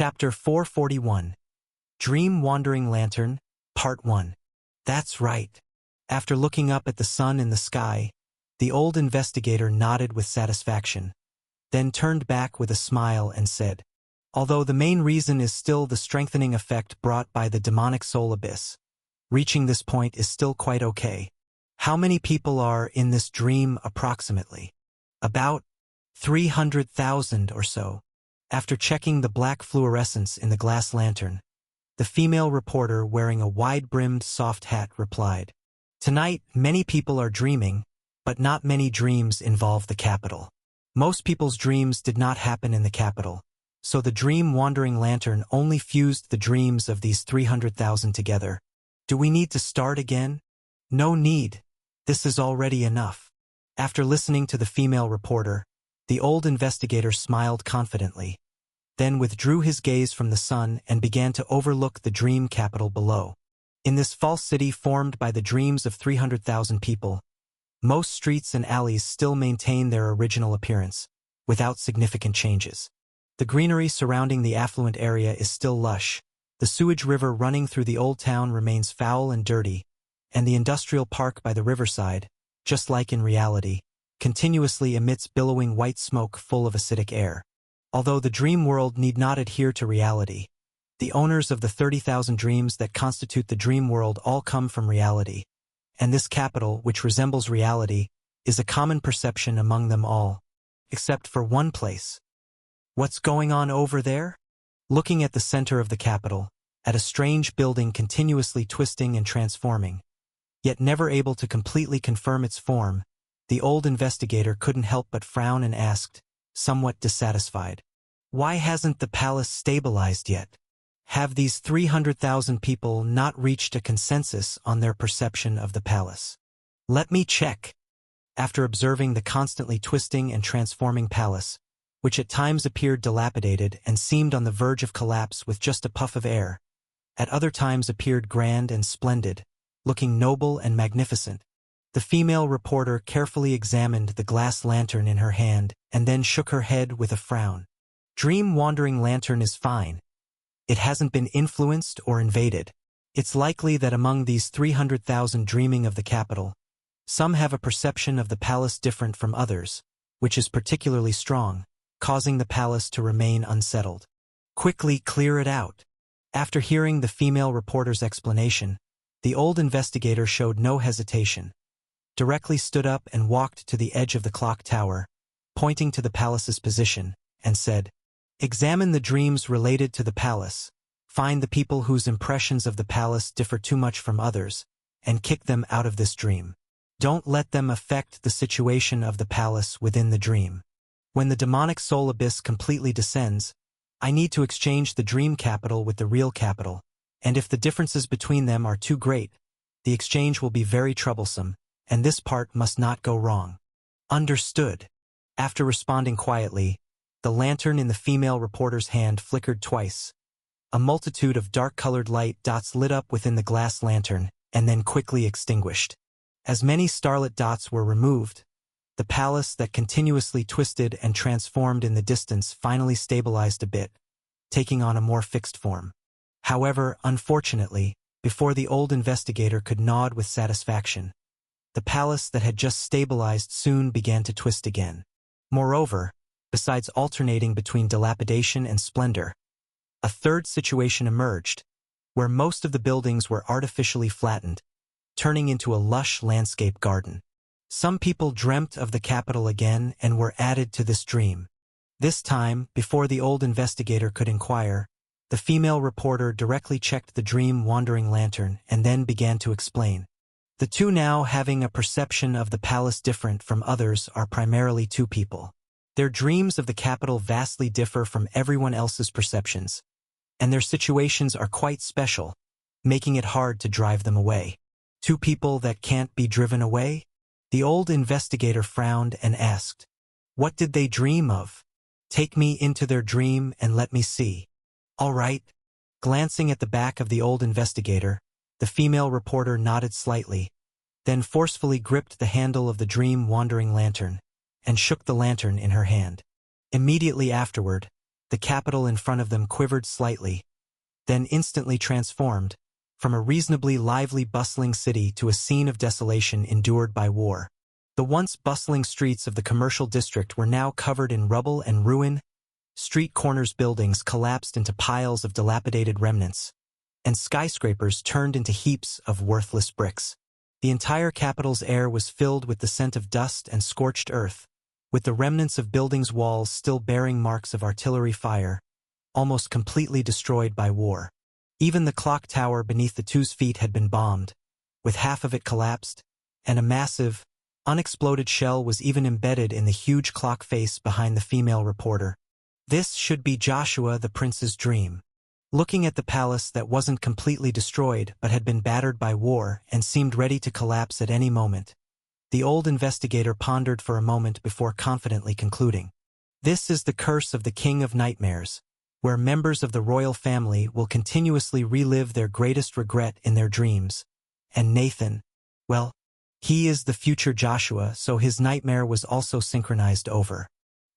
Chapter 441. Dream Wandering Lantern, Part 1. That's right. After looking up at the sun in the sky, the old investigator nodded with satisfaction, then turned back with a smile and said, although the main reason is still the strengthening effect brought by the demonic soul abyss, reaching this point is still quite okay. How many people are in this dream approximately? About 300,000 or so. After checking the black fluorescence in the glass lantern, the female reporter wearing a wide-brimmed soft hat replied, "Tonight, many people are dreaming, but not many dreams involve the capital. Most people's dreams did not happen in the capital, so the dream wandering lantern only fused the dreams of these 300,000 together. Do we need to start again? No need. This is already enough." After listening to the female reporter, the old investigator smiled confidently, then withdrew his gaze from the sun and began to overlook the dream capital below. In this false city formed by the dreams of 300,000 people, most streets and alleys still maintain their original appearance, without significant changes. The greenery surrounding the affluent area is still lush, the sewage river running through the old town remains foul and dirty, and the industrial park by the riverside, just like in reality, continuously emits billowing white smoke full of acidic air. Although the dream world need not adhere to reality, the owners of the 30,000 dreams that constitute the dream world all come from reality, and this capital, which resembles reality, is a common perception among them all, except for one place. What's going on over there? Looking at the center of the capital, at a strange building continuously twisting and transforming, yet never able to completely confirm its form, the old investigator couldn't help but frown and asked, somewhat dissatisfied, "Why hasn't the palace stabilized yet? Have these 300,000 people not reached a consensus on their perception of the palace? Let me check." After observing the constantly twisting and transforming palace, which at times appeared dilapidated and seemed on the verge of collapse with just a puff of air, at other times appeared grand and splendid, looking noble and magnificent, the female reporter carefully examined the glass lantern in her hand and then shook her head with a frown. Dream wandering lantern is fine. It hasn't been influenced or invaded. It's likely that among these 300,000 dreaming of the capital, some have a perception of the palace different from others, which is particularly strong, causing the palace to remain unsettled. Quickly clear it out. After hearing the female reporter's explanation, the old investigator showed no hesitation, directly stood up and walked to the edge of the clock tower, pointing to the palace's position, and said, "Examine the dreams related to the palace, find the people whose impressions of the palace differ too much from others, and kick them out of this dream. Don't let them affect the situation of the palace within the dream. When the demonic soul abyss completely descends, I need to exchange the dream capital with the real capital, and if the differences between them are too great, the exchange will be very troublesome, and this part must not go wrong." Understood. After responding quietly, the lantern in the female reporter's hand flickered twice. A multitude of dark-colored light dots lit up within the glass lantern and then quickly extinguished. As many starlit dots were removed, the palace that continuously twisted and transformed in the distance finally stabilized a bit, taking on a more fixed form. However, unfortunately, before the old investigator could nod with satisfaction, the palace that had just stabilized soon began to twist again. Moreover, besides alternating between dilapidation and splendor, a third situation emerged, where most of the buildings were artificially flattened, turning into a lush landscape garden. Some people dreamt of the capital again and were added to this dream. This time, before the old investigator could inquire, the female reporter directly checked the dream wandering lantern and then began to explain. The two now having a perception of the palace different from others are primarily two people. Their dreams of the capital vastly differ from everyone else's perceptions, and their situations are quite special, making it hard to drive them away. Two people that can't be driven away? The old investigator frowned and asked, "What did they dream of? Take me into their dream and let me see." "All right." Glancing at the back of the old investigator, the female reporter nodded slightly, then forcefully gripped the handle of the dream wandering lantern, and shook the lantern in her hand. Immediately afterward, The capital in front of them quivered slightly, then instantly transformed, from a reasonably lively bustling city to a scene of desolation endured by war. The once bustling streets of the commercial district were now covered in rubble and ruin. Street corners buildings collapsed into piles of dilapidated remnants, and skyscrapers turned into heaps of worthless bricks. The entire capital's air was filled with the scent of dust and scorched earth, with the remnants of buildings' walls still bearing marks of artillery fire, almost completely destroyed by war. Even the clock tower beneath the two's feet had been bombed, with half of it collapsed, and a massive, unexploded shell was even embedded in the huge clock face behind the female reporter. This should be Joshua the prince's dream. Looking at the palace that wasn't completely destroyed but had been battered by war and seemed ready to collapse at any moment, the old investigator pondered for a moment before confidently concluding. This is the curse of the King of Nightmares, where members of the royal family will continuously relive their greatest regret in their dreams. And Nathan, well, he is the future Joshua, so his nightmare was also synchronized over.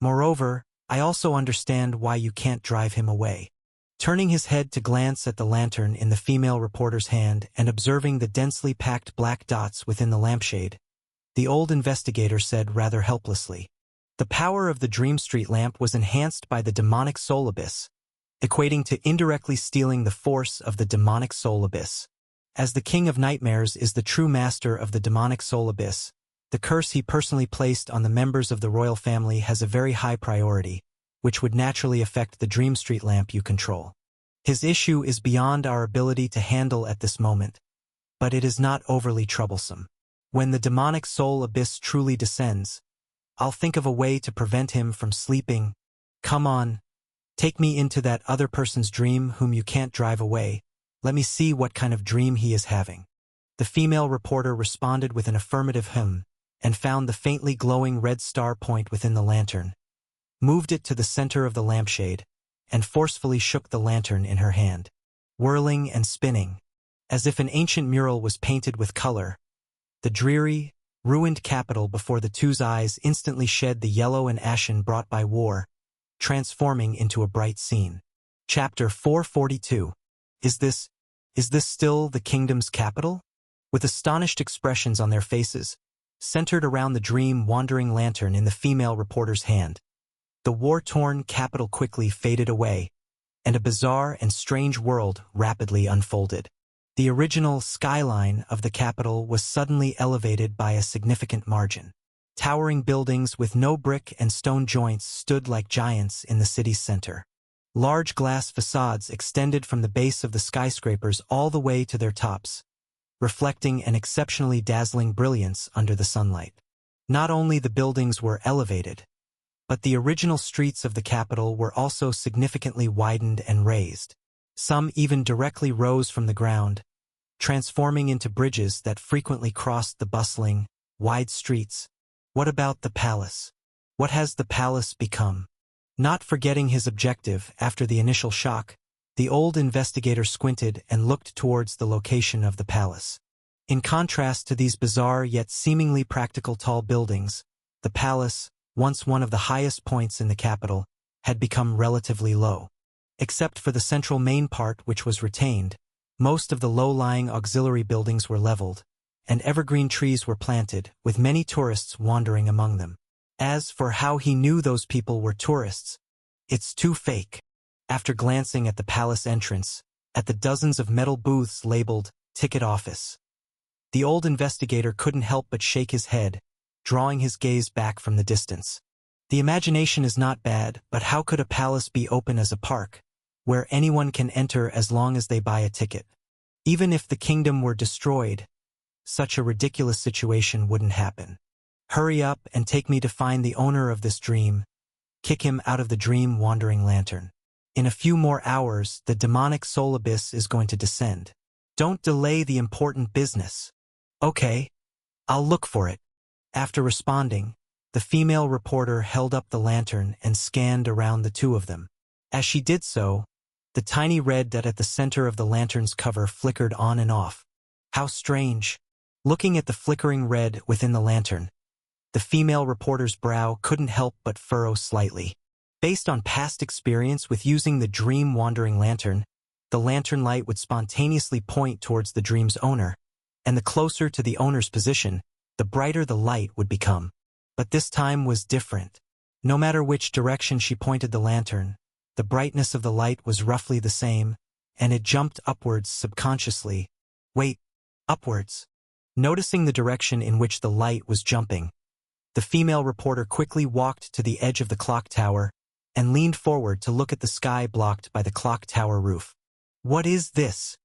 Moreover, I also understand why you can't drive him away. Turning his head to glance at the lantern in the female reporter's hand and observing the densely packed black dots within the lampshade, the old investigator said rather helplessly. The power of the Dream Street lamp was enhanced by the demonic soul abyss, equating to indirectly stealing the force of the demonic soul abyss. As the King of Nightmares is the true master of the demonic soul abyss, the curse he personally placed on the members of the royal family has a very high priority, which would naturally affect the Dream Street lamp you control. His issue is beyond our ability to handle at this moment, but it is not overly troublesome. When the demonic soul abyss truly descends, I'll think of a way to prevent him from sleeping. Come on, take me into that other person's dream whom you can't drive away. Let me see what kind of dream he is having. The female reporter responded with an affirmative and found the faintly glowing red star point within the lantern, moved it to the center of the lampshade, and forcefully shook the lantern in her hand. Whirling and spinning, as if an ancient mural was painted with color, the dreary, ruined capital before the two's eyes instantly shed the yellow and ashen brought by war, transforming into a bright scene. Chapter 442. Is this still the kingdom's capital? With astonished expressions on their faces, centered around the dream-wandering lantern in the female reporter's hand, the war-torn capital quickly faded away, and a bizarre and strange world rapidly unfolded. The original skyline of the capital was suddenly elevated by a significant margin. Towering buildings with no brick and stone joints stood like giants in the city's center. Large glass facades extended from the base of the skyscrapers all the way to their tops, reflecting an exceptionally dazzling brilliance under the sunlight. Not only the buildings were elevated, but the original streets of the capital were also significantly widened and raised. Some even directly rose from the ground, transforming into bridges that frequently crossed the bustling, wide streets. What about the palace? What has the palace become? Not forgetting his objective after the initial shock, the old investigator squinted and looked towards the location of the palace. In contrast to these bizarre yet seemingly practical tall buildings, the palace, once one of the highest points in the capital, had become relatively low. Except for the central main part which was retained, most of the low-lying auxiliary buildings were leveled, and evergreen trees were planted, with many tourists wandering among them. As for how he knew those people were tourists, it's too fake. After glancing at the palace entrance, at the dozens of metal booths labeled Ticket Office, the old investigator couldn't help but shake his head, drawing his gaze back from the distance. The imagination is not bad, but how could a palace be open as a park, where anyone can enter as long as they buy a ticket? Even if the kingdom were destroyed, such a ridiculous situation wouldn't happen. Hurry up and take me to find the owner of this dream. Kick him out of the dream-wandering lantern. In a few more hours, the demonic soul abyss is going to descend. Don't delay the important business. Okay, I'll look for it. After responding, the female reporter held up the lantern and scanned around the two of them. As she did so, the tiny red dot at the center of the lantern's cover flickered on and off. How strange. Looking at the flickering red within the lantern, the female reporter's brow couldn't help but furrow slightly. Based on past experience with using the dream wandering lantern, the lantern light would spontaneously point towards the dream's owner, and the closer to the owner's position, the brighter the light would become. But this time was different. No matter which direction she pointed the lantern, the brightness of the light was roughly the same, and it jumped upwards subconsciously. Wait, upwards. Noticing the direction in which the light was jumping, the female reporter quickly walked to the edge of the clock tower and leaned forward to look at the sky blocked by the clock tower roof. What is this?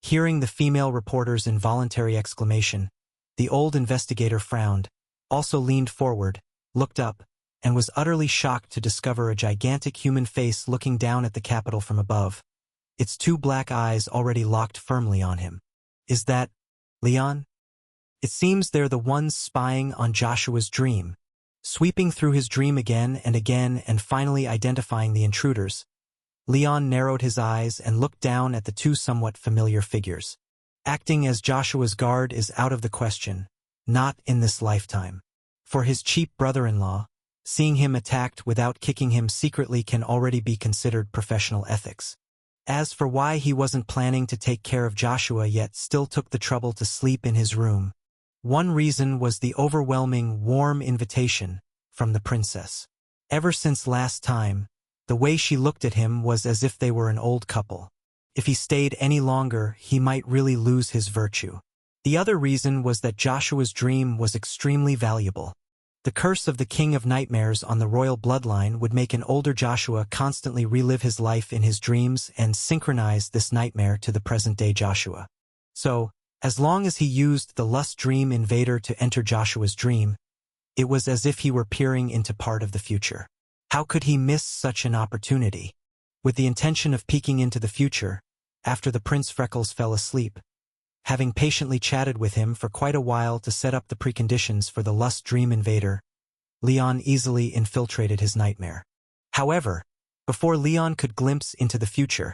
Hearing the female reporter's involuntary exclamation, the old investigator frowned, also leaned forward, looked up, and was utterly shocked to discover a gigantic human face looking down at the Capitol from above, its two black eyes already locked firmly on him. Is that Leon? It seems they're the ones spying on Joshua's dream. Sweeping through his dream again and finally identifying the intruders, Leon narrowed his eyes and looked down at the two somewhat familiar figures. Acting as Joshua's guard is out of the question, not in this lifetime. For his cheap brother-in-law, seeing him attacked without kicking him secretly can already be considered professional ethics. As for why he wasn't planning to take care of Joshua yet still took the trouble to sleep in his room, one reason was the overwhelming, warm invitation from the princess. Ever since last time, the way she looked at him was as if they were an old couple. If he stayed any longer, he might really lose his virtue. The other reason was that Joshua's dream was extremely valuable. The curse of the King of Nightmares on the royal bloodline would make an older Joshua constantly relive his life in his dreams and synchronize this nightmare to the present-day Joshua. So, as long as he used the Lust Dream Invader to enter Joshua's dream, it was as if he were peering into part of the future. How could he miss such an opportunity? With the intention of peeking into the future, after the Prince Freckles fell asleep, having patiently chatted with him for quite a while to set up the preconditions for the Lust Dream Invader, Leon easily infiltrated his nightmare. However, before Leon could glimpse into the future,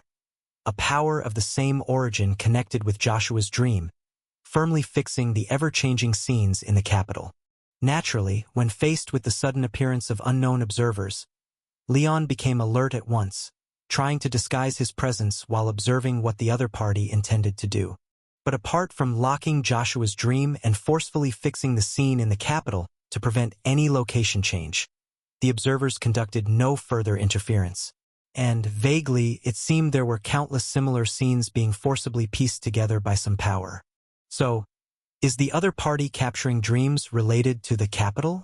a power of the same origin connected with Joshua's dream, firmly fixing the ever-changing scenes in the Capitol. Naturally, when faced with the sudden appearance of unknown observers, Leon became alert at once, trying to disguise his presence while observing what the other party intended to do. But apart from locking Joshua's dream and forcefully fixing the scene in the Capitol to prevent any location change, the observers conducted no further interference. And, vaguely, it seemed there were countless similar scenes being forcibly pieced together by some power. So, is the other party capturing dreams related to the Capitol?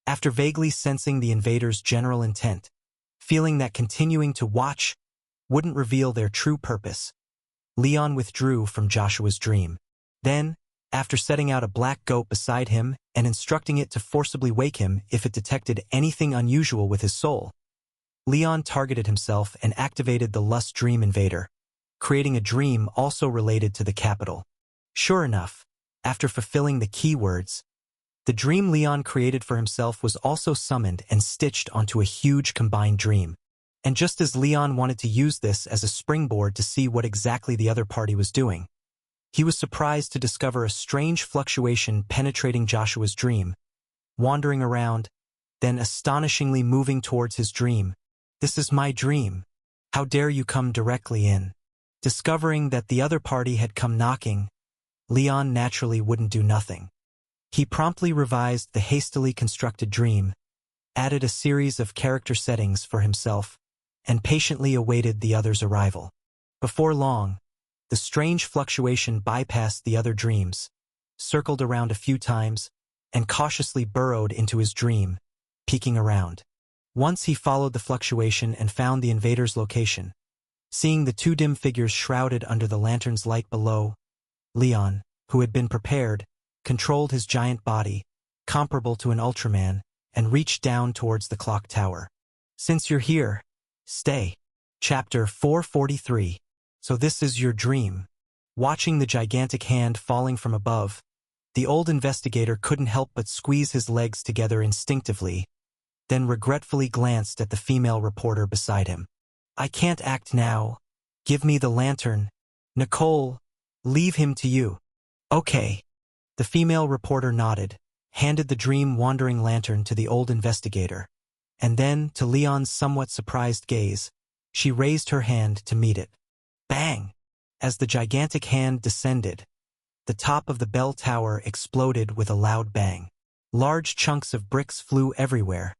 After vaguely sensing the invaders' general intent, feeling that continuing to watch wouldn't reveal their true purpose, Leon withdrew from Joshua's dream. Then, after setting out a black goat beside him and instructing it to forcibly wake him if it detected anything unusual with his soul, Leon targeted himself and activated the Lust Dream Invader, creating a dream also related to the Capitol. Sure enough, after fulfilling the keywords, the dream Leon created for himself was also summoned and stitched onto a huge combined dream. And just as Leon wanted to use this as a springboard to see what exactly the other party was doing, he was surprised to discover a strange fluctuation penetrating Joshua's dream, wandering around, then astonishingly moving towards his dream. "This is my dream. How dare you come directly in?" Discovering that the other party had come knocking, Leon naturally wouldn't do nothing. He promptly revised the hastily constructed dream, added a series of character settings for himself, and patiently awaited the other's arrival. Before long, the strange fluctuation bypassed the other dreams, circled around a few times, and cautiously burrowed into his dream, peeking around. Once he followed the fluctuation and found the invader's location, seeing the two dim figures shrouded under the lantern's light below, Leon, who had been prepared, controlled his giant body, comparable to an Ultraman, and reached down towards the clock tower. "Since you're here, stay." Chapter 443. So this is your dream. Watching the gigantic hand falling from above, the old investigator couldn't help but squeeze his legs together instinctively, then regretfully glanced at the female reporter beside him. "I can't act now. Give me the lantern. Nicole, leave him to you." "Okay." The female reporter nodded, handed the dream-wandering lantern to the old investigator, and then, to Leon's somewhat surprised gaze, she raised her hand to meet it. Bang! As the gigantic hand descended, the top of the bell tower exploded with a loud bang. Large chunks of bricks flew everywhere,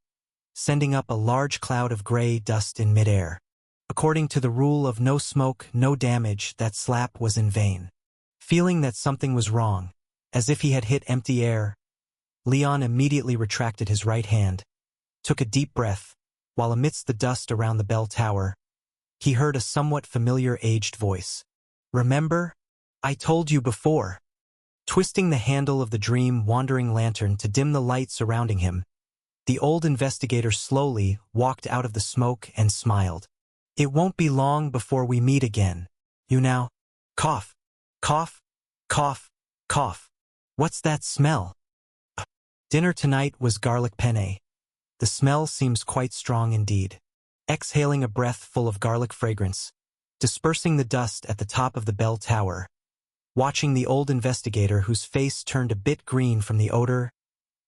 sending up a large cloud of gray dust in midair. According to the rule of no smoke, no damage, that slap was in vain. Feeling that something was wrong, as if he had hit empty air, Leon immediately retracted his right hand, took a deep breath, while amidst the dust around the bell tower, he heard a somewhat familiar aged voice. Remember? I told you before. Twisting the handle of the dream-wandering lantern to dim the light surrounding him, the old investigator slowly walked out of the smoke and smiled. It won't be long before we meet again. You now. Cough. Cough. Cough. Cough. What's that smell? Dinner tonight was garlic penne. The smell seems quite strong indeed. Exhaling a breath full of garlic fragrance, dispersing the dust at the top of the bell tower, watching the old investigator whose face turned a bit green from the odor,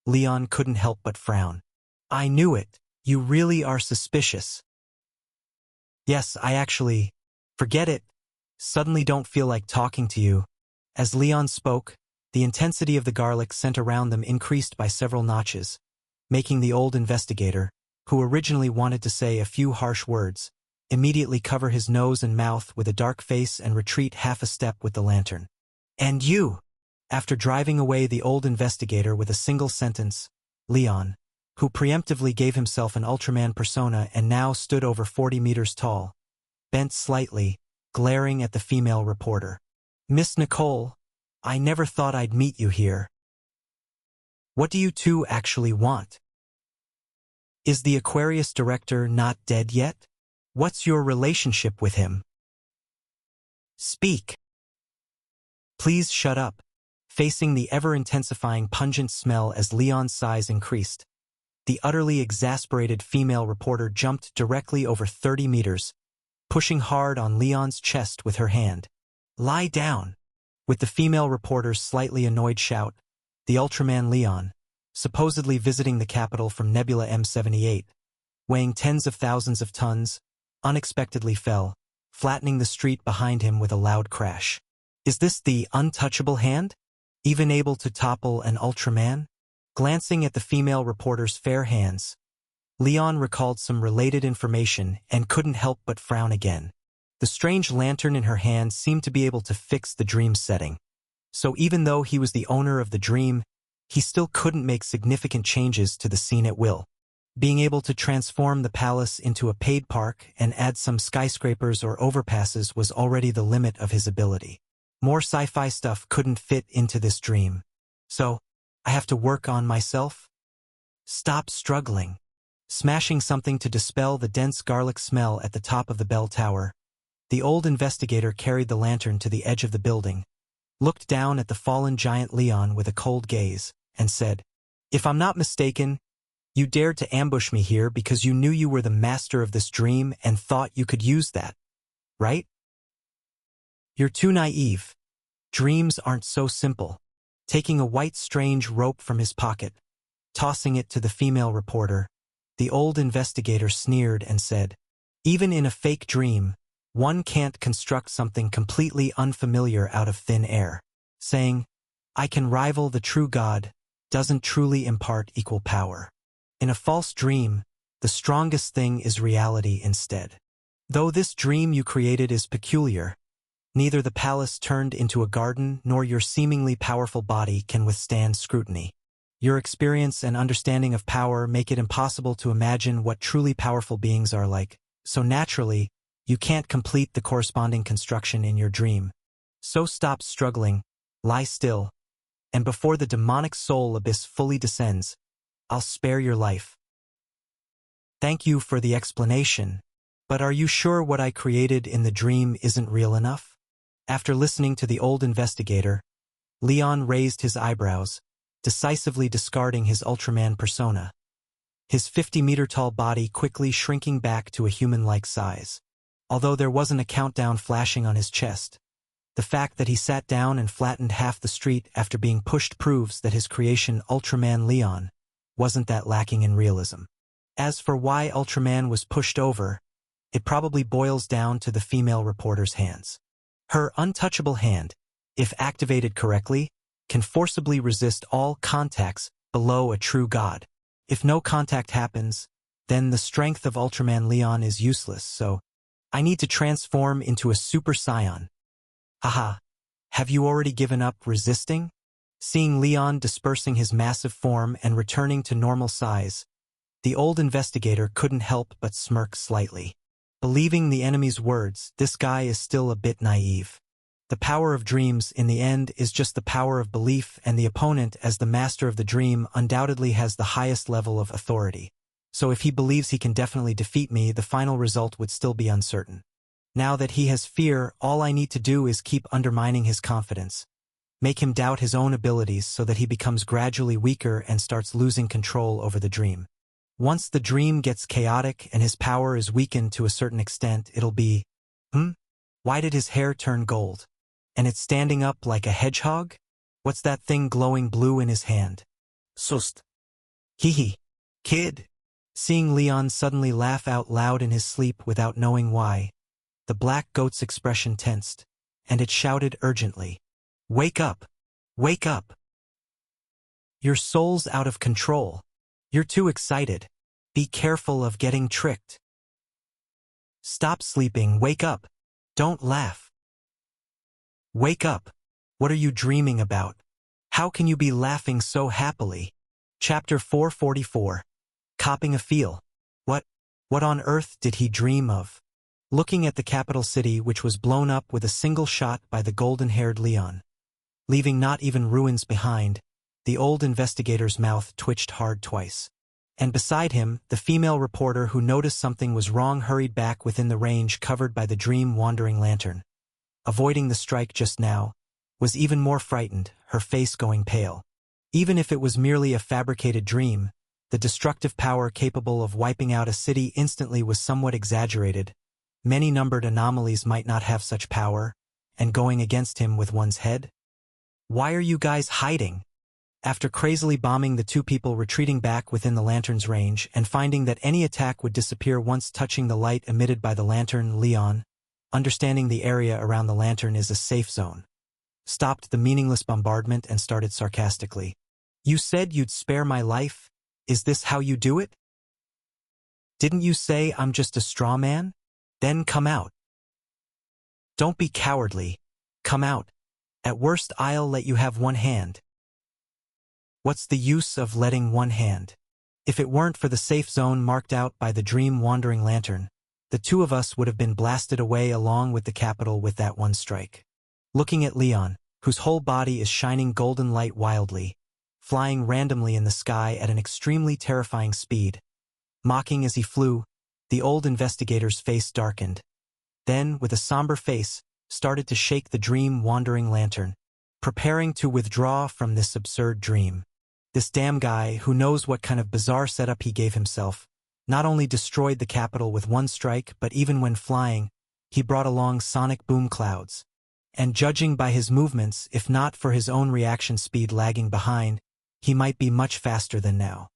Leon couldn't help but frown. I knew it. You really are suspicious. Yes, I actually... Forget it. Suddenly don't feel like talking to you. As Leon spoke, the intensity of the garlic scent around them increased by several notches, making the old investigator, who originally wanted to say a few harsh words, immediately cover his nose and mouth with a dark face and retreat half a step with the lantern. And you! After driving away the old investigator with a single sentence, Leon, who preemptively gave himself an Ultraman persona and now stood over 40 meters tall, bent slightly, glaring at the female reporter. Miss Nicole, I never thought I'd meet you here. What do you two actually want? Is the Aquarius director not dead yet? What's your relationship with him? Speak. Please shut up. Facing the ever-intensifying pungent smell as Leon's size increased, the utterly exasperated female reporter jumped directly over 30 meters, pushing hard on Leon's chest with her hand. Lie down. With the female reporter's slightly annoyed shout, the Ultraman Leon, supposedly visiting the capital from Nebula M78, weighing tens of thousands of tons, unexpectedly fell, flattening the street behind him with a loud crash. Is this the untouchable hand? Even able to topple an Ultraman? Glancing at the female reporter's fair hands, Leon recalled some related information and couldn't help but frown again. The strange lantern in her hand seemed to be able to fix the dream setting. So even though he was the owner of the dream, he still couldn't make significant changes to the scene at will. Being able to transform the palace into a paid park and add some skyscrapers or overpasses was already the limit of his ability. More sci-fi stuff couldn't fit into this dream. So, I have to work on myself? Stop struggling. Smashing something to dispel the dense garlic smell at the top of the bell tower, the old investigator carried the lantern to the edge of the building, looked down at the fallen giant Leon with a cold gaze, and said, If I'm not mistaken, you dared to ambush me here because you knew you were the master of this dream and thought you could use that, right? You're too naive. Dreams aren't so simple. Taking a white strange rope from his pocket, tossing it to the female reporter, the old investigator sneered and said, Even in a fake dream, one can't construct something completely unfamiliar out of thin air. Saying, I can rival the true God, doesn't truly impart equal power. In a false dream, the strongest thing is reality instead. Though this dream you created is peculiar, neither the palace turned into a garden nor your seemingly powerful body can withstand scrutiny. Your experience and understanding of power make it impossible to imagine what truly powerful beings are like, so naturally, you can't complete the corresponding construction in your dream. So stop struggling, lie still, and before the demonic soul abyss fully descends, I'll spare your life. Thank you for the explanation, but are you sure what I created in the dream isn't real enough? After listening to the old investigator, Leon raised his eyebrows, decisively discarding his Ultraman persona, his 50-meter-tall body quickly shrinking back to a human-like size. Although there wasn't a countdown flashing on his chest, the fact that he sat down and flattened half the street after being pushed proves that his creation Ultraman Leon wasn't that lacking in realism. As for why Ultraman was pushed over, it probably boils down to the female reporter's hands. Her untouchable hand, if activated correctly, can forcibly resist all contacts below a true god. If no contact happens, then the strength of Ultraman Leon is useless, so I need to transform into a Super Saiyan. Haha, have you already given up resisting? Seeing Leon dispersing his massive form and returning to normal size, the old investigator couldn't help but smirk slightly. Believing the enemy's words, this guy is still a bit naive. The power of dreams, in the end, is just the power of belief, and the opponent, as the master of the dream, undoubtedly has the highest level of authority. So if he believes he can definitely defeat me, the final result would still be uncertain. Now that he has fear, all I need to do is keep undermining his confidence. Make him doubt his own abilities so that he becomes gradually weaker and starts losing control over the dream. Once the dream gets chaotic and his power is weakened to a certain extent, it'll be, Why did his hair turn gold? And it's standing up like a hedgehog? What's that thing glowing blue in his hand? Sust. Hee. Kid. Seeing Leon suddenly laugh out loud in his sleep without knowing why, the black goat's expression tensed, and it shouted urgently, Wake up! Wake up! Your soul's out of control. You're too excited. Be careful of getting tricked. Stop sleeping, wake up. Don't laugh. Wake up. What are you dreaming about? How can you be laughing so happily? Chapter 444. Copping a feel. What on earth did he dream of? Looking at the capital city, which was blown up with a single shot by the golden-haired Leon, leaving not even ruins behind, the old investigator's mouth twitched hard twice. And beside him, the female reporter who noticed something was wrong hurried back within the range covered by the dream-wandering lantern. Avoiding the strike just now, was even more frightened, her face going pale. Even if it was merely a fabricated dream, the destructive power capable of wiping out a city instantly was somewhat exaggerated. Many numbered anomalies might not have such power, and going against him with one's head? Why are you guys hiding? After crazily bombing the two people retreating back within the lantern's range and finding that any attack would disappear once touching the light emitted by the lantern, Leon, understanding the area around the lantern is a safe zone, stopped the meaningless bombardment and started sarcastically. You said you'd spare my life? Is this how you do it? Didn't you say I'm just a straw man? Then come out. Don't be cowardly. Come out. At worst, I'll let you have one hand. What's the use of letting one hand? If it weren't for the safe zone marked out by the dream-wandering lantern, the two of us would have been blasted away along with the capital with that one strike. Looking at Leon, whose whole body is shining golden light wildly, flying randomly in the sky at an extremely terrifying speed, mocking as he flew, the old investigator's face darkened. Then, with a somber face, started to shake the dream-wandering lantern, preparing to withdraw from this absurd dream. This damn guy, who knows what kind of bizarre setup he gave himself, not only destroyed the capital with one strike, but even when flying, he brought along sonic boom clouds. And judging by his movements, if not for his own reaction speed lagging behind, he might be much faster than now.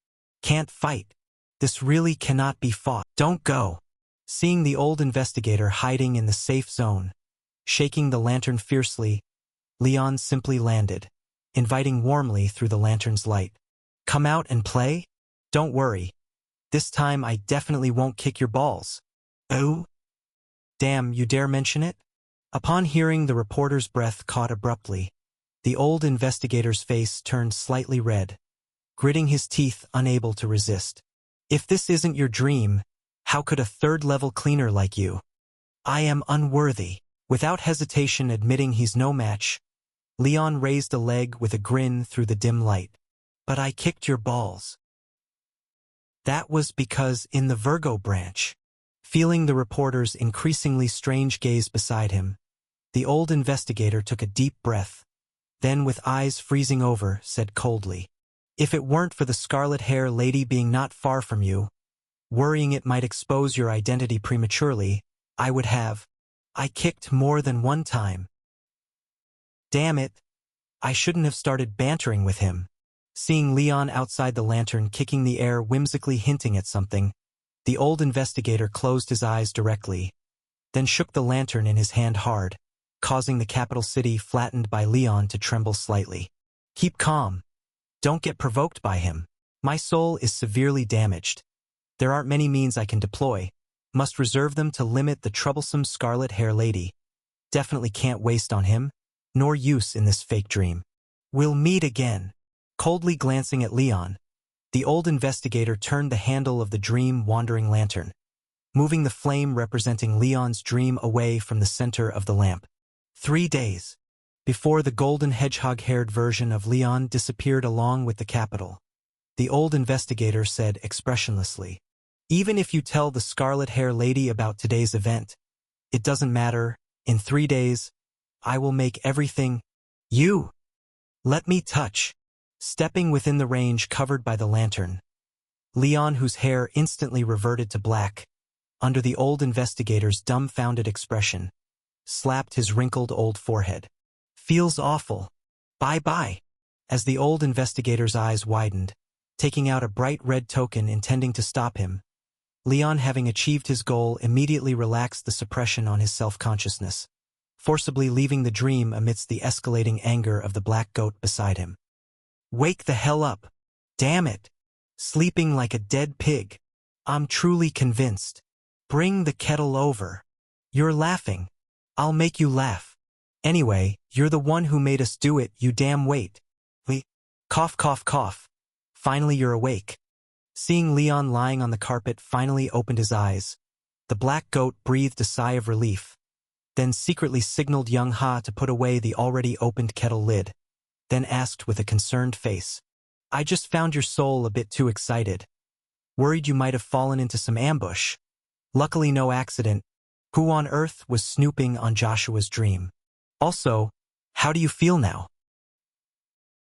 Can't fight. This really cannot be fought. Don't go. Seeing the old investigator hiding in the safe zone, shaking the lantern fiercely, Leon simply landed, inviting warmly through the lantern's light. Come out and play? Don't worry. This time I definitely won't kick your balls. Oh? Damn, you dare mention it? Upon hearing the reporter's breath caught abruptly, the old investigator's face turned slightly red, gritting his teeth, unable to resist. If this isn't your dream, how could a third-level cleaner like you? I am unworthy. Without hesitation admitting he's no match, Leon raised a leg with a grin through the dim light. But I kicked your balls. That was because in the Virgo branch. Feeling the reporter's increasingly strange gaze beside him, the old investigator took a deep breath, then with eyes freezing over, said coldly, If it weren't for the scarlet-hair lady being not far from you, worrying it might expose your identity prematurely, I would have. I kicked more than one time. Damn it. I shouldn't have started bantering with him. Seeing Leon outside the lantern kicking the air whimsically hinting at something, the old investigator closed his eyes directly, then shook the lantern in his hand hard, causing the capital city flattened by Leon to tremble slightly. Keep calm. Don't get provoked by him. My soul is severely damaged. There aren't many means I can deploy. Must reserve them to limit the troublesome scarlet hair lady. Definitely can't waste on him, nor use in this fake dream. We'll meet again. Coldly glancing at Leon, the old investigator turned the handle of the dream-wandering lantern, moving the flame representing Leon's dream away from the center of the lamp. 3 days before the golden hedgehog-haired version of Leon disappeared along with the capital, the old investigator said expressionlessly, "Even if you tell the scarlet hair lady about today's event, it doesn't matter. In 3 days, I will make everything you let me touch." Stepping within the range covered by the lantern, Leon, whose hair instantly reverted to black, under the old investigator's dumbfounded expression, slapped his wrinkled old forehead. "Feels awful. Bye-bye." As the old investigator's eyes widened, taking out a bright red token intending to stop him, Leon, having achieved his goal, immediately relaxed the suppression on his self-consciousness, forcibly leaving the dream amidst the escalating anger of the black goat beside him. "Wake the hell up. Damn it. Sleeping like a dead pig. I'm truly convinced. Bring the kettle over. You're laughing. I'll make you laugh. Anyway, you're the one who made us do it, you damn wait. We. Cough, cough, cough. Finally you're awake." Seeing Leon lying on the carpet finally opened his eyes, the black goat breathed a sigh of relief, then secretly signaled young Ha to put away the already opened kettle lid, then asked with a concerned face, "I just found your soul a bit too excited. Worried you might have fallen into some ambush. Luckily no accident. Who on earth was snooping on Joshua's dream? Also, how do you feel now?"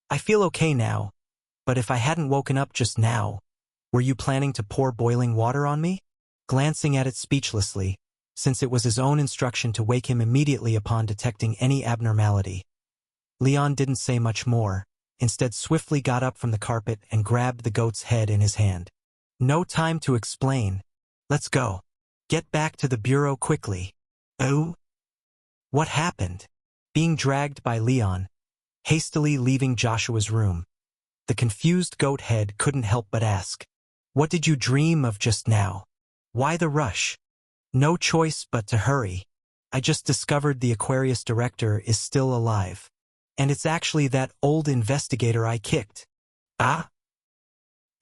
"I feel okay now, but if I hadn't woken up just now, were you planning to pour boiling water on me?" Glancing at it speechlessly, since it was his own instruction to wake him immediately upon detecting any abnormality, Leon didn't say much more, instead swiftly got up from the carpet and grabbed the goat's head in his hand. "No time to explain. Let's go. Get back to the bureau quickly." "Oh? What happened?" Being dragged by Leon, hastily leaving Joshua's room, the confused goat head couldn't help but ask, "What did you dream of just now? Why the rush?" "No choice but to hurry. I just discovered the Aquarius director is still alive. And it's actually that old investigator I kicked." "Ah?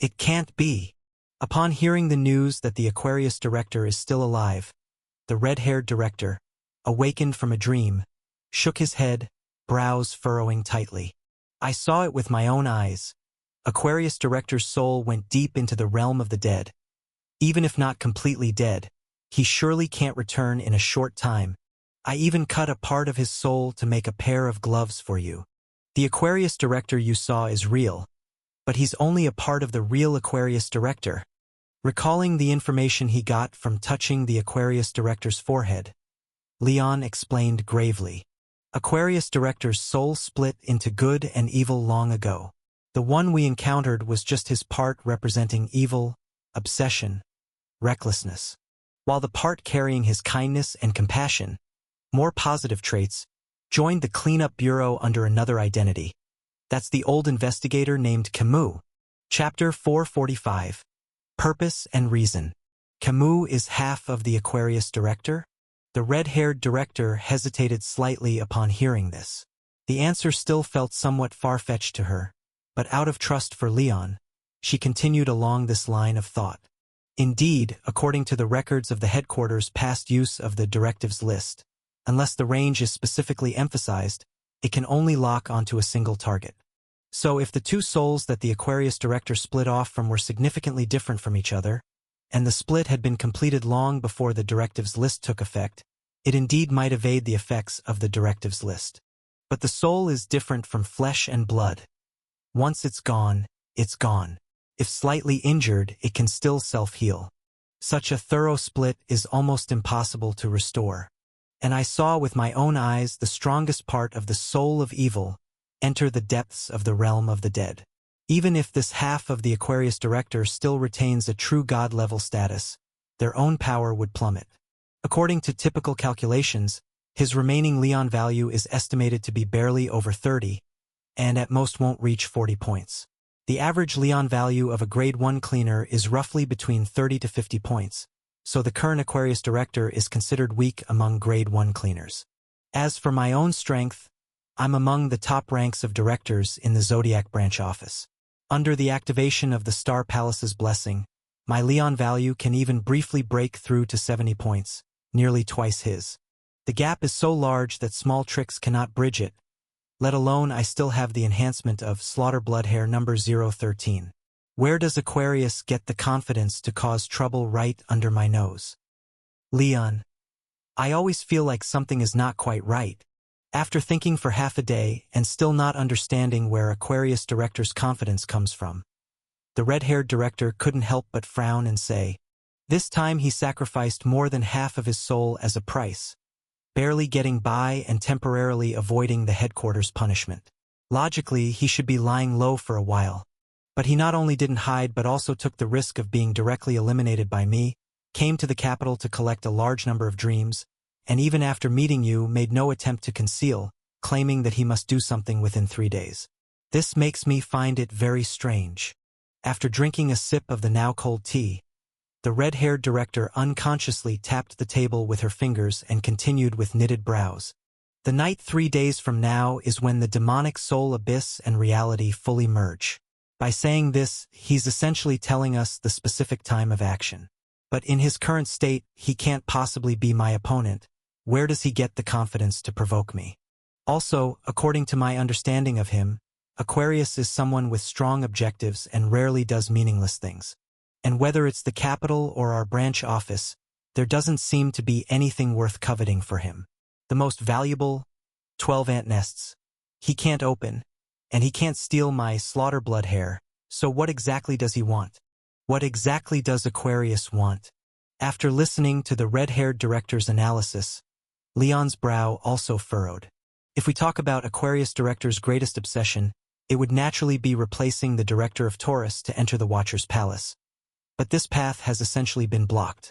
It can't be." Upon hearing the news that the Aquarius director is still alive, the red-haired director, awakened from a dream, shook his head, brows furrowing tightly. "I saw it with my own eyes. Aquarius director's soul went deep into the realm of the dead. Even if not completely dead, he surely can't return in a short time. I even cut a part of his soul to make a pair of gloves for you. The Aquarius director you saw is real, but he's only a part of the real Aquarius director." Recalling the information he got from touching the Aquarius director's forehead, Leon explained gravely, "Aquarius director's soul split into good and evil long ago. The one we encountered was just his part representing evil, obsession, recklessness, while the part carrying his kindness and compassion, more positive traits, joined the cleanup bureau under another identity. That's the old investigator named Camus." Chapter 445. Purpose and Reason. Camus is half of the Aquarius director? The red-haired director hesitated slightly upon hearing this. The answer still felt somewhat far-fetched to her, but out of trust for Leon, she continued along this line of thought. Indeed, according to the records of the headquarters' past use of the directives list, unless the range is specifically emphasized, it can only lock onto a single target. So if the two souls that the Aquarius director split off from were significantly different from each other, and the split had been completed long before the directives list took effect, it indeed might evade the effects of the directives list. But the soul is different from flesh and blood. Once it's gone, it's gone. If slightly injured, it can still self-heal. Such a thorough split is almost impossible to restore. And I saw with my own eyes the strongest part of the soul of evil enter the depths of the realm of the dead. Even if this half of the Aquarius director still retains a true god-level status, their own power would plummet. According to typical calculations, his remaining Leon value is estimated to be barely over 30, and at most won't reach 40 points. The average Leon value of a Grade 1 cleaner is roughly between 30 to 50 points, so the current Aquarius director is considered weak among Grade 1 cleaners. As for my own strength, I'm among the top ranks of directors in the Zodiac branch office. Under the activation of the Star Palace's blessing, my Leon value can even briefly break through to 70 points, nearly twice his. The gap is so large that small tricks cannot bridge it, let alone I still have the enhancement of Slaughter Bloodhair number 013. Where does Aquarius get the confidence to cause trouble right under my nose? Leon. I always feel like something is not quite right. After thinking for half a day and still not understanding where Aquarius director's confidence comes from, the red-haired director couldn't help but frown and say, this time he sacrificed more than half of his soul as a price, barely getting by and temporarily avoiding the headquarters punishment. Logically, he should be lying low for a while. But he not only didn't hide but also took the risk of being directly eliminated by me, came to the capital to collect a large number of dreams, and even after meeting you made no attempt to conceal, claiming that he must do something within 3 days. This makes me find it very strange. After drinking a sip of the now cold tea, the red-haired director unconsciously tapped the table with her fingers and continued with knitted brows. The night 3 days from now is when the demonic soul abyss and reality fully merge. By saying this, he's essentially telling us the specific time of action. But in his current state, he can't possibly be my opponent. Where does he get the confidence to provoke me? Also, according to my understanding of him, Aquarius is someone with strong objectives and rarely does meaningless things. And whether it's the capital or our branch office, there doesn't seem to be anything worth coveting for him. The most valuable, 12 ant nests. He can't open, and he can't steal my Slaughter Bloodhair, so what exactly does he want? What exactly does Aquarius want? After listening to the red-haired director's analysis, Leon's brow also furrowed. If we talk about Aquarius director's greatest obsession, it would naturally be replacing the director of Taurus to enter the Watcher's Palace. But this path has essentially been blocked.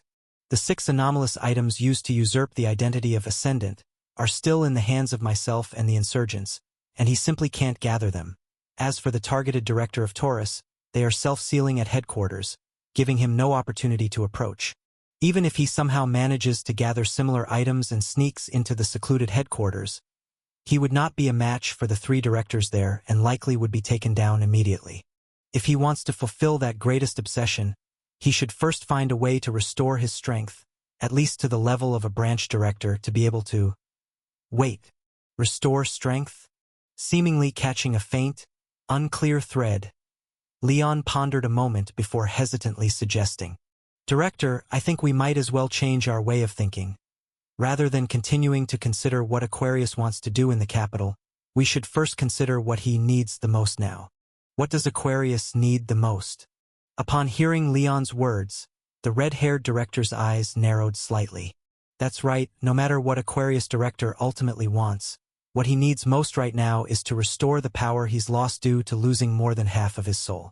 The 6 anomalous items used to usurp the identity of Ascendant are still in the hands of myself and the insurgents, and he simply can't gather them. As for the targeted director of Taurus, they are self-sealing at headquarters, giving him no opportunity to approach. Even if he somehow manages to gather similar items and sneaks into the secluded headquarters, he would not be a match for the 3 directors there and likely would be taken down immediately. If he wants to fulfill that greatest obsession, he should first find a way to restore his strength, at least to the level of a branch director to be able to... Wait. Restore strength? Seemingly catching a faint, unclear thread, Leon pondered a moment before hesitantly suggesting, Director, I think we might as well change our way of thinking. Rather than continuing to consider what Aquarius wants to do in the capital, we should first consider what he needs the most now. What does Aquarius need the most? Upon hearing Leon's words, the red-haired director's eyes narrowed slightly. That's right, no matter what Aquarius director ultimately wants, what he needs most right now is to restore the power he's lost due to losing more than half of his soul.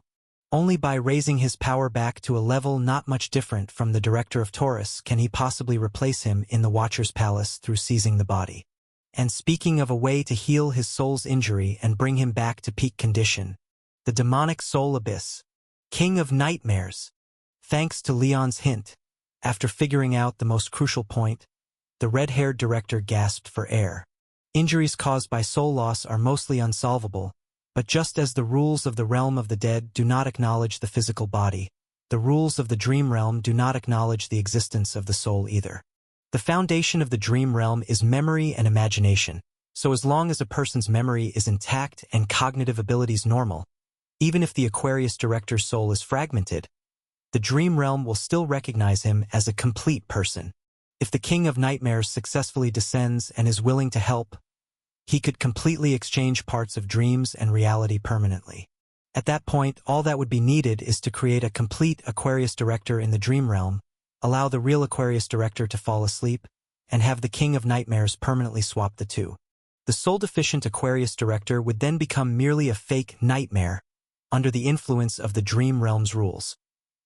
Only by raising his power back to a level not much different from the director of Taurus can he possibly replace him in the Watcher's Palace through seizing the body. And speaking of a way to heal his soul's injury and bring him back to peak condition, the demonic soul abyss, king of nightmares. Thanks to Leon's hint, after figuring out the most crucial point, the red-haired director gasped for air. Injuries caused by soul loss are mostly unsolvable, but just as the rules of the realm of the dead do not acknowledge the physical body, the rules of the dream realm do not acknowledge the existence of the soul either. The foundation of the dream realm is memory and imagination, so as long as a person's memory is intact and cognitive abilities normal, even if the Aquarius director's soul is fragmented, the dream realm will still recognize him as a complete person. If the King of Nightmares successfully descends and is willing to help, he could completely exchange parts of dreams and reality permanently. At that point, all that would be needed is to create a complete Aquarius director in the dream realm, allow the real Aquarius director to fall asleep, and have the King of Nightmares permanently swap the two. The soul-deficient Aquarius director would then become merely a fake nightmare, under the influence of the dream realm's rules,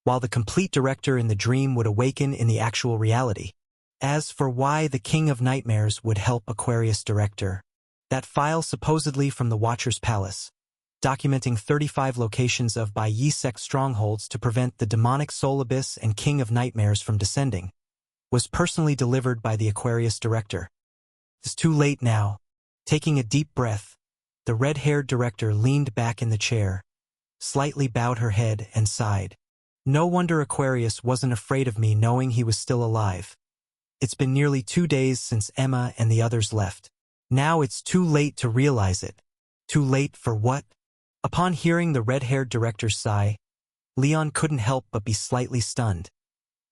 while the complete director in the dream would awaken in the actual reality. As for why the King of Nightmares would help Aquarius director, that file supposedly from the Watcher's Palace, documenting 35 locations of Bai Yi sect strongholds to prevent the demonic Soul Abyss and King of Nightmares from descending, was personally delivered by the Aquarius director. It's too late now. Taking a deep breath, the red-haired director leaned back in the chair, slightly bowed her head and sighed. No wonder Aquarius wasn't afraid of me knowing he was still alive. It's been nearly 2 days since Emma and the others left. Now it's too late to realize it. Too late for what? Upon hearing the red-haired director's sigh, Leon couldn't help but be slightly stunned,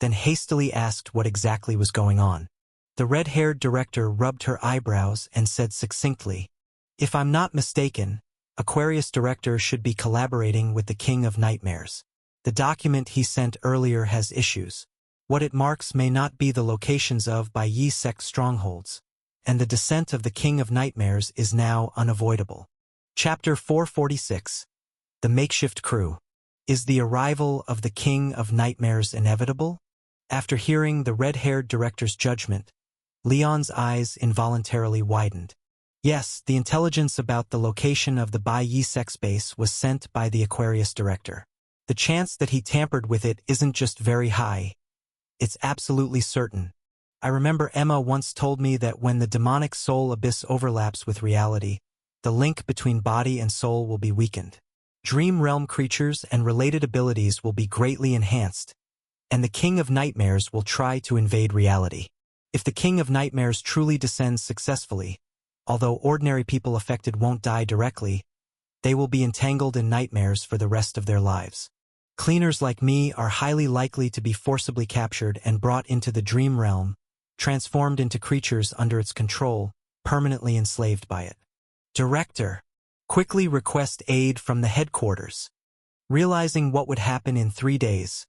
then hastily asked what exactly was going on. The red-haired director rubbed her eyebrows and said succinctly, "If I'm not mistaken, Aquarius director should be collaborating with the King of Nightmares. The document he sent earlier has issues. What it marks may not be the locations of Bai Yi sect strongholds, and the descent of the King of Nightmares is now unavoidable." Chapter 446. The Makeshift Crew. Is the arrival of the King of Nightmares inevitable? After hearing the red-haired director's judgment, Leon's eyes involuntarily widened. Yes, the intelligence about the location of the Bai Yi sect base was sent by the Aquarius director. The chance that he tampered with it isn't just very high. It's absolutely certain. I remember Emma once told me that when the demonic soul abyss overlaps with reality, the link between body and soul will be weakened. Dream realm creatures and related abilities will be greatly enhanced, and the King of Nightmares will try to invade reality. If the King of Nightmares truly descends successfully, although ordinary people affected won't die directly, they will be entangled in nightmares for the rest of their lives. Cleaners like me are highly likely to be forcibly captured and brought into the dream realm, transformed into creatures under its control, permanently enslaved by it. Director, quickly request aid from the headquarters. Realizing what would happen in 3 days,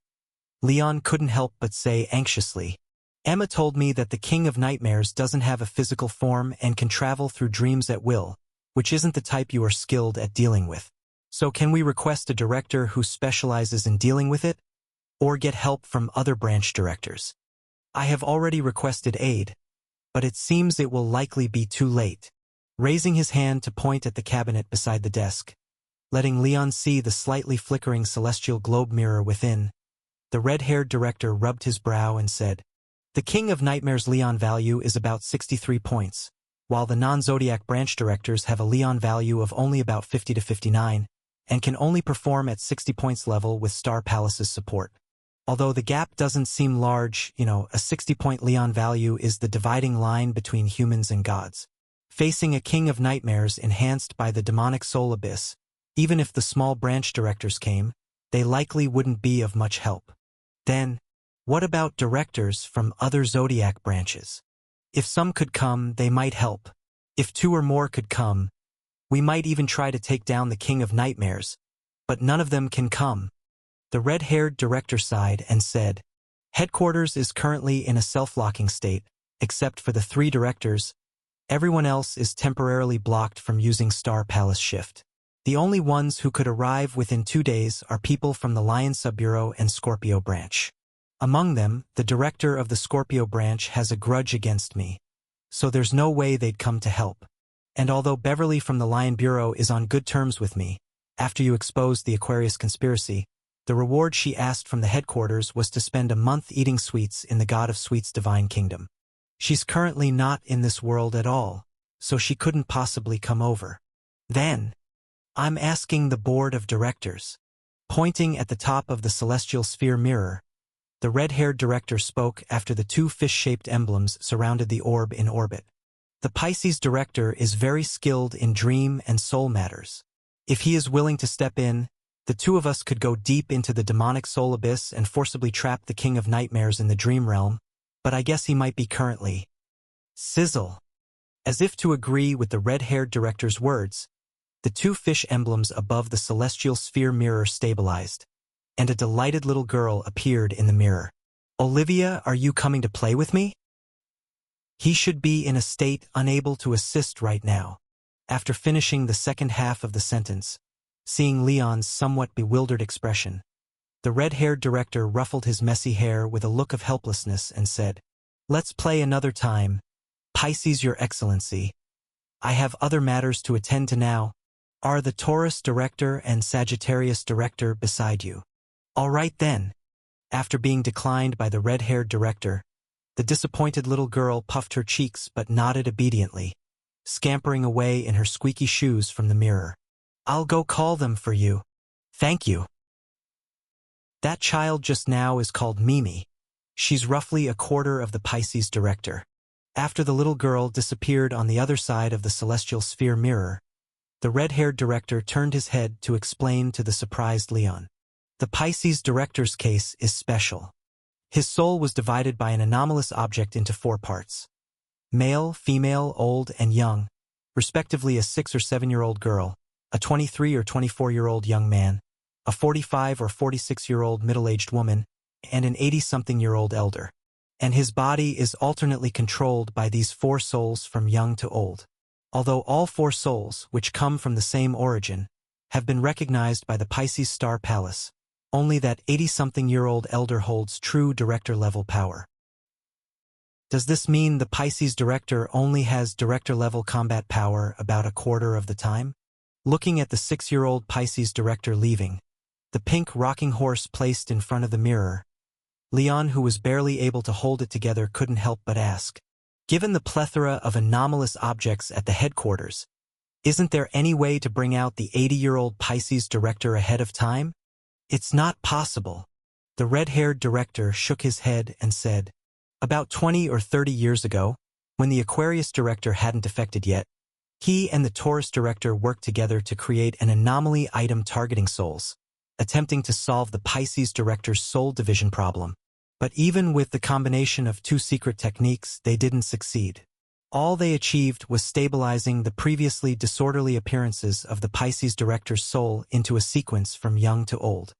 Leon couldn't help but say anxiously, "Emma told me that the King of Nightmares doesn't have a physical form and can travel through dreams at will, which isn't the type you are skilled at dealing with. So can we request a director who specializes in dealing with it, or get help from other branch directors? I have already requested aid, but it seems it will likely be too late." Raising his hand to point at the cabinet beside the desk, letting Leon see the slightly flickering celestial globe mirror within, the red-haired director rubbed his brow and said, "The King of Nightmares' Leon value is about 63 points, while the non-Zodiac branch directors have a Leon value of only about 50 to 59, and can only perform at 60 points level with Star Palace's support. Although the gap doesn't seem large, a 60-point Leon value is the dividing line between humans and gods. Facing a King of Nightmares enhanced by the demonic soul abyss, even if the small branch directors came, they likely wouldn't be of much help. Then, what about directors from other Zodiac branches? If some could come, they might help. If 2 or more could come, we might even try to take down the King of Nightmares, but none of them can come." The red-haired director sighed and said, "Headquarters is currently in a self-locking state, except for the 3 directors. Everyone else is temporarily blocked from using Star Palace Shift. The only ones who could arrive within 2 days are people from the Lion Subbureau and Scorpio branch. Among them, the director of the Scorpio branch has a grudge against me, so there's no way they'd come to help. And although Beverly from the Lion Bureau is on good terms with me, after you exposed the Aquarius conspiracy, the reward she asked from the headquarters was to spend a month eating sweets in the God of Sweets' divine kingdom. She's currently not in this world at all, so she couldn't possibly come over. Then, I'm asking the board of directors." Pointing at the top of the celestial sphere mirror, the red-haired director spoke after the 2 fish-shaped emblems surrounded the orb in orbit. "The Pisces director is very skilled in dream and soul matters. If he is willing to step in, the 2 of us could go deep into the demonic soul abyss and forcibly trap the King of Nightmares in the dream realm, but I guess he might be currently." Sizzle. As if to agree with the red-haired director's words, the 2 fish emblems above the celestial sphere mirror stabilized, and a delighted little girl appeared in the mirror. "Olivia, are you coming to play with me?" He should be in a state unable to assist right now. After finishing the second half of the sentence, seeing Leon's somewhat bewildered expression. The red-haired director ruffled his messy hair with a look of helplessness and said, "Let's play another time. Pisces, Your Excellency. I have other matters to attend to now. Are the Taurus director and Sagittarius director beside you?" "All right then." After being declined by the red-haired director, the disappointed little girl puffed her cheeks but nodded obediently, scampering away in her squeaky shoes from the mirror. "I'll go call them for you. Thank you." That child just now is called Mimi. She's roughly a quarter of the Pisces director. After the little girl disappeared on the other side of the celestial sphere mirror, the red-haired director turned his head to explain to the surprised Leon. The Pisces director's case is special. His soul was divided by an anomalous object into 4 parts. Male, female, old, and young, respectively a 6 or 7-year-old girl, a 23 or 24-year-old young man, a 45 or 46-year-old middle-aged woman, and an 80-something-year-old elder. And his body is alternately controlled by these 4 souls from young to old. Although all 4 souls, which come from the same origin, have been recognized by the Pisces Star Palace, only that 80-something-year-old elder holds true director-level power. Does this mean the Pisces director only has director-level combat power about a quarter of the time? Looking at the 6-year-old Pisces director leaving, the pink rocking horse placed in front of the mirror, Leon, who was barely able to hold it together, couldn't help but ask, given the plethora of anomalous objects at the headquarters, isn't there any way to bring out the 80-year-old Pisces director ahead of time? It's not possible. The red-haired director shook his head and said, about 20 or 30 years ago, when the Aquarius director hadn't defected yet, he and the Taurus director worked together to create an anomaly item targeting souls, attempting to solve the Pisces director's soul division problem. But even with the combination of 2 secret techniques, they didn't succeed. All they achieved was stabilizing the previously disorderly appearances of the Pisces director's soul into a sequence from young to old.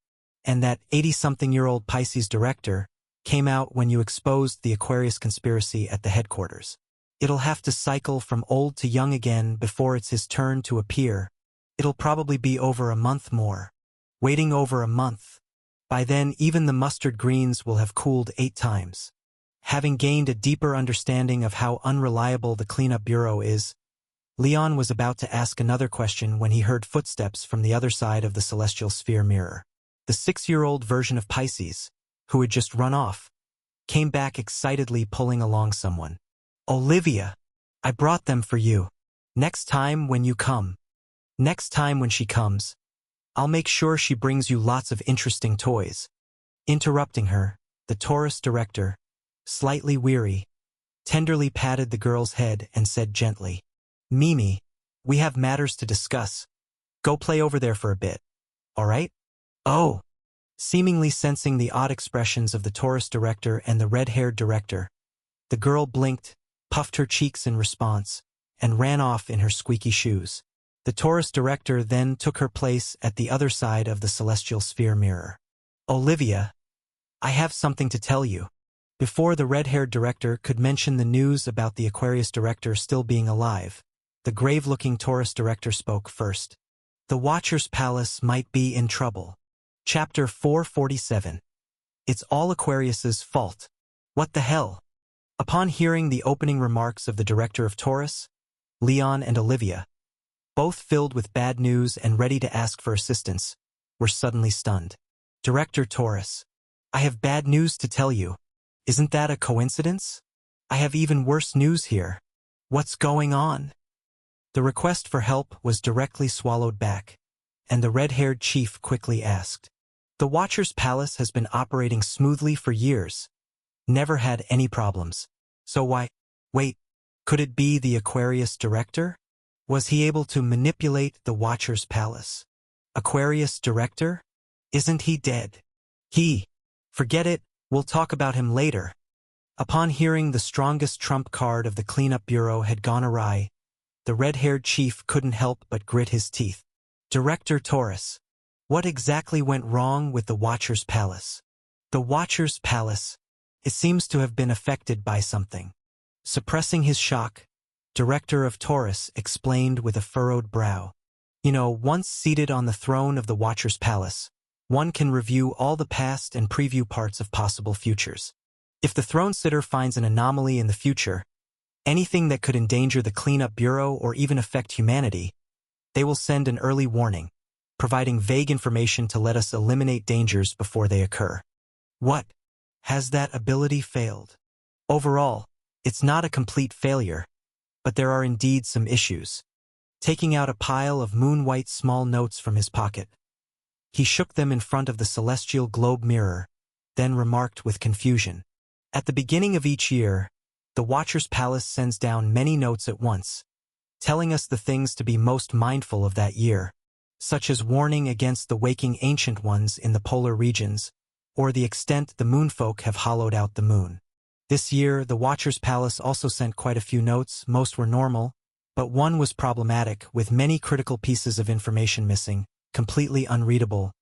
And that 80-something-year-old Pisces director came out when you exposed the Aquarius conspiracy at the headquarters. It'll have to cycle from old to young again before it's his turn to appear. It'll probably be over a month more. Waiting over a month. By then, even the mustard greens will have cooled 8 times. Having gained a deeper understanding of how unreliable the cleanup bureau is, Leon was about to ask another question when he heard footsteps from the other side of the celestial sphere mirror. The 6-year-old version of Pisces, who had just run off, came back excitedly pulling along someone. "Olivia, I brought them for you. Next time when you come. Next time when she comes, I'll make sure she brings you lots of interesting toys." Interrupting her, the Taurus director, slightly weary, tenderly patted the girl's head and said gently, "Mimi, we have matters to discuss. Go play over there for a bit. All right?" "Oh." Seemingly sensing the odd expressions of the Taurus director and the red-haired director, the girl blinked, puffed her cheeks in response, and ran off in her squeaky shoes. The Taurus director then took her place at the other side of the celestial sphere mirror. "Olivia, I have something to tell you." Before the red-haired director could mention the news about the Aquarius director still being alive, the grave-looking Taurus director spoke first. "The Watcher's Palace might be in trouble." Chapter 447. It's all Aquarius's fault. What the hell? Upon hearing the opening remarks of the director of Taurus, Leon and Olivia, both filled with bad news and ready to ask for assistance, were suddenly stunned. "Director Taurus, I have bad news to tell you. Isn't that a coincidence? I have even worse news here. What's going on?" The request for help was directly swallowed back, and the red-haired chief quickly asked, "The Watcher's Palace has been operating smoothly for years. Never had any problems. So why? Wait, could it be the Aquarius director? Was he able to manipulate the Watcher's Palace? Aquarius director? Isn't he dead? Forget it, we'll talk about him later." Upon hearing the strongest trump card of the cleanup bureau had gone awry, the red-haired chief couldn't help but grit his teeth. "Director Taurus, what exactly went wrong with the Watcher's Palace?" "The Watcher's Palace, it seems to have been affected by something." Suppressing his shock, Director of Taurus explained with a furrowed brow. Once seated on the throne of the Watcher's Palace, one can review all the past and preview parts of possible futures. If the throne sitter finds an anomaly in the future, anything that could endanger the cleanup bureau or even affect humanity, they will send an early warning, providing vague information to let us eliminate dangers before they occur. What? Has that ability failed? Overall, it's not a complete failure, but there are indeed some issues. Taking out a pile of moon-white small notes from his pocket, he shook them in front of the celestial globe mirror, then remarked with confusion. At the beginning of each year, the Watcher's Palace sends down many notes at once, telling us the things to be most mindful of that year, such as warning against the waking ancient ones in the polar regions, or the extent the moonfolk have hollowed out the moon. This year, the Watcher's Palace also sent quite a few notes. Most were normal, but one was problematic, with many critical pieces of information missing, completely unreadable.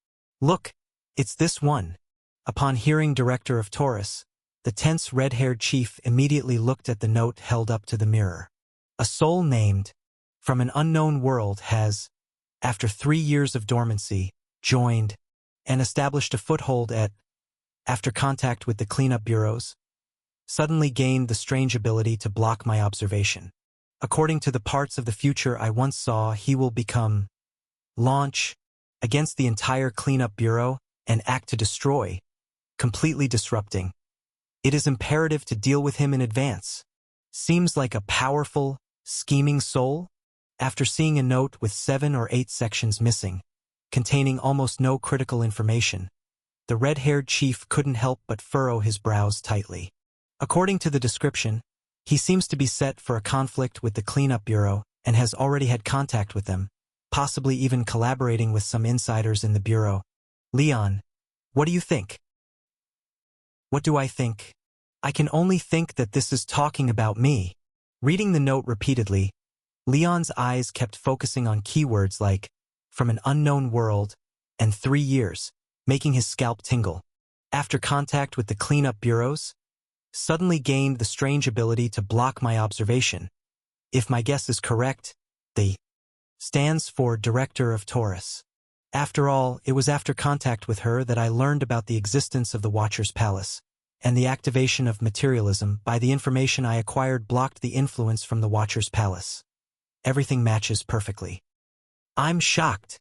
Look, it's this one. Upon hearing Director of Taurus, the tense red-haired chief immediately looked at the note held up to the mirror. A soul named, from an unknown world has, after 3 years of dormancy, joined and established a foothold after contact with the cleanup bureaus, suddenly gained the strange ability to block my observation. According to the parts of the future I once saw, he will launch against the entire cleanup bureau and act to destroy, completely disrupting. It is imperative to deal with him in advance. Seems like a powerful, scheming soul? After seeing a note with 7 or 8 sections missing, containing almost no critical information, the red-haired chief couldn't help but furrow his brows tightly. According to the description, he seems to be set for a conflict with the cleanup bureau and has already had contact with them, possibly even collaborating with some insiders in the bureau. Leon, what do you think? What do I think? I can only think that this is talking about me. Reading the note repeatedly, Leon's eyes kept focusing on keywords like, from an unknown world, and 3 years, making his scalp tingle. After contact with the cleanup bureaus, suddenly gained the strange ability to block my observation. If my guess is correct, the stands for Director of Taurus. After all, it was after contact with her that I learned about the existence of the Watcher's Palace, and the activation of materialism by the information I acquired blocked the influence from the Watcher's Palace. Everything matches perfectly. I'm shocked.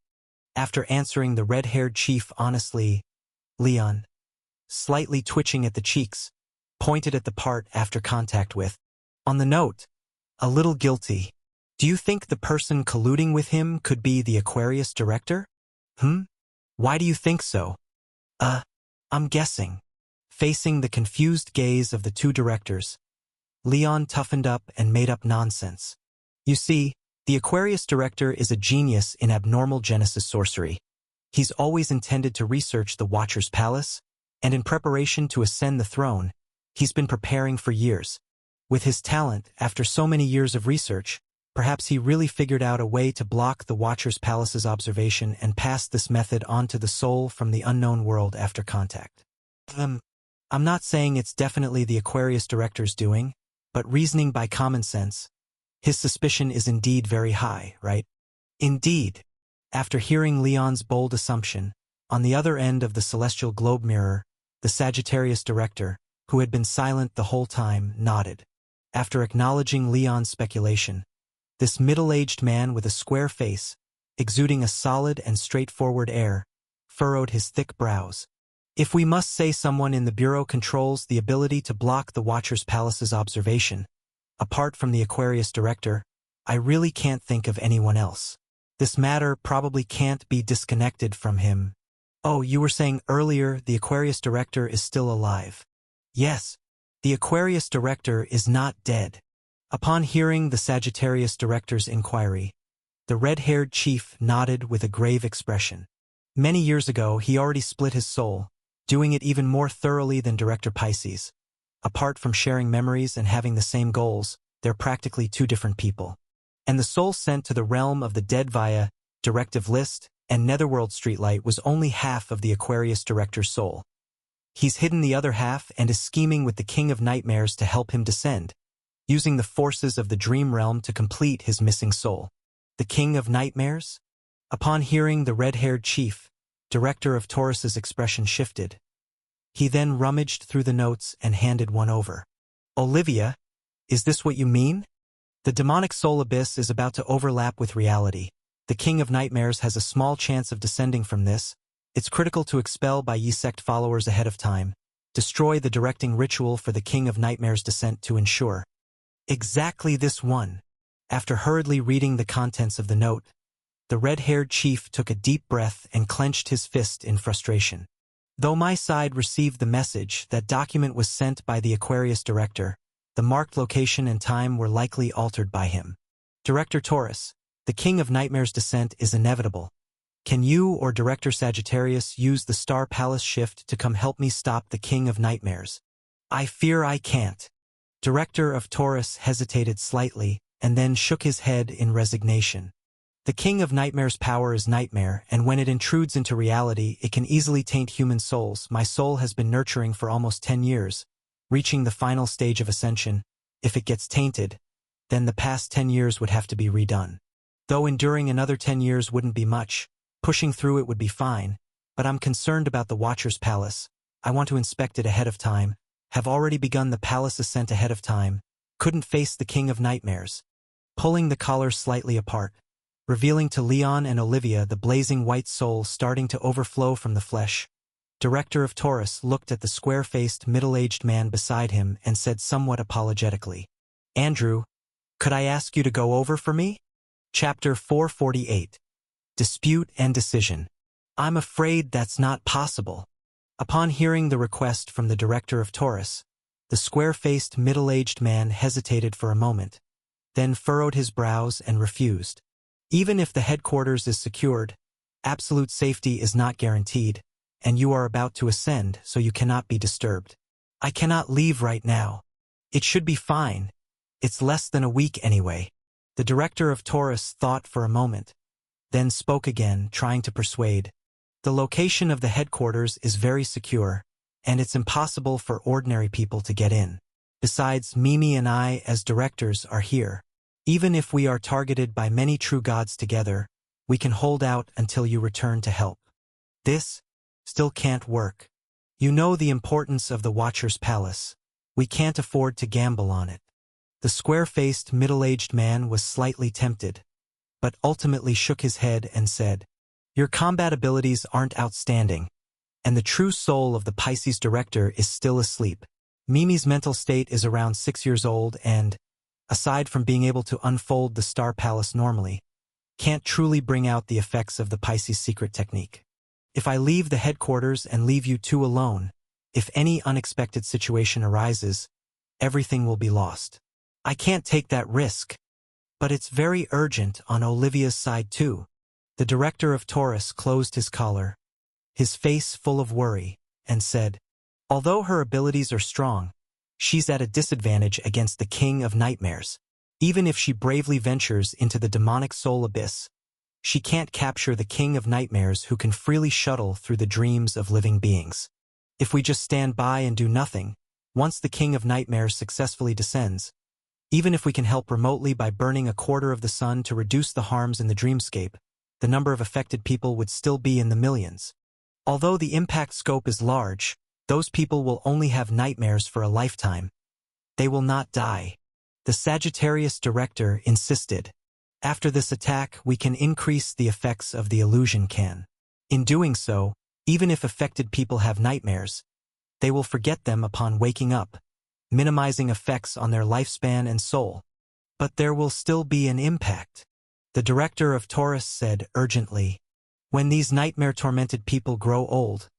After answering the red-haired chief honestly, Leon, slightly twitching at the cheeks, pointed at the part after contact with. On the note, a little guilty. Do you think the person colluding with him could be the Aquarius director? Why do you think so? I'm guessing. Facing the confused gaze of the 2 directors, Leon toughened up and made up nonsense. You see, the Aquarius director is a genius in abnormal Genesis sorcery. He's always intended to research the Watcher's Palace, and in preparation to ascend the throne, he's been preparing for years. With his talent, after so many years of research, perhaps he really figured out a way to block the Watcher's Palace's observation and pass this method on to the soul from the unknown world after contact. I'm not saying it's definitely the Aquarius director's doing, but reasoning by common sense, his suspicion is indeed very high, right? Indeed. After hearing Leon's bold assumption, on the other end of the celestial globe mirror, the Sagittarius director, who had been silent the whole time, nodded. After acknowledging Leon's speculation, this middle-aged man with a square face, exuding a solid and straightforward air, furrowed his thick brows. If we must say someone in the Bureau controls the ability to block the Watcher's Palace's observation, apart from the Aquarius director, I really can't think of anyone else. This matter probably can't be disconnected from him. Oh, you were saying earlier the Aquarius director is still alive. Yes, the Aquarius director is not dead. Upon hearing the Sagittarius director's inquiry, the red-haired chief nodded with a grave expression. Many years ago, he already split his soul, doing it even more thoroughly than Director Pisces. Apart from sharing memories and having the same goals, they're practically 2 different people. And the soul sent to the realm of the dead via Directive List and Netherworld Streetlight was only half of the Aquarius director's soul. He's hidden the other half and is scheming with the King of Nightmares to help him descend, using the forces of the dream realm to complete his missing soul. The King of Nightmares? Upon hearing the red-haired chief, director of Taurus's expression shifted. He then rummaged through the notes and handed one over. Olivia, is this what you mean? The demonic soul abyss is about to overlap with reality. The King of Nightmares has a small chance of descending from this. It's critical to expel by Yi sect followers ahead of time. Destroy the directing ritual for the King of Nightmares' descent to ensure. Exactly this one. After hurriedly reading the contents of the note, the red-haired chief took a deep breath and clenched his fist in frustration. Though my side received the message that document was sent by the Aquarius director, the marked location and time were likely altered by him. Director Taurus, the King of Nightmares' descent is inevitable. Can you or Director Sagittarius use the Star Palace shift to come help me stop the King of Nightmares? I fear I can't. Director of Taurus hesitated slightly and then shook his head in resignation. The King of Nightmares' power is nightmare, and when it intrudes into reality, it can easily taint human souls. My soul has been nurturing for almost 10 years, reaching the final stage of ascension. If it gets tainted, then the past 10 years would have to be redone. Though enduring another 10 years wouldn't be much, pushing through it would be fine, but I'm concerned about the Watcher's Palace. I want to inspect it ahead of time, have already begun the palace ascent ahead of time, couldn't face the King of Nightmares. Pulling the collar slightly apart, revealing to Leon and Olivia the blazing white soul starting to overflow from the flesh, Director of Taurus looked at the square-faced, middle-aged man beside him and said somewhat apologetically, "Andrew, could I ask you to go over for me?" Chapter 448. Dispute and Decision. I'm afraid that's not possible. Upon hearing the request from the Director of Taurus, the square-faced, middle-aged man hesitated for a moment, then furrowed his brows and refused. Even if the headquarters is secured, absolute safety is not guaranteed, and you are about to ascend, so you cannot be disturbed. I cannot leave right now. It should be fine. It's less than a week anyway. The Director of Taurus thought for a moment, then spoke again, trying to persuade. The location of the headquarters is very secure, and it's impossible for ordinary people to get in. Besides, Mimi and I as directors are here. Even if we are targeted by many true gods together, we can hold out until you return to help. This still can't work. You know the importance of the Watcher's Palace. We can't afford to gamble on it. The square-faced, middle-aged man was slightly tempted, but ultimately shook his head and said, "Your combat abilities aren't outstanding, and the true soul of the Pisces director is still asleep. Mimi's mental state is around 6 years old and, aside from being able to unfold the Star Palace normally, can't truly bring out the effects of the Pisces secret technique. If I leave the headquarters and leave you two alone, if any unexpected situation arises, everything will be lost. I can't take that risk. But it's very urgent on Olivia's side too." The Director of Taurus closed his collar, his face full of worry, and said, "Although her abilities are strong, she's at a disadvantage against the King of Nightmares. Even if she bravely ventures into the demonic soul abyss, she can't capture the King of Nightmares who can freely shuttle through the dreams of living beings. If we just stand by and do nothing, once the King of Nightmares successfully descends, even if we can help remotely by burning a quarter of the sun to reduce the harms in the dreamscape, the number of affected people would still be in the millions. Although the impact scope is large, those people will only have nightmares for a lifetime. They will not die." The Sagittarius director insisted. "After this attack, we can increase the effects of the illusion can. In doing so, even if affected people have nightmares, they will forget them upon waking up, minimizing effects on their lifespan and soul. But there will still be an impact." The Director of Taurus said urgently, "When these nightmare-tormented people grow old,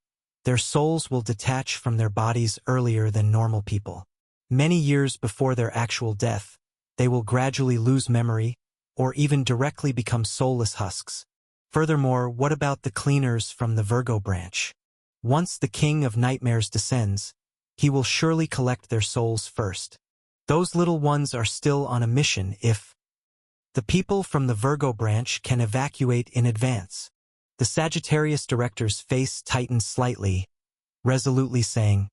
their souls will detach from their bodies earlier than normal people. Many years before their actual death, they will gradually lose memory, or even directly become soulless husks. Furthermore, what about the cleaners from the Virgo branch? Once the King of Nightmares descends, he will surely collect their souls first. Those little ones are still on a mission if the people from the Virgo branch can evacuate in advance." The Sagittarius director's face tightened slightly, resolutely saying,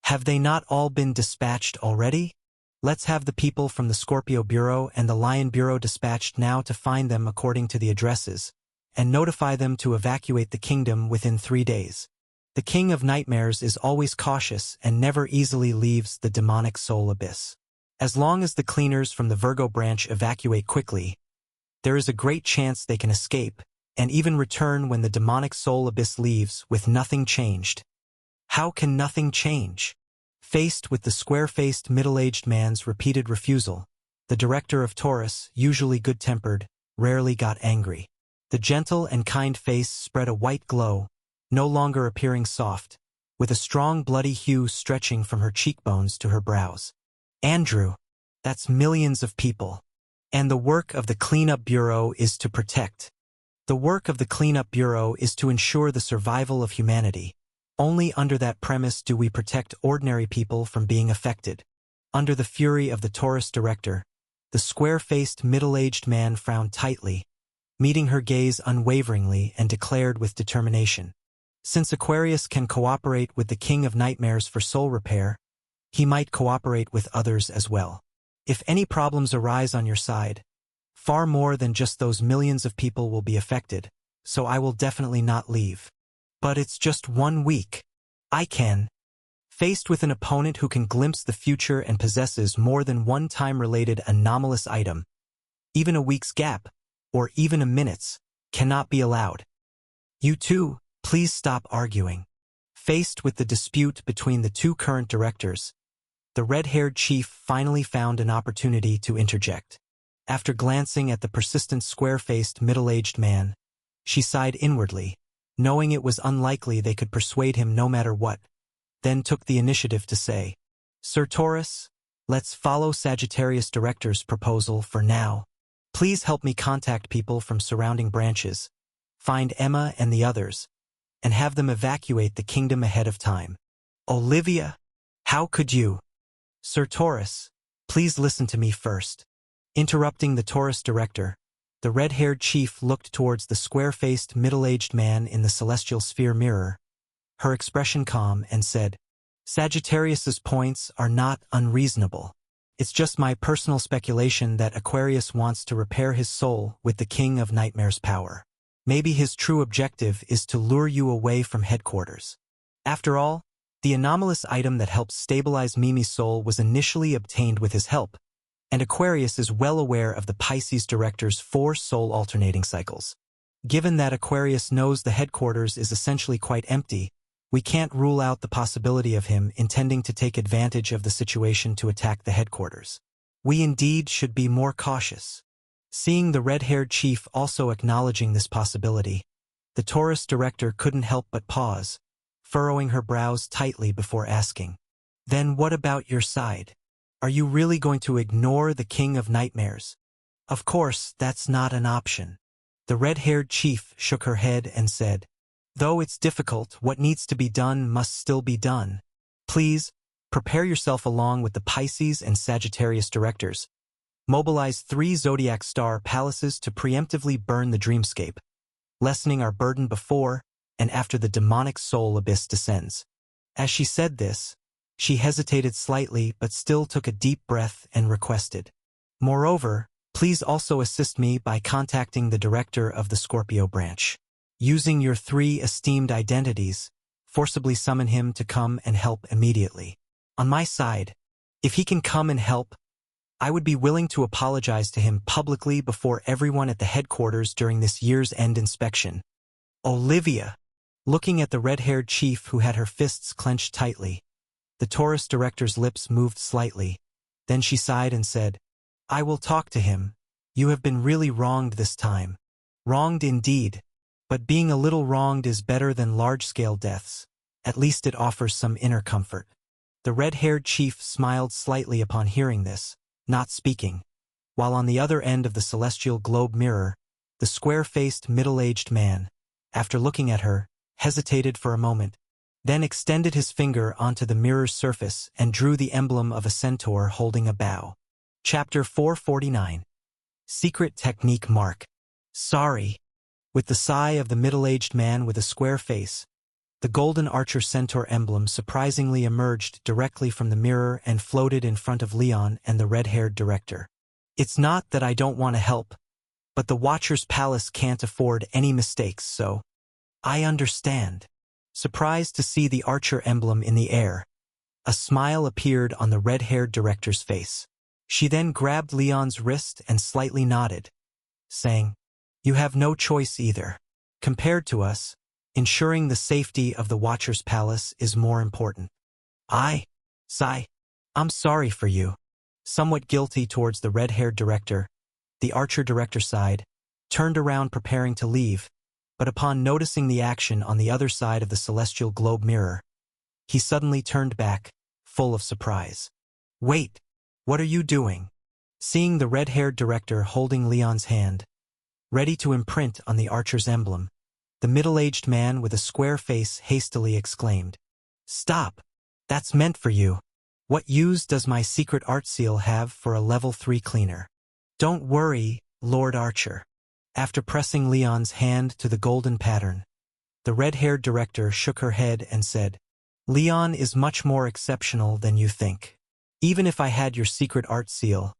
"Have they not all been dispatched already? Let's have the people from the Scorpio Bureau and the Lion Bureau dispatched now to find them according to the addresses, and notify them to evacuate the kingdom within 3 days. The King of Nightmares is always cautious and never easily leaves the demonic soul abyss. As long as the cleaners from the Virgo branch evacuate quickly, there is a great chance they can escape and even return when the demonic soul abyss leaves with nothing changed. How can nothing change? Faced with the square-faced middle-aged man's repeated refusal, the director of Taurus, usually good-tempered, rarely got angry. The gentle and kind face spread a white glow, no longer appearing soft, with a strong bloody hue stretching from her cheekbones to her brows. Andrew, that's millions of people. And the work of the Cleanup Bureau is to protect. The work of the Cleanup Bureau is to ensure the survival of humanity. Only under that premise do we protect ordinary people from being affected. Under the fury of the Taurus director, the square-faced middle-aged man frowned tightly, meeting her gaze unwaveringly and declared with determination. Since Aquarius can cooperate with the King of Nightmares for soul repair, he might cooperate with others as well. If any problems arise on your side, far more than just those millions of people will be affected, so I will definitely not leave. But it's just 1 week. I can. Faced with an opponent who can glimpse the future and possesses more than one time-related anomalous item, even a week's gap, or even a minute's, cannot be allowed. You two, please stop arguing. Faced with the dispute between the two current directors, the red-haired chief finally found an opportunity to interject. After glancing at the persistent square-faced middle-aged man, she sighed inwardly, knowing it was unlikely they could persuade him no matter what, then took the initiative to say, Sir Taurus, let's follow Sagittarius Director's proposal for now. Please help me contact people from surrounding branches, find Emma and the others, and have them evacuate the kingdom ahead of time. Olivia, how could you? Sir Taurus, please listen to me first. Interrupting the Taurus director, the red-haired chief looked towards the square-faced middle-aged man in the celestial sphere mirror, her expression calm, and said, Sagittarius's points are not unreasonable. It's just my personal speculation that Aquarius wants to repair his soul with the King of Nightmares' power. Maybe his true objective is to lure you away from headquarters. After all, the anomalous item that helps stabilize Mimi's soul was initially obtained with his help, and Aquarius is well aware of the Pisces director's 4 soul alternating cycles. Given that Aquarius knows the headquarters is essentially quite empty, we can't rule out the possibility of him intending to take advantage of the situation to attack the headquarters. We indeed should be more cautious. Seeing the red-haired chief also acknowledging this possibility, the Taurus director couldn't help but pause, furrowing her brows tightly before asking, Then what about your side? Are you really going to ignore the King of Nightmares? Of course, that's not an option. The red-haired chief shook her head and said, Though it's difficult, what needs to be done must still be done. Please, prepare yourself along with the Pisces and Sagittarius directors. Mobilize 3 zodiac star palaces to preemptively burn the dreamscape, lessening our burden before and after the demonic soul abyss descends. As she said this, she hesitated slightly but still took a deep breath and requested, Moreover, please also assist me by contacting the director of the Scorpio branch. Using your 3 esteemed identities, forcibly summon him to come and help immediately. On my side, if he can come and help, I would be willing to apologize to him publicly before everyone at the headquarters during this year's end inspection. Olivia, looking at the red-haired chief who had her fists clenched tightly, the Taurus director's lips moved slightly. Then she sighed and said, I will talk to him. You have been really wronged this time. Wronged indeed. But being a little wronged is better than large-scale deaths. At least it offers some inner comfort. The red-haired chief smiled slightly upon hearing this, not speaking, while on the other end of the celestial globe mirror, the square-faced middle-aged man, after looking at her, hesitated for a moment, then extended his finger onto the mirror's surface and drew the emblem of a centaur holding a bow. Chapter 449. Secret Technique Mark. Sorry. With the sigh of the middle-aged man with a square face, the golden archer centaur emblem surprisingly emerged directly from the mirror and floated in front of Leon and the red-haired director. It's not that I don't want to help. But the Watcher's palace can't afford any mistakes, so I understand. Surprised to see the Archer emblem in the air, a smile appeared on the red-haired director's face. She then grabbed Leon's wrist and slightly nodded, saying, "You have no choice either. Compared to us, ensuring the safety of the Watcher's palace is more important." I'm sorry for you." Somewhat guilty towards the red-haired director, the Archer director sighed, turned around preparing to leave, but upon noticing the action on the other side of the celestial globe mirror, he suddenly turned back, full of surprise. "Wait, what are you doing?" Seeing the red-haired director holding Leon's hand, ready to imprint on the Archer's emblem, the middle-aged man with a square face hastily exclaimed, "Stop! That's meant for you. What use does my secret art seal have for a level 3 cleaner?" "Don't worry, Lord Archer." After pressing Leon's hand to the golden pattern, the red-haired director shook her head and said, "Leon is much more exceptional than you think. Even if I had your secret art seal,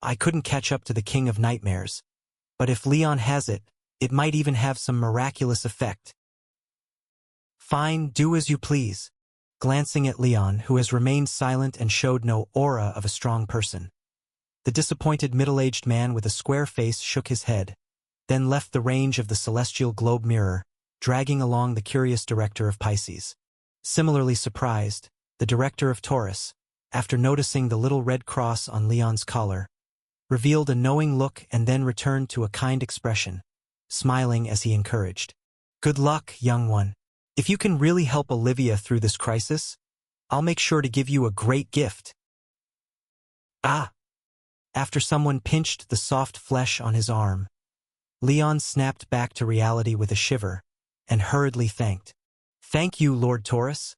I couldn't catch up to the King of Nightmares. But if Leon has it, it might even have some miraculous effect." "Fine, do as you please." Glancing at Leon, who has remained silent and showed no aura of a strong person, the disappointed middle-aged man with a square face shook his head, then left the range of the celestial globe mirror, dragging along the curious director of Pisces. Similarly surprised, the director of Taurus, after noticing the little red cross on Leon's collar, revealed a knowing look and then returned to a kind expression, smiling as he encouraged, "Good luck, young one. If you can really help Olivia through this crisis, I'll make sure to give you a great gift." After someone pinched the soft flesh on his arm, Leon snapped back to reality with a shiver and hurriedly thanked. "Thank you, Lord Taurus.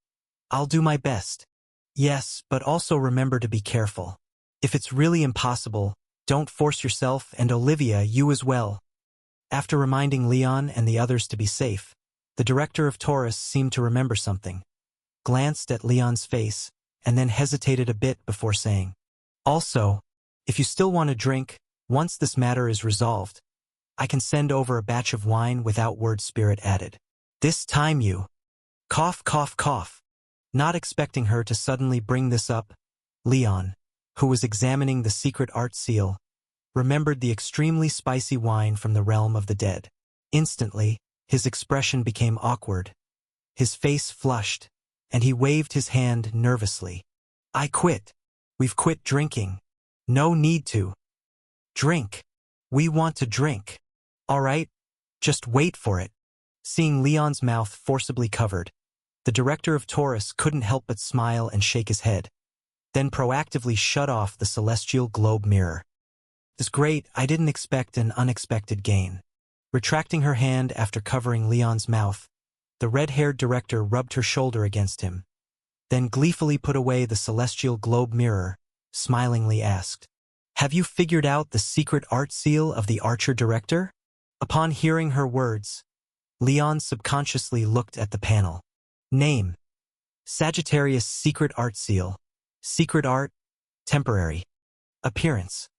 I'll do my best." "Yes, but also remember to be careful. If it's really impossible, don't force yourself, and Olivia, you as well." After reminding Leon and the others to be safe, the director of Taurus seemed to remember something, glanced at Leon's face, and then hesitated a bit before saying, "Also, if you still want a drink, once this matter is resolved, I can send over a batch of wine without word spirit added. This time you..." Cough, cough, cough. Not expecting her to suddenly bring this up, Leon, who was examining the secret art seal, remembered the extremely spicy wine from the realm of the dead. Instantly, his expression became awkward. His face flushed, and he waved his hand nervously. "I quit. We've quit drinking. No need to drink. We want to drink. All right? Just wait for it." Seeing Leon's mouth forcibly covered, the director of Taurus couldn't help but smile and shake his head, then proactively shut off the celestial globe mirror. "It's great, I didn't expect an unexpected gain." Retracting her hand after covering Leon's mouth, the red-haired director rubbed her shoulder against him, then gleefully put away the celestial globe mirror, smilingly asked, "Have you figured out the secret art seal of the Archer director?" Upon hearing her words, Leon subconsciously looked at the panel. Name: Sagittarius Secret Art Seal. Secret art: temporary. Appearance: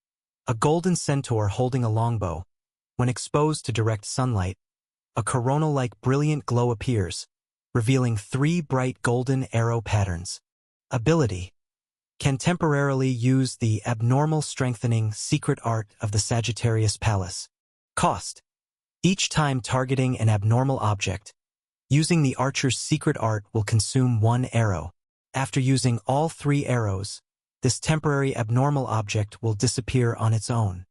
a golden centaur holding a longbow. When exposed to direct sunlight, a coronal-like brilliant glow appears, revealing 3 bright golden arrow patterns. Ability: can temporarily use the abnormal strengthening secret art of the Sagittarius Palace. Cost: each time targeting an abnormal object, using the Archer's secret art will consume 1 arrow. After using all 3 arrows, this temporary abnormal object will disappear on its own.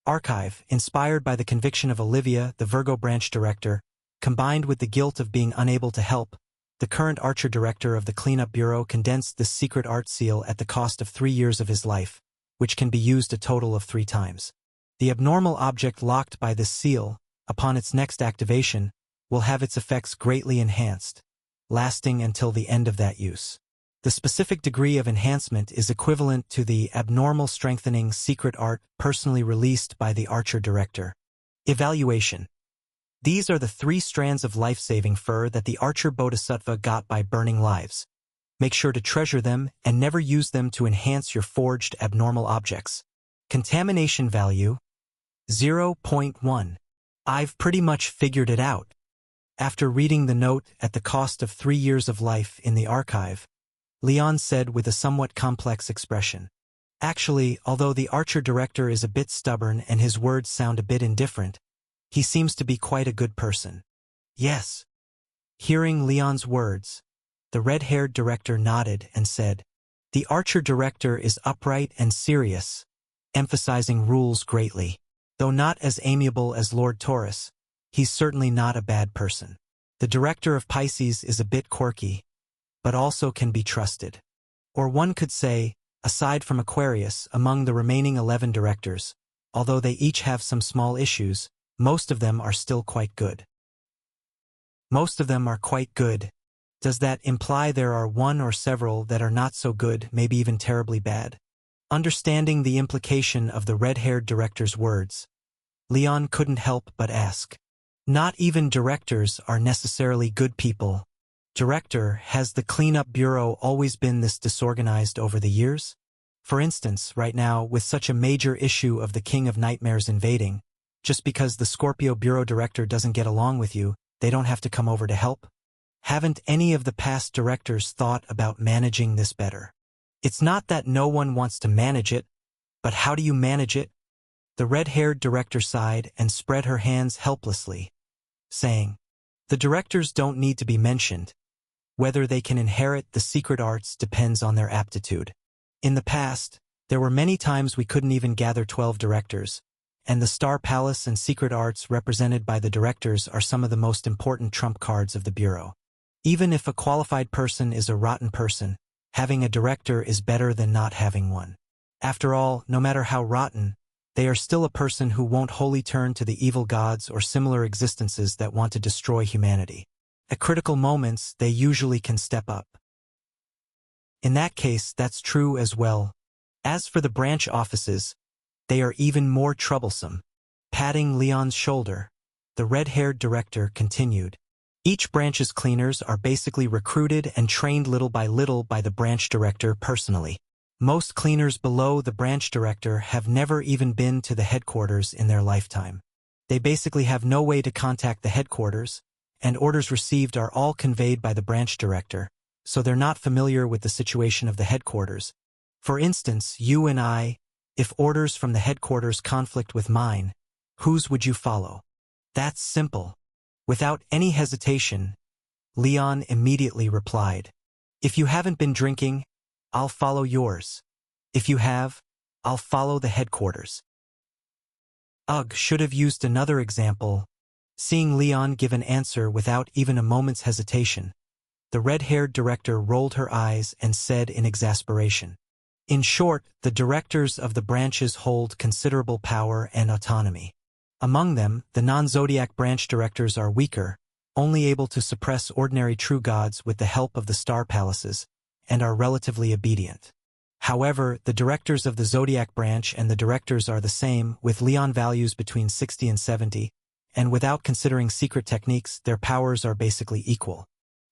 Archive: inspired by the conviction of Olivia, the Virgo branch director, combined with the guilt of being unable to help, the current Archer director of the Cleanup Bureau condensed this secret art seal at the cost of 3 years of his life, which can be used a total of 3 times. The abnormal object locked by this seal, upon its next activation, will have its effects greatly enhanced, lasting until the end of that use. The specific degree of enhancement is equivalent to the abnormal strengthening secret art personally released by the Archer director. Evaluation: these are the 3 strands of life-saving fur that the Archer Bodhisattva got by burning lives. Make sure to treasure them and never use them to enhance your forged abnormal objects. Contamination value: 0.1. I've pretty much figured it out. After reading the note at the cost of 3 years of life in the archive, Leon said with a somewhat complex expression. Actually, although the Archer director is a bit stubborn and his words sound a bit indifferent, he seems to be quite a good person. Yes. Hearing Leon's words, the red-haired director nodded and said, "The Archer director is upright and serious, emphasizing rules greatly. Though not as amiable as Lord Taurus, he's certainly not a bad person. The director of Pisces is a bit quirky, but also can be trusted. Or one could say, aside from Aquarius, among the remaining 11 directors, although they each have some small issues, most of them are still quite good." Most of them are quite good. Does that imply there are one or several that are not so good, maybe even terribly bad? Understanding the implication of the red-haired director's words, Leon couldn't help but ask. Not even directors are necessarily good people. Director, has the cleanup bureau always been this disorganized over the years? For instance, right now, with such a major issue of the King of Nightmares invading, just because the Scorpio bureau director doesn't get along with you, they don't have to come over to help? Haven't any of the past directors thought about managing this better? It's not that no one wants to manage it, but how do you manage it? The red-haired director sighed and spread her hands helplessly, saying, "The directors don't need to be mentioned. Whether they can inherit the secret arts depends on their aptitude. In the past, there were many times we couldn't even gather 12 directors, and the Star Palace and secret arts represented by the directors are some of the most important trump cards of the Bureau. Even if a qualified person is a rotten person, having a director is better than not having one. After all, no matter how rotten, they are still a person who won't wholly turn to the evil gods or similar existences that want to destroy humanity. At critical moments, they usually can step up. In that case, that's true as well. As for the branch offices, they are even more troublesome." Patting Leon's shoulder, the red-haired director continued. "Each branch's cleaners are basically recruited and trained little by the branch director personally. Most cleaners below the branch director have never even been to the headquarters in their lifetime. They basically have no way to contact the headquarters, and orders received are all conveyed by the branch director, so they're not familiar with the situation of the headquarters. For instance, you and I, if orders from the headquarters conflict with mine, whose would you follow?" "That's simple." Without any hesitation, Leon immediately replied, "If you haven't been drinking, I'll follow yours. If you have, I'll follow the headquarters." Ugh, should have used another example. Seeing Leon give an answer without even a moment's hesitation, the red-haired director rolled her eyes and said in exasperation, "In short, the directors of the branches hold considerable power and autonomy. Among them, the non-zodiac branch directors are weaker, only able to suppress ordinary true gods with the help of the star palaces, and are relatively obedient. However, the directors of the zodiac branch and the directors are the same, with Leon values between 60 and 70, and without considering secret techniques, their powers are basically equal.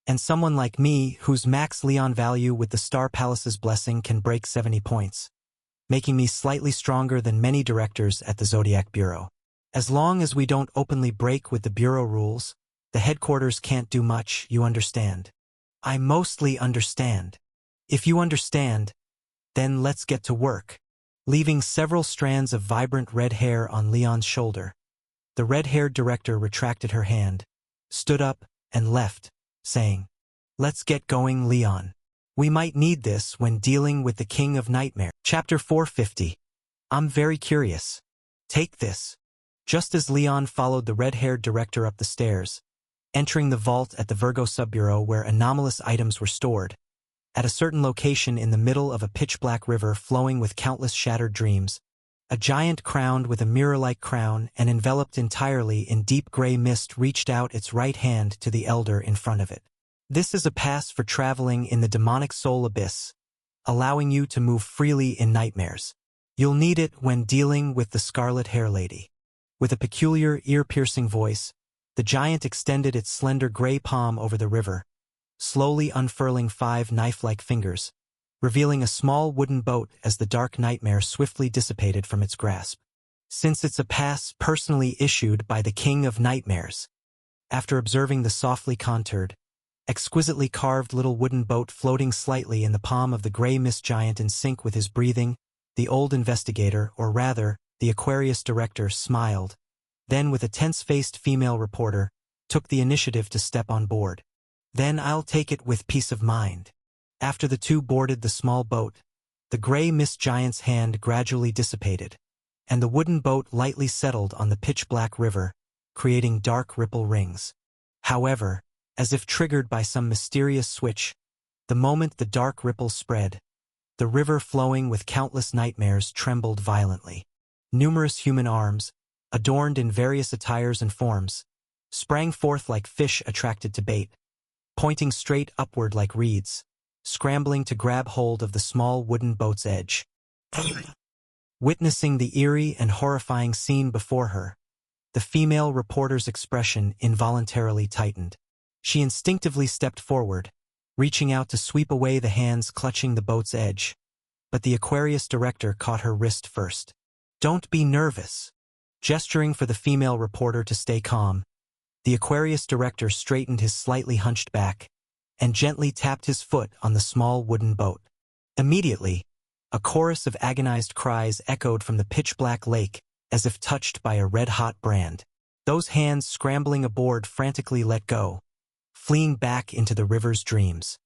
And someone like me, whose max Leon value with the Star Palace's blessing can break 70 points, making me slightly stronger than many directors at the Zodiac Bureau. As long as we don't openly break with the Bureau rules, the headquarters can't do much, you understand?" "I mostly understand." "If you understand, then let's get to work." Leaving several strands of vibrant red hair on Leon's shoulder, the red-haired director retracted her hand, stood up, and left, saying, "Let's get going, Leon. We might need this when dealing with the King of Nightmare." Chapter 450. I'm very curious. Take this. Just as Leon followed the red-haired director up the stairs, entering the vault at the Virgo Subbureau where anomalous items were stored, at a certain location in the middle of a pitch-black river flowing with countless shattered dreams, a giant crowned with a mirror-like crown and enveloped entirely in deep gray mist reached out its right hand to the elder in front of it. "This is a pass for traveling in the demonic soul abyss, allowing you to move freely in nightmares. You'll need it when dealing with the Scarlet Hair Lady." With a peculiar, ear-piercing voice, the giant extended its slender gray palm over the river, slowly unfurling 5 knife-like fingers, revealing a small wooden boat as the dark nightmare swiftly dissipated from its grasp. since it's a pass personally issued by the King of Nightmares. After observing the softly contoured, exquisitely carved little wooden boat floating slightly in the palm of the gray mist giant in sync with his breathing, the old investigator, or rather, the Aquarius director, smiled, then with a tense-faced female reporter, took the initiative to step on board. Then I'll take it with peace of mind. After the two boarded the small boat, the gray mist giant's hand gradually dissipated, and the wooden boat lightly settled on the pitch-black river, creating dark ripple rings. However, as if triggered by some mysterious switch, the moment the dark ripples spread, the river flowing with countless nightmares trembled violently. Numerous human arms, adorned in various attires and forms, sprang forth like fish attracted to bait, pointing straight upward like reeds, scrambling to grab hold of the small wooden boat's edge. Witnessing the eerie and horrifying scene before her, the female reporter's expression involuntarily tightened. She instinctively stepped forward, reaching out to sweep away the hands clutching the boat's edge, but the Aquarius director caught her wrist first. "Don't be nervous." Gesturing for the female reporter to stay calm, the Aquarius director straightened his slightly hunched back and gently tapped his foot on the small wooden boat. Immediately, a chorus of agonized cries echoed from the pitch-black lake as if touched by a red-hot brand. Those hands scrambling aboard frantically let go, fleeing back into the river's dreams.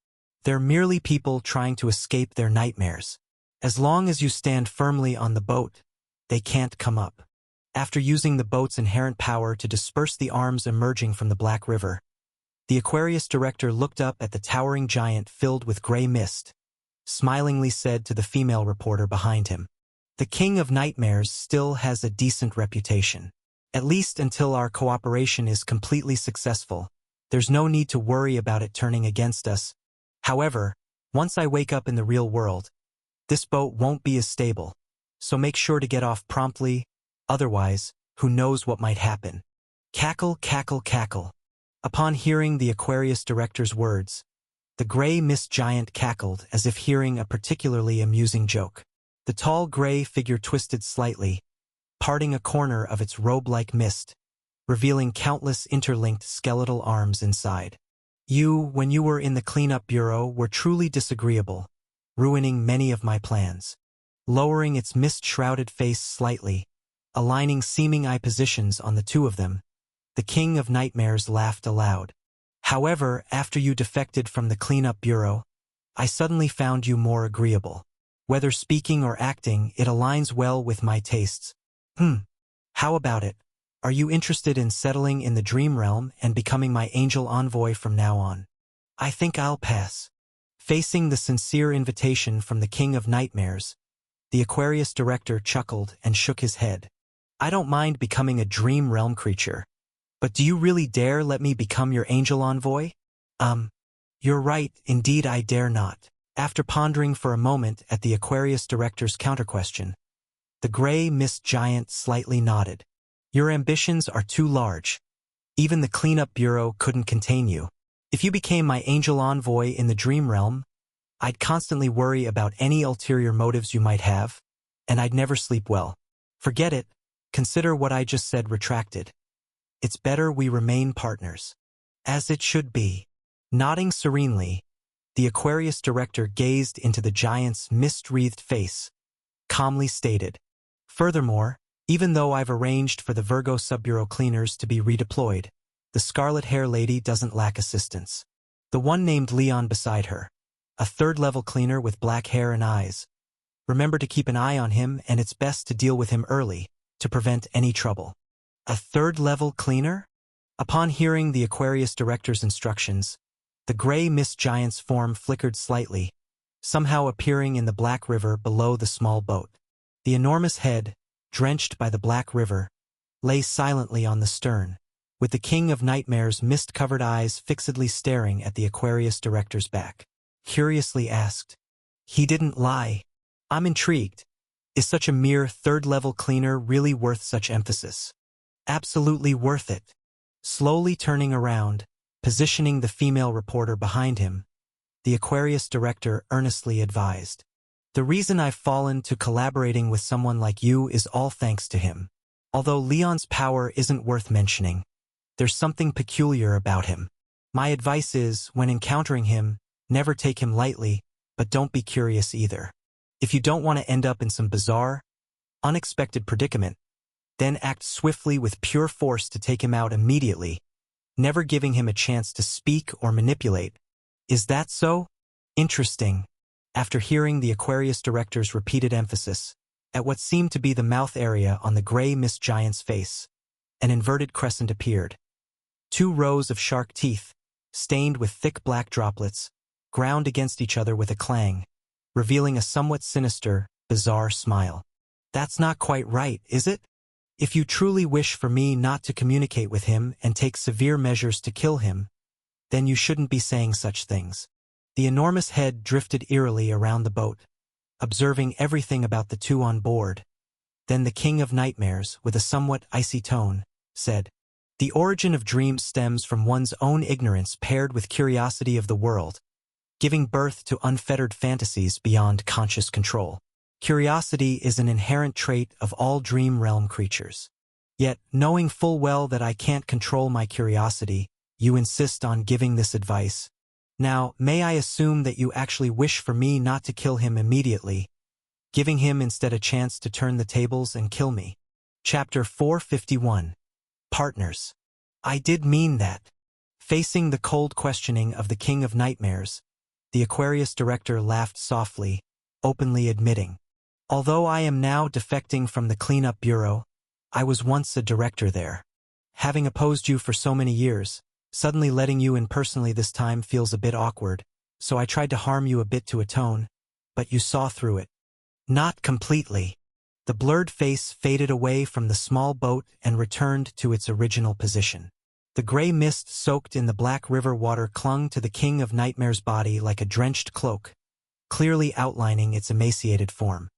They're merely people trying to escape their nightmares. As long as you stand firmly on the boat, they can't come up. After using the boat's inherent power to disperse the arms emerging from the Black River, the Aquarius director looked up at the towering giant filled with gray mist, smilingly said to the female reporter behind him, "The King of Nightmares still has a decent reputation. At least until our cooperation is completely successful, there's no need to worry about it turning against us. However, once I wake up in the real world, this boat won't be as stable, so make sure to get off promptly, otherwise, who knows what might happen." Cackle, cackle, cackle. Upon hearing the Aquarius director's words, the gray mist giant cackled as if hearing a particularly amusing joke. The tall gray figure twisted slightly, parting a corner of its robe-like mist, revealing countless interlinked skeletal arms inside. "You, when you were in the cleanup bureau, were truly disagreeable, ruining many of my plans." Lowering its mist-shrouded face slightly, aligning seeming eye positions on the two of them, the King of Nightmares laughed aloud. "However, after you defected from the cleanup bureau, I suddenly found you more agreeable. Whether speaking or acting, it aligns well with my tastes. How about it? Are you interested in settling in the dream realm and becoming my angel envoy from now on?" "I think I'll pass." Facing the sincere invitation from the King of Nightmares, the Aquarius director chuckled and shook his head. "I don't mind becoming a dream realm creature. But do you really dare let me become your angel envoy?" You're right, indeed I dare not." After pondering for a moment at the Aquarius director's counterquestion, the gray mist giant slightly nodded. "Your ambitions are too large. Even the cleanup bureau couldn't contain you. If you became my angel envoy in the dream realm, I'd constantly worry about any ulterior motives you might have, and I'd never sleep well. Forget it. Consider what I just said retracted. It's better we remain partners." "As it should be." Nodding serenely, the Aquarius director gazed into the giant's mist-wreathed face, calmly stated, "Furthermore, even though I've arranged for the Virgo Subbureau cleaners to be redeployed, the Scarlet Hair Lady doesn't lack assistance. The one named Leon beside her, a third-level cleaner with black hair and eyes. Remember to keep an eye on him, and it's best to deal with him early, to prevent any trouble." "A third-level cleaner?" Upon hearing the Aquarius director's instructions, the gray mist giant's form flickered slightly, somehow appearing in the Black River below the small boat. The enormous head, drenched by the Black River, lay silently on the stern, with the King of Nightmares' mist-covered eyes fixedly staring at the Aquarius director's back. Curiously asked, "He didn't lie. I'm intrigued. Is such a mere third-level cleaner really worth such emphasis?" "Absolutely worth it." Slowly turning around, positioning the female reporter behind him, the Aquarius director earnestly advised, The reason I've fallen to collaborating with someone like you is all thanks to him. Although Leon's power isn't worth mentioning, there's something peculiar about him. My advice is, when encountering him, never take him lightly, but don't be curious either. If you don't want to end up in some bizarre, unexpected predicament, then act swiftly with pure force to take him out immediately, never giving him a chance to speak or manipulate. Is that so? Interesting. After hearing the Aquarius director's repeated emphasis at what seemed to be the mouth area on the gray mist giant's face, an inverted crescent appeared. 2 rows of shark teeth, stained with thick black droplets, ground against each other with a clang, revealing a somewhat sinister, bizarre smile. That's not quite right, is it? If you truly wish for me not to communicate with him and take severe measures to kill him, then you shouldn't be saying such things. The enormous head drifted eerily around the boat, observing everything about the two on board. Then the King of Nightmares, with a somewhat icy tone, said, "The origin of dreams stems from one's own ignorance paired with curiosity of the world, giving birth to unfettered fantasies beyond conscious control. Curiosity is an inherent trait of all dream realm creatures. Yet, knowing full well that I can't control my curiosity, you insist on giving this advice. Now, may I assume that you actually wish for me not to kill him immediately, giving him instead a chance to turn the tables and kill me?" Chapter 451. Partners. I did mean that. Facing the cold questioning of the King of Nightmares, the Aquarius director laughed softly, openly admitting, "Although I am now defecting from the cleanup bureau, I was once a director there. Having opposed you for so many years, suddenly letting you in personally this time feels a bit awkward, so I tried to harm you a bit to atone, but you saw through it." Not completely. The blurred face faded away from the small boat and returned to its original position. The gray mist soaked in the black river water clung to the King of Nightmares' body like a drenched cloak, clearly outlining its emaciated form.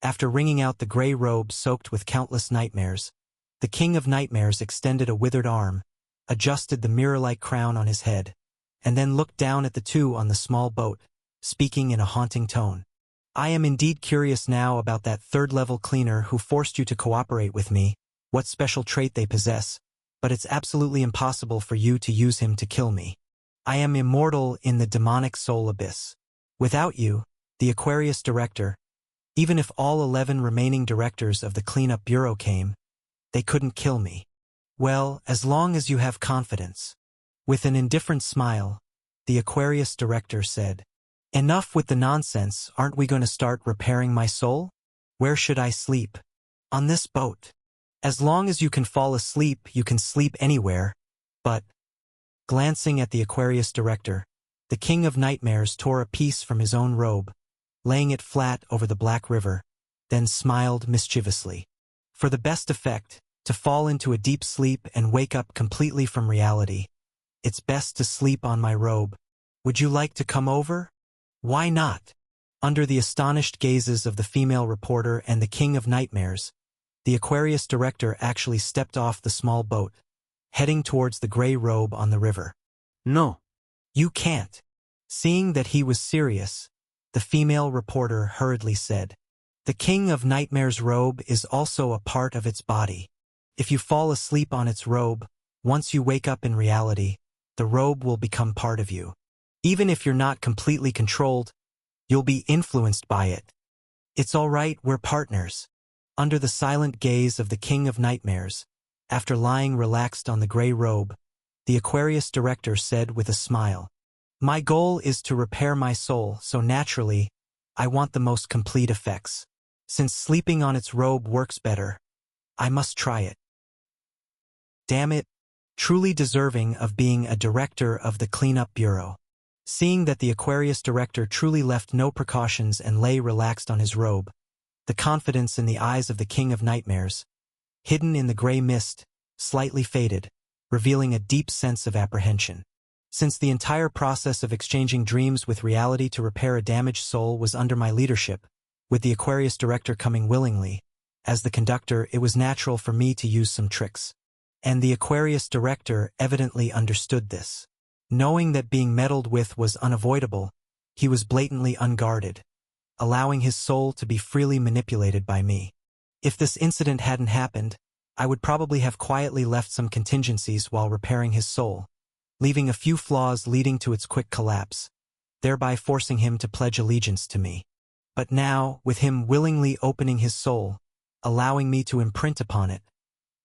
After wringing out the gray robe soaked with countless nightmares, the King of Nightmares extended a withered arm, adjusted the mirror-like crown on his head, and then looked down at the two on the small boat, speaking in a haunting tone. "I am indeed curious now about that third-level cleaner who forced you to cooperate with me, what special trait they possess, but it's absolutely impossible for you to use him to kill me. I am immortal in the demonic soul abyss. Without you, the Aquarius director, even if all 11 remaining directors of the cleanup bureau came, they couldn't kill me. Well, as long as you have confidence." With an indifferent smile, the Aquarius director said, "Enough with the nonsense, aren't we going to start repairing my soul? Where should I sleep? On this boat. As long as you can fall asleep, you can sleep anywhere, but..." Glancing at the Aquarius director, the King of Nightmares tore a piece from his own robe, laying it flat over the black river, then smiled mischievously. "For the best effect, to fall into a deep sleep and wake up completely from reality, it's best to sleep on my robe. Would you like to come over?" "Why not?" Under the astonished gazes of the female reporter and the King of Nightmares, the Aquarius director actually stepped off the small boat, heading towards the gray robe on the river. "No. You can't." Seeing that he was serious, the female reporter hurriedly said, "The King of Nightmares' robe is also a part of its body. If you fall asleep on its robe, once you wake up in reality, the robe will become part of you. Even if you're not completely controlled, you'll be influenced by it. It's all right, we're partners." Under the silent gaze of the King of Nightmares, after lying relaxed on the gray robe, the Aquarius director said with a smile, "My goal is to repair my soul, so naturally, I want the most complete effects. Since sleeping on its robe works better, I must try it." Damn it, truly deserving of being a director of the cleanup bureau. Seeing that the Aquarius director truly left no precautions and lay relaxed on his robe, the confidence in the eyes of the King of Nightmares, hidden in the gray mist, slightly faded, revealing a deep sense of apprehension. Since the entire process of exchanging dreams with reality to repair a damaged soul was under my leadership, with the Aquarius director coming willingly, as the conductor, it was natural for me to use some tricks. And the Aquarius director evidently understood this. Knowing that being meddled with was unavoidable, he was blatantly unguarded, allowing his soul to be freely manipulated by me. If this incident hadn't happened, I would probably have quietly left some contingencies while repairing his soul, leaving a few flaws leading to its quick collapse, thereby forcing him to pledge allegiance to me. But now, with him willingly opening his soul, allowing me to imprint upon it,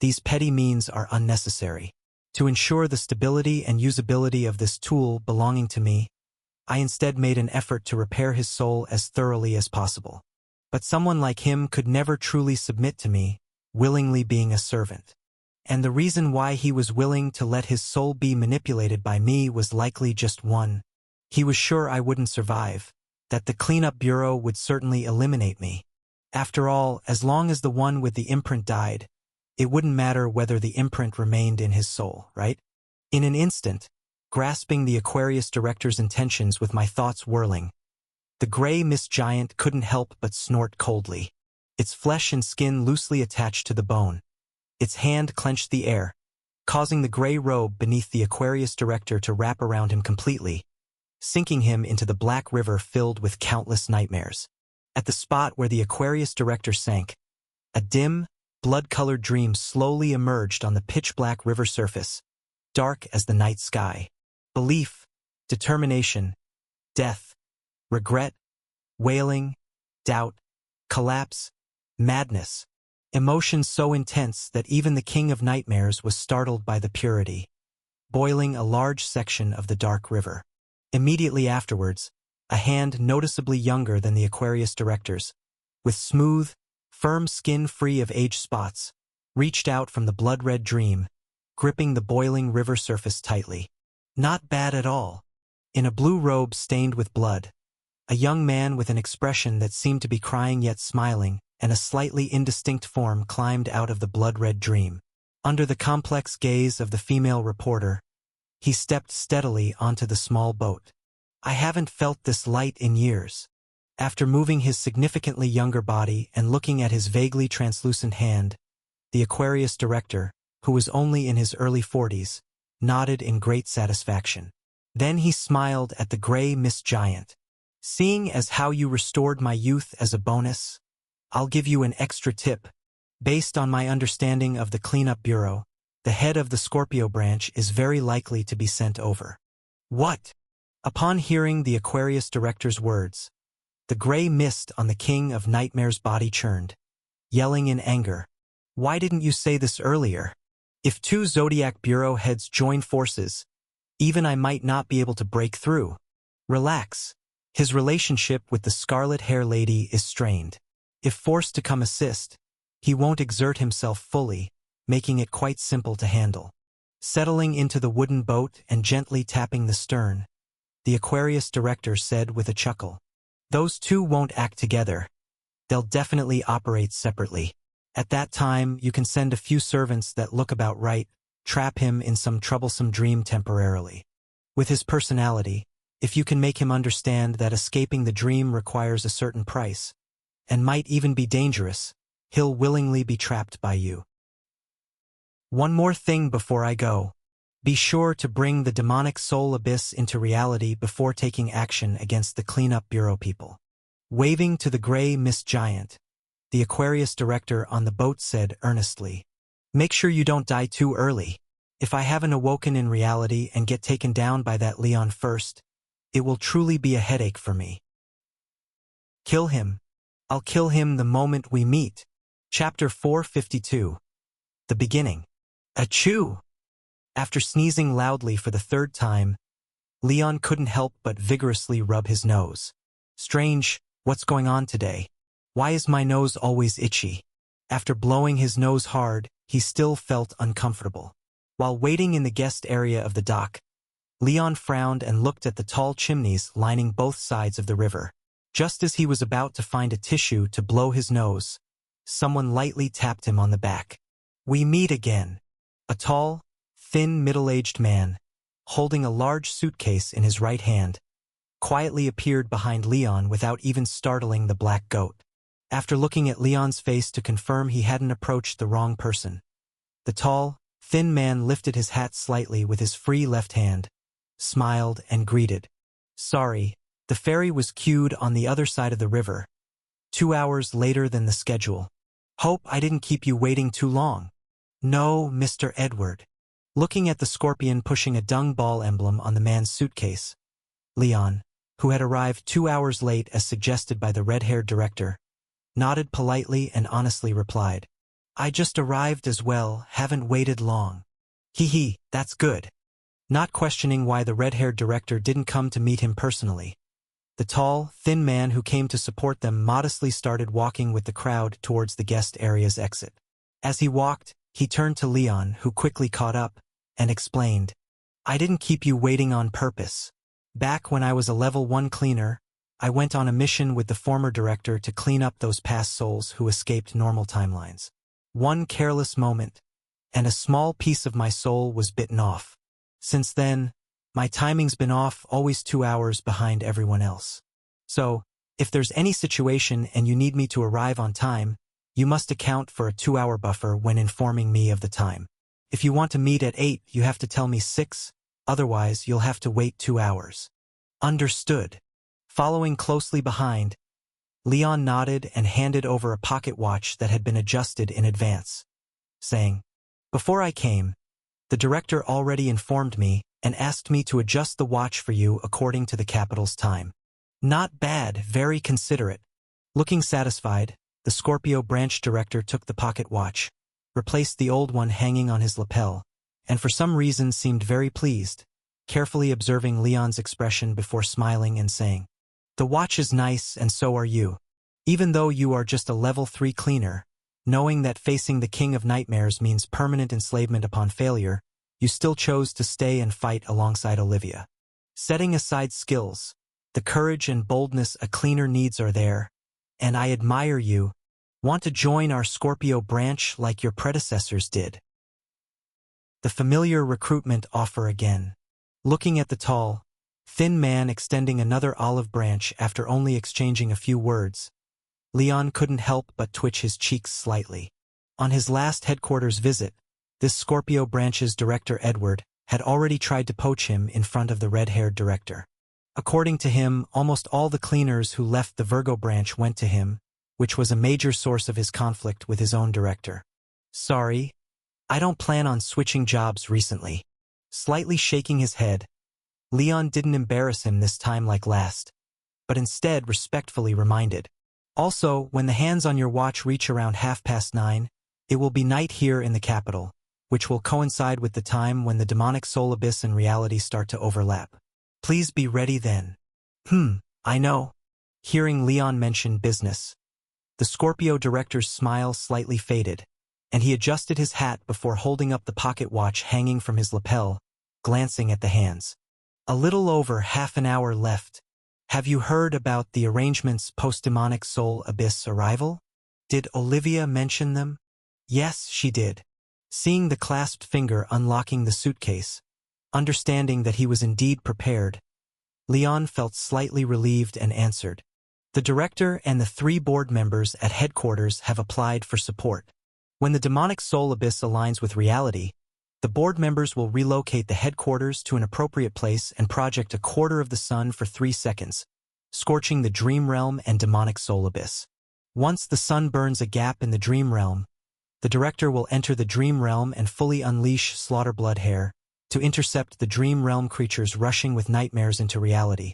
these petty means are unnecessary. To ensure the stability and usability of this tool belonging to me, I instead made an effort to repair his soul as thoroughly as possible. But someone like him could never truly submit to me, willingly being a servant. And the reason why he was willing to let his soul be manipulated by me was likely just one. He was sure I wouldn't survive, that the cleanup bureau would certainly eliminate me. After all, as long as the one with the imprint died, it wouldn't matter whether the imprint remained in his soul, right? In an instant, grasping the Aquarius director's intentions with my thoughts whirling, the gray mist giant couldn't help but snort coldly. Its flesh and skin loosely attached to the bone. Its hand clenched the air, causing the gray robe beneath the Aquarius director to wrap around him completely, sinking him into the black river filled with countless nightmares. At the spot where the Aquarius director sank, a dim, blood-colored dream slowly emerged on the pitch-black river surface, dark as the night sky. Belief, determination, death, regret, wailing, doubt, collapse, madness, emotions so intense that even the king of nightmares was startled by the purity, boiling a large section of the dark river. Immediately afterwards, a hand noticeably younger than the Aquarius director's, with smooth, firm skin free of age spots, reached out from the blood-red dream, gripping the boiling river surface tightly. Not bad at all. In a blue robe stained with blood, a young man with an expression that seemed to be crying yet smiling, and a slightly indistinct form climbed out of the blood-red dream. Under the complex gaze of the female reporter, he stepped steadily onto the small boat. I haven't felt this light in years. After moving his significantly younger body and looking at his vaguely translucent hand, the Aquarius director, who was only in his early 40s, nodded in great satisfaction. Then he smiled at the gray mist giant. Seeing as how you restored my youth as a bonus, I'll give you an extra tip. Based on my understanding of the cleanup bureau, the head of the Scorpio branch is very likely to be sent over. What? Upon hearing the Aquarius director's words, the gray mist on the king of nightmares' body churned, yelling in anger. Why didn't you say this earlier? If two Zodiac Bureau heads join forces, even I might not be able to break through. Relax. His relationship with the Scarlet Hair Lady is strained. If forced to come assist, he won't exert himself fully, making it quite simple to handle. Settling into the wooden boat and gently tapping the stern, the Aquarius director said with a chuckle. Those two won't act together. They'll definitely operate separately. At that time, you can send a few servants that look about right, trap him in some troublesome dream temporarily. With his personality, if you can make him understand that escaping the dream requires a certain price, and might even be dangerous, he'll willingly be trapped by you. One more thing before I go. Be sure to bring the demonic soul abyss into reality before taking action against the cleanup bureau people. Waving to the gray mist giant, the Aquarius director on the boat said earnestly, make sure you don't die too early. If I haven't awoken in reality and get taken down by that Leon first, it will truly be a headache for me. Kill him. I'll kill him the moment we meet. Chapter 452. The beginning. Achoo! After sneezing loudly for the third time, Leon couldn't help but vigorously rub his nose. Strange, what's going on today? Why is my nose always itchy? After blowing his nose hard, he still felt uncomfortable. While waiting in the guest area of the dock, Leon frowned and looked at the tall chimneys lining both sides of the river. Just as he was about to find a tissue to blow his nose, someone lightly tapped him on the back. We meet again. A tall, thin, middle-aged man, holding a large suitcase in his right hand, quietly appeared behind Leon without even startling the black goat. After looking at Leon's face to confirm he hadn't approached the wrong person, the tall, thin man lifted his hat slightly with his free left hand, smiled and greeted. Sorry, The ferry was queued on the other side of the river, 2 hours later than the schedule. Hope I didn't keep you waiting too long. No, Mr. Edward. Looking at the scorpion pushing a dung ball emblem on the man's suitcase, Leon, who had arrived 2 hours late as suggested by the red-haired director, nodded politely and honestly replied, I just arrived as well, haven't waited long. Hee, that's good. Not questioning why the red-haired director didn't come to meet him personally. The tall, thin man who came to support them modestly started walking with the crowd towards the guest area's exit. As he walked, he turned to Leon, who quickly caught up and explained, I didn't keep you waiting on purpose. Back when I was a level 1 cleaner, I went on a mission with the former director to clean up those past souls who escaped normal timelines. One careless moment, and a small piece of my soul was bitten off. Since then, my timing's been off, always 2 hours behind everyone else. So, if there's any situation and you need me to arrive on time, you must account for a 2-hour buffer when informing me of the time. If you want to meet at 8, you have to tell me 6, otherwise you'll have to wait 2 hours. Understood. Following closely behind, Leon nodded and handed over a pocket watch that had been adjusted in advance, saying, Before I came, the director already informed me and asked me to adjust the watch for you according to the capital's time. Not bad, very considerate. Looking satisfied, the Scorpio branch director took the pocket watch, replaced the old one hanging on his lapel, and for some reason seemed very pleased, carefully observing Leon's expression before smiling and saying, The watch is nice and so are you. Even though you are just a level 3 cleaner, knowing that facing the King of Nightmares means permanent enslavement upon failure, you still chose to stay and fight alongside Olivia. Setting aside skills, the courage and boldness a cleaner needs are there, and I admire you. Want to join our Scorpio branch like your predecessors did? The familiar recruitment offer again. Looking at the tall, thin man extending another olive branch after only exchanging a few words, Leon couldn't help but twitch his cheeks slightly. On his last headquarters visit, this Scorpio branch's director Edward had already tried to poach him in front of the red-haired director. According to him, almost all the cleaners who left the Virgo branch went to him, which was a major source of his conflict with his own director. Sorry, I don't plan on switching jobs recently. Slightly shaking his head, Leon didn't embarrass him this time like last, but instead respectfully reminded. Also, when the hands on your watch reach around 9:30, it will be night here in the capital, which will coincide with the time when the demonic soul abyss and reality start to overlap. Please be ready then. I know. Hearing Leon mention business, the Scorpio director's smile slightly faded, and he adjusted his hat before holding up the pocket watch hanging from his lapel, glancing at the hands. A little over half an hour left. Have you heard about the arrangements post-demonic soul abyss arrival? Did Olivia mention them? Yes, she did. Seeing the clasped finger unlocking the suitcase, understanding that he was indeed prepared, Leon felt slightly relieved and answered. The director and the 3 board members at headquarters have applied for support. When the demonic soul abyss aligns with reality, the board members will relocate the headquarters to an appropriate place and project a quarter of the sun for 3 seconds, scorching the dream realm and demonic soul abyss. Once the sun burns a gap in the dream realm, the director will enter the dream realm and fully unleash Slaughter Bloodhair to intercept the dream realm creatures rushing with nightmares into reality,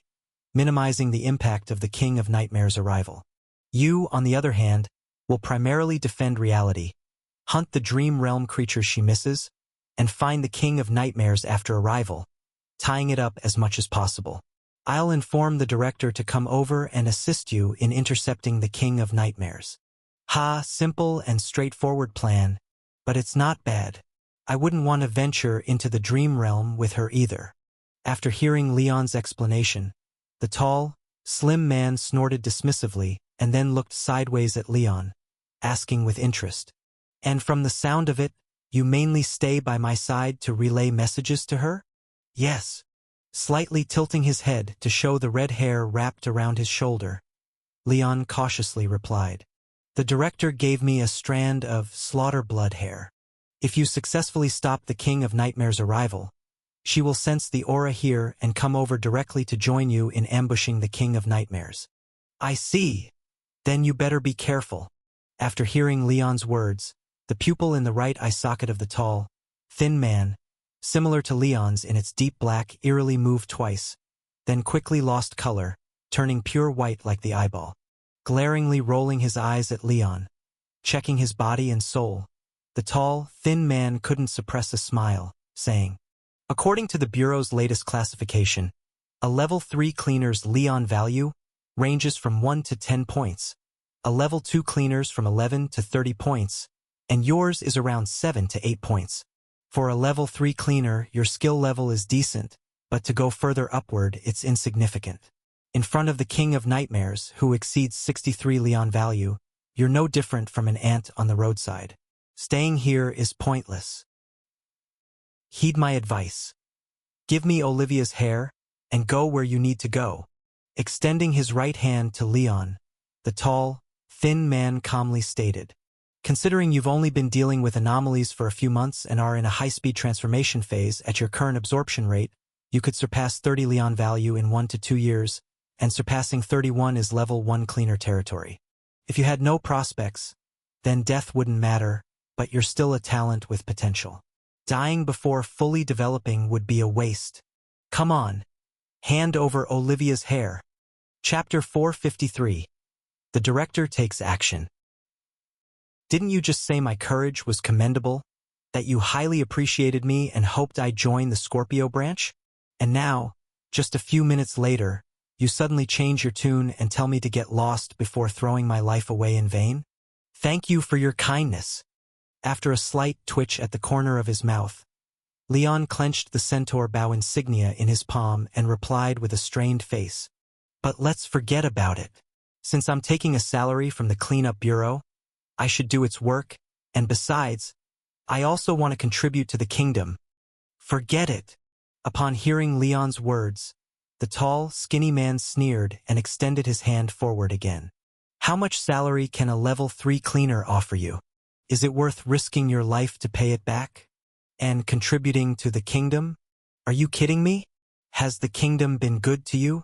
minimizing the impact of the King of Nightmares' arrival. You, on the other hand, will primarily defend reality, hunt the dream realm creatures she misses, and find the King of Nightmares after arrival, tying it up as much as possible. I'll inform the director to come over and assist you in intercepting the King of Nightmares. Simple and straightforward plan, but it's not bad. I wouldn't want to venture into the dream realm with her either. After hearing Leon's explanation, the tall, slim man snorted dismissively and then looked sideways at Leon, asking with interest, And from the sound of it, you mainly stay by my side to relay messages to her? Yes. Slightly tilting his head to show the red hair wrapped around his shoulder, Leon cautiously replied. The director gave me a strand of slaughter blood hair. If you successfully stop the King of Nightmares' arrival, She will sense the aura here and come over directly to join you in ambushing the King of Nightmares. I see. Then you better be careful. After hearing Leon's words, the pupil in the right eye socket of the tall, thin man, similar to Leon's in its deep black, eerily moved twice, then quickly lost color, turning pure white like the eyeball. Glaringly rolling his eyes at Leon, checking his body and soul, the tall, thin man couldn't suppress a smile, saying, according to the Bureau's latest classification, a level 3 cleaner's Leon value ranges from 1 to 10 points, a level 2 cleaner's from 11 to 30 points, and yours is around 7 to 8 points. For a level 3 cleaner, your skill level is decent, but to go further upward, it's insignificant. In front of the King of Nightmares, who exceeds 63 Leon value, you're no different from an ant on the roadside. Staying here is pointless. Heed my advice. Give me Olivia's hair, and go where you need to go. Extending his right hand to Leon, the tall, thin man calmly stated. Considering you've only been dealing with anomalies for a few months and are in a high-speed transformation phase at your current absorption rate, you could surpass 30 Leon value in 1 to 2 years, and surpassing 31 is level 1 cleaner territory. If you had no prospects, then death wouldn't matter, but you're still a talent with potential. Dying before fully developing would be a waste. Come on. Hand over Olivia's hair. Chapter 453. The director takes action. Didn't you just say my courage was commendable? That you highly appreciated me and hoped I'd join the Scorpio branch? And now, just a few minutes later, you suddenly change your tune and tell me to get lost before throwing my life away in vain? Thank you for your kindness. After a slight twitch at the corner of his mouth, Leon clenched the centaur bow insignia in his palm and replied with a strained face. But let's forget about it. Since I'm taking a salary from the cleanup bureau, I should do its work, and besides, I also want to contribute to the kingdom. Forget it. Upon hearing Leon's words, the tall, skinny man sneered and extended his hand forward again. How much salary can a level 3 cleaner offer you? Is it worth risking your life to pay it back? And contributing to the kingdom? Are you kidding me? Has the kingdom been good to you?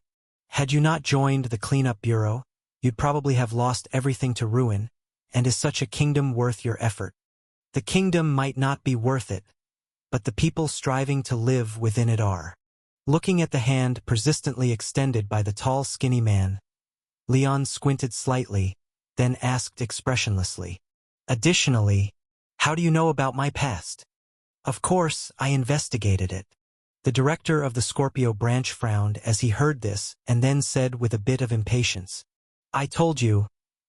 Had you not joined the cleanup bureau, you'd probably have lost everything to ruin, and is such a kingdom worth your effort? The kingdom might not be worth it, but the people striving to live within it are. Looking at the hand persistently extended by the tall, skinny man, Leon squinted slightly, then asked expressionlessly, additionally, how do you know about my past? Of course, I investigated it. The director of the Scorpio branch frowned as he heard this and then said with a bit of impatience, I told you,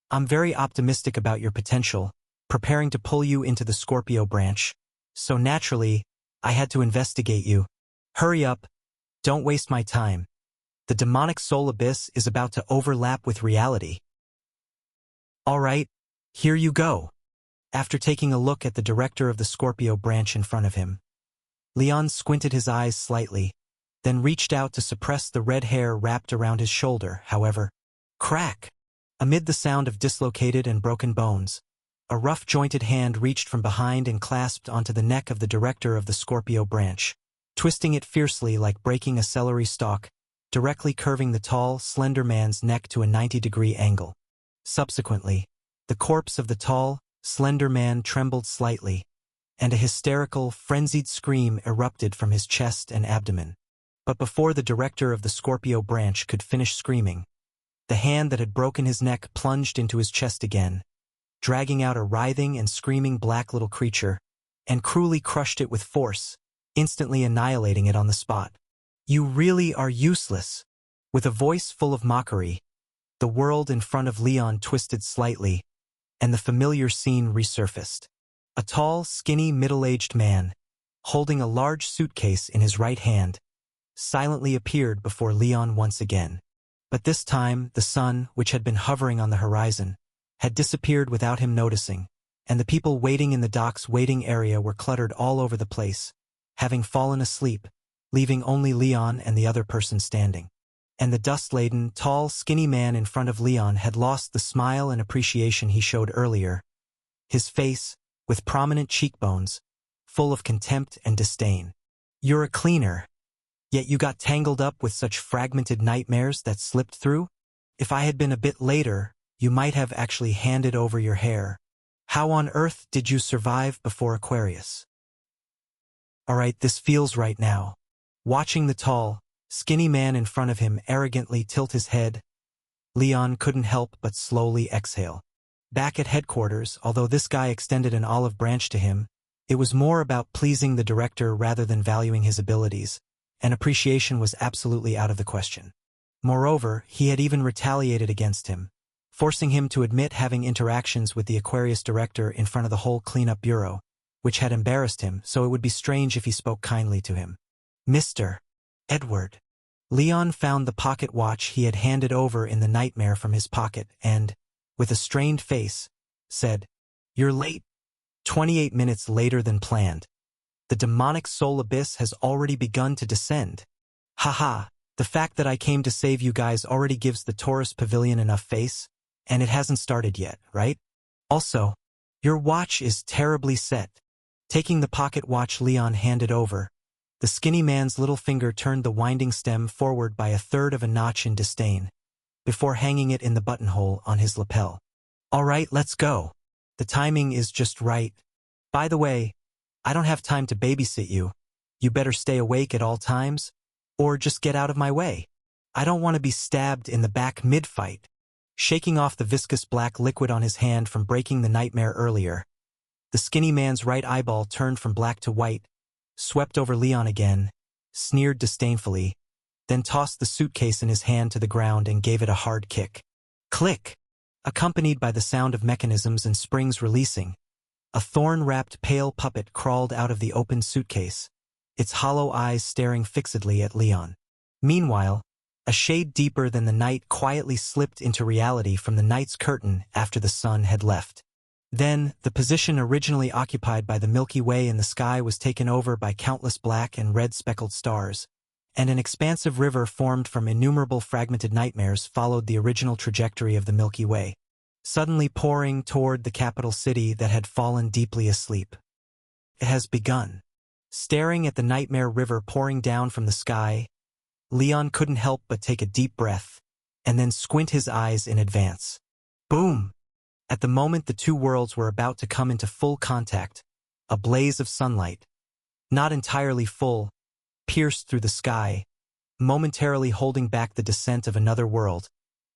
I'm very optimistic about your potential, preparing to pull you into the Scorpio branch, so naturally, I had to investigate you. Hurry up, don't waste my time. The demonic soul abyss is about to overlap with reality. All right, here you go. After taking a look at the director of the Scorpio branch in front of him, Leon squinted his eyes slightly, then reached out to suppress the red hair wrapped around his shoulder. However, crack! Amid the sound of dislocated and broken bones, a rough-jointed hand reached from behind and clasped onto the neck of the director of the Scorpio branch, twisting it fiercely like breaking a celery stalk, directly curving the tall, slender man's neck to a 90-degree angle. Subsequently, the corpse of the tall, slender man trembled slightly, and a hysterical, frenzied scream erupted from his chest and abdomen. But before the director of the Scorpio branch could finish screaming, the hand that had broken his neck plunged into his chest again, dragging out a writhing and screaming black little creature, and cruelly crushed it with force, instantly annihilating it on the spot. You really are useless. With a voice full of mockery, the world in front of Leon twisted slightly, and the familiar scene resurfaced. A tall, skinny, middle-aged man, holding a large suitcase in his right hand, silently appeared before Leon once again. But this time, the sun, which had been hovering on the horizon, had disappeared without him noticing, and the people waiting in the dock's waiting area were cluttered all over the place, having fallen asleep, leaving only Leon and the other person standing. And the dust-laden, tall, skinny man in front of Leon had lost the smile and appreciation he showed earlier. His face, with prominent cheekbones, full of contempt and disdain. You're a cleaner. Yet you got tangled up with such fragmented nightmares that slipped through? If I had been a bit later, you might have actually handed over your hair. How on earth did you survive before Aquarius? Alright, this feels right now. Watching the tall, skinny man in front of him arrogantly tilt his head, Leon couldn't help but slowly exhale. Back at headquarters, although this guy extended an olive branch to him, it was more about pleasing the director rather than valuing his abilities, and appreciation was absolutely out of the question. Moreover, he had even retaliated against him, forcing him to admit having interactions with the Aquarius director in front of the whole cleanup bureau, which had embarrassed him, so it would be strange if he spoke kindly to him. Mr. Edward. Leon found the pocket watch he had handed over in the nightmare from his pocket and, with a strained face, said, "You're late. 28 minutes later than planned. The demonic soul abyss has already begun to descend. Haha, the fact that I came to save you guys already gives the Taurus Pavilion enough face, and it hasn't started yet, right? Also, your watch is terribly set." Taking the pocket watch Leon handed over, the skinny man's little finger turned the winding stem forward by a third of a notch in disdain, before hanging it in the buttonhole on his lapel. "All right, let's go. The timing is just right. By the way, I don't have time to babysit you. You better stay awake at all times, or just get out of my way. I don't want to be stabbed in the back mid-fight." Shaking off the viscous black liquid on his hand from breaking the nightmare earlier, the skinny man's right eyeball turned from black to white, swept over Leon again, sneered disdainfully, then tossed the suitcase in his hand to the ground and gave it a hard kick. Click! Accompanied by the sound of mechanisms and springs releasing, a thorn-wrapped pale puppet crawled out of the open suitcase, its hollow eyes staring fixedly at Leon. Meanwhile, a shade deeper than the night quietly slipped into reality from the night's curtain after the sun had left. Then, the position originally occupied by the Milky Way in the sky was taken over by countless black and red speckled stars, and an expansive river formed from innumerable fragmented nightmares followed the original trajectory of the Milky Way, suddenly pouring toward the capital city that had fallen deeply asleep. It has begun. Staring at the nightmare river pouring down from the sky, Leon couldn't help but take a deep breath, and then squint his eyes in advance. Boom! At the moment the two worlds were about to come into full contact, a blaze of sunlight, not entirely full, pierced through the sky, momentarily holding back the descent of another world,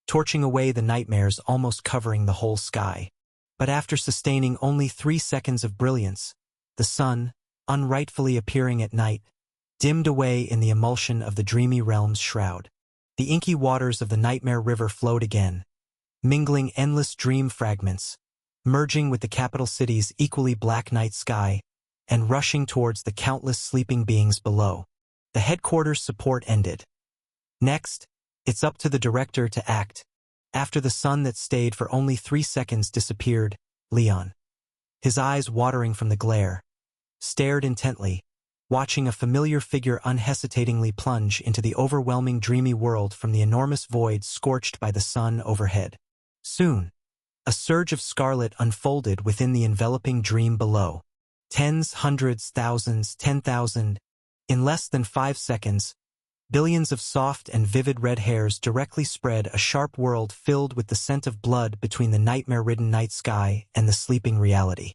torching away the nightmares almost covering the whole sky. But after sustaining only 3 seconds of brilliance, the sun, unrightfully appearing at night, dimmed away in the emulsion of the dreamy realm's shroud. The inky waters of the nightmare river flowed again, mingling endless dream fragments, merging with the capital city's equally black night sky, and rushing towards the countless sleeping beings below. The headquarters support ended. Next, it's up to the director to act. After the sun that stayed for only 3 seconds disappeared, Leon, his eyes watering from the glare, stared intently, watching a familiar figure unhesitatingly plunge into the overwhelming dreamy world from the enormous void scorched by the sun overhead. Soon, a surge of scarlet unfolded within the enveloping dream below. Tens, hundreds, thousands, 10,000. In less than 5 seconds, billions of soft and vivid red hairs directly spread a sharp world filled with the scent of blood between the nightmare-ridden night sky and the sleeping reality.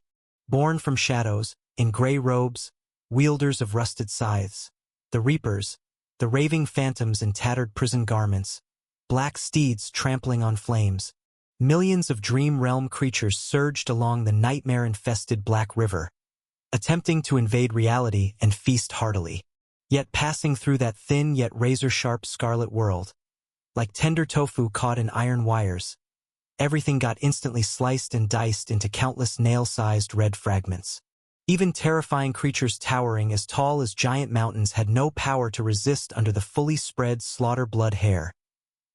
Born from shadows, in gray robes, wielders of rusted scythes, the reapers, the raving phantoms in tattered prison garments, black steeds trampling on flames, millions of dream realm creatures surged along the nightmare-infested Black River, attempting to invade reality and feast heartily. Yet passing through that thin yet razor-sharp scarlet world, like tender tofu caught in iron wires, everything got instantly sliced and diced into countless nail-sized red fragments. Even terrifying creatures towering as tall as giant mountains had no power to resist under the fully spread slaughter-blood hair,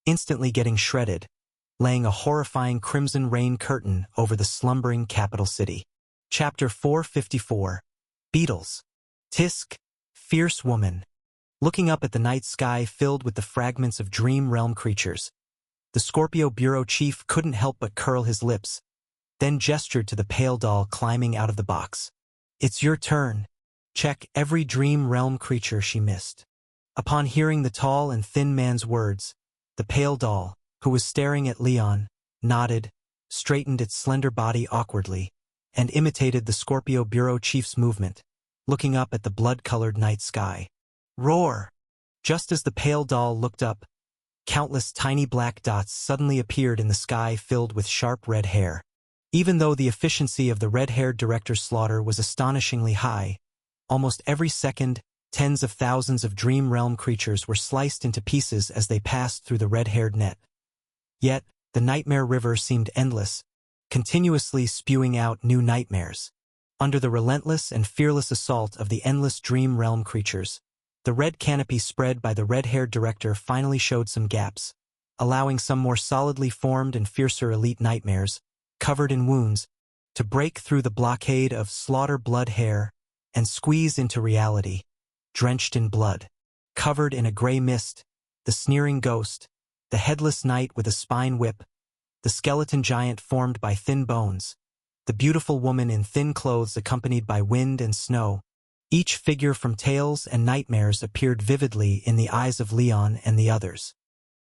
instantly getting shredded, laying a horrifying crimson rain curtain over the slumbering capital city. Chapter 454. Beetles. Tisk, fierce woman. Looking up at the night sky filled with the fragments of dream realm creatures, the Scorpio bureau chief couldn't help but curl his lips, then gestured to the pale doll climbing out of the box. "It's your turn. check every dream realm creature she missed. Upon hearing the tall and thin man's words, the pale doll, who was staring at Leon, nodded, straightened its slender body awkwardly, and imitated the Scorpio Bureau chief's movement, looking up at the blood-colored night sky. Roar! Just as the pale doll looked up, countless tiny black dots suddenly appeared in the sky filled with sharp red hair. Even though the efficiency of the red-haired director's slaughter was astonishingly high, almost every second, tens of thousands of dream realm creatures were sliced into pieces as they passed through the red-haired net. Yet, the nightmare river seemed endless, continuously spewing out new nightmares. Under the relentless and fearless assault of the endless dream realm creatures, the red canopy spread by the red-haired director finally showed some gaps, allowing some more solidly formed and fiercer elite nightmares, covered in wounds, to break through the blockade of slaughter blood hair and squeeze into reality. Drenched in blood, covered in a gray mist, the sneering ghost, the headless knight with a spine whip, the skeleton giant formed by thin bones, the beautiful woman in thin clothes accompanied by wind and snow. Each figure from tales and nightmares appeared vividly in the eyes of Leon and the others.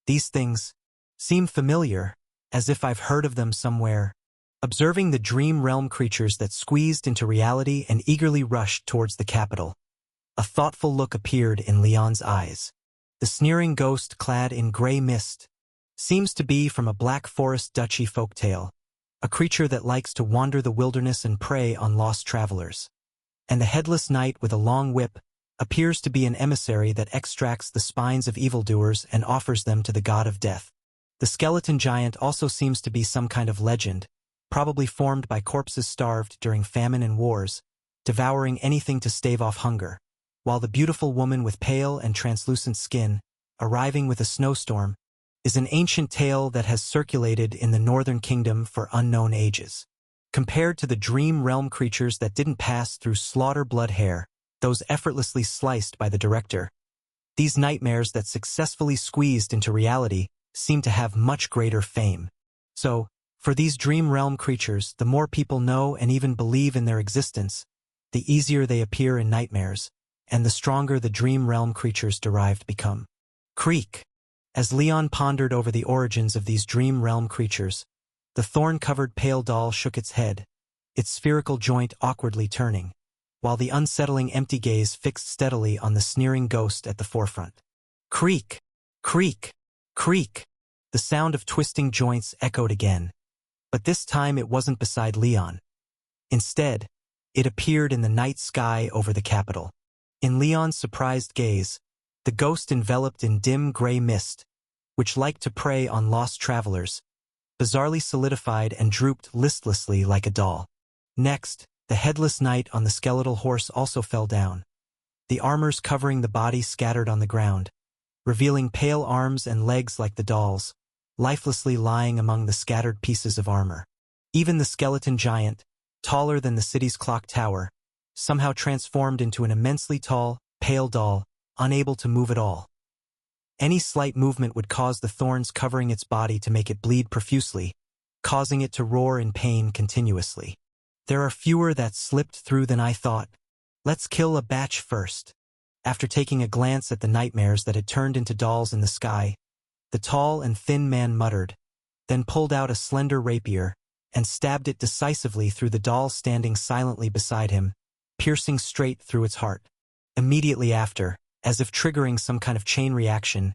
These things seem familiar, as if I've heard of them somewhere. Observing the dream realm creatures that squeezed into reality and eagerly rushed towards the capital, a thoughtful look appeared in Leon's eyes. The sneering ghost clad in gray mist seems to be from a Black Forest duchy folktale, a creature that likes to wander the wilderness and prey on lost travelers. And the headless knight with a long whip appears to be an emissary that extracts the spines of evildoers and offers them to the god of death. The skeleton giant also seems to be some kind of legend, probably formed by corpses starved during famine and wars, devouring anything to stave off hunger, while the beautiful woman with pale and translucent skin, arriving with a snowstorm, is an ancient tale that has circulated in the Northern Kingdom for unknown ages. Compared to the dream realm creatures that didn't pass through slaughter blood hair, those effortlessly sliced by the director, these nightmares that successfully squeezed into reality seem to have much greater fame. So, for these dream realm creatures, the more people know and even believe in their existence, the easier they appear in nightmares, and the stronger the dream realm creatures derived become. Creak. As Leon pondered over the origins of these dream realm creatures, the thorn-covered pale doll shook its head, its spherical joint awkwardly turning, while the unsettling empty gaze fixed steadily on the sneering ghost at the forefront. Creak! Creak! Creak! The sound of twisting joints echoed again, but this time it wasn't beside Leon. Instead, it appeared in the night sky over the capital. In Leon's surprised gaze, the ghost enveloped in dim gray mist, which liked to prey on lost travelers, bizarrely solidified and drooped listlessly like a doll. Next, the headless knight on the skeletal horse also fell down, the armors covering the body scattered on the ground, revealing pale arms and legs like the doll's, lifelessly lying among the scattered pieces of armor. Even the skeleton giant, taller than the city's clock tower, somehow transformed into an immensely tall, pale doll, unable to move at all. Any slight movement would cause the thorns covering its body to make it bleed profusely, causing it to roar in pain continuously. There are fewer that slipped through than I thought. Let's kill a batch first. After taking a glance at the nightmares that had turned into dolls in the sky, the tall and thin man muttered, then pulled out a slender rapier and stabbed it decisively through the doll standing silently beside him, piercing straight through its heart. Immediately after, as if triggering some kind of chain reaction,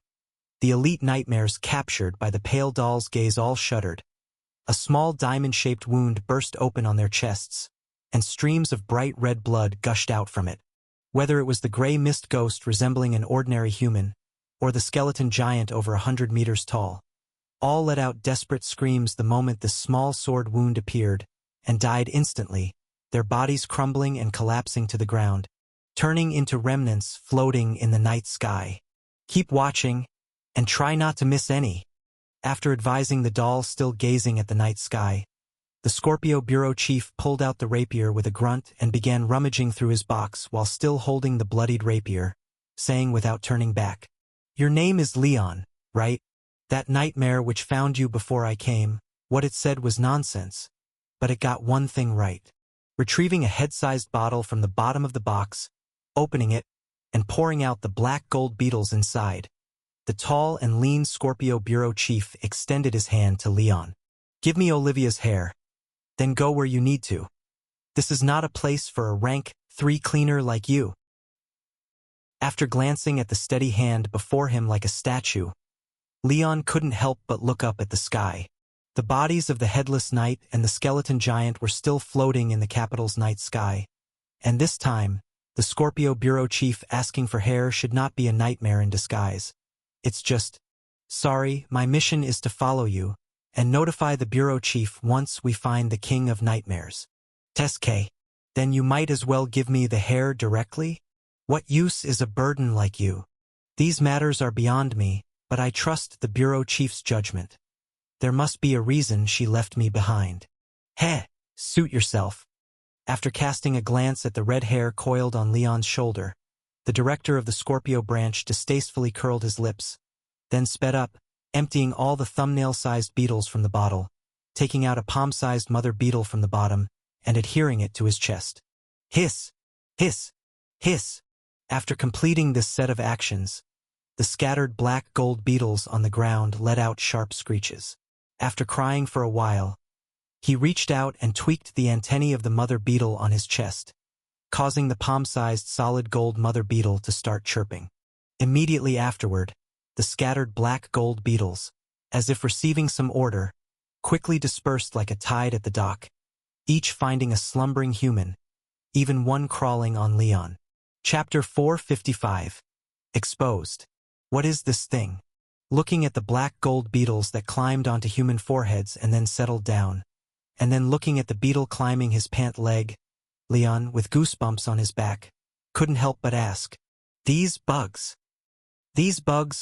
the elite nightmares captured by the pale doll's gaze all shuddered. A small diamond-shaped wound burst open on their chests, and streams of bright red blood gushed out from it. Whether it was the gray mist ghost resembling an ordinary human, or the skeleton giant over 100 meters tall, all let out desperate screams the moment the small sword wound appeared, and died instantly, their bodies crumbling and collapsing to the ground, turning into remnants floating in the night sky. Keep watching, and try not to miss any. After advising the doll still gazing at the night sky, the Scorpio Bureau chief pulled out the rapier with a grunt and began rummaging through his box while still holding the bloodied rapier, saying without turning back, "Your name is Leon, right? That nightmare which found you before I came, what it said was nonsense. But it got one thing right. retrieving a head-sized bottle from the bottom of the box, opening it, and pouring out the black gold beetles inside. The tall and lean Scorpio bureau chief extended his hand to Leon. "Give me Olivia's hair. Then go where you need to. This is not a place for a rank 3 cleaner like you." After glancing at the steady hand before him like a statue, Leon couldn't help but look up at the sky. The bodies of the headless knight and the skeleton giant were still floating in the capital's night sky. And this time, the Scorpio bureau chief asking for hair should not be a nightmare in disguise. It's just, "Sorry, my mission is to follow you and notify the bureau chief once we find the king of nightmares." "Teske, then you might as well give me the hair directly? What use is a burden like you? These matters are beyond me, but I trust the bureau chief's judgment. There must be a reason she left me behind." "Heh, suit yourself." After casting a glance at the red hair coiled on Leon's shoulder, the director of the Scorpio branch distastefully curled his lips, then sped up, emptying all the thumbnail-sized beetles from the bottle, taking out a palm-sized mother beetle from the bottom, and adhering it to his chest. Hiss! Hiss! Hiss! After completing this set of actions, the scattered black gold beetles on the ground let out sharp screeches. After crying for a while, he reached out and tweaked the antennae of the mother beetle on his chest, causing the palm-sized solid gold mother beetle to start chirping. Immediately afterward, the scattered black gold beetles, as if receiving some order, quickly dispersed like a tide at the dock, each finding a slumbering human, even one crawling on Leon. Chapter 455. Exposed. What is this thing? Looking at the black gold beetles that climbed onto human foreheads and then settled down, and then looking at the beetle climbing his pant leg, Leon, with goosebumps on his back, couldn't help but ask, These bugs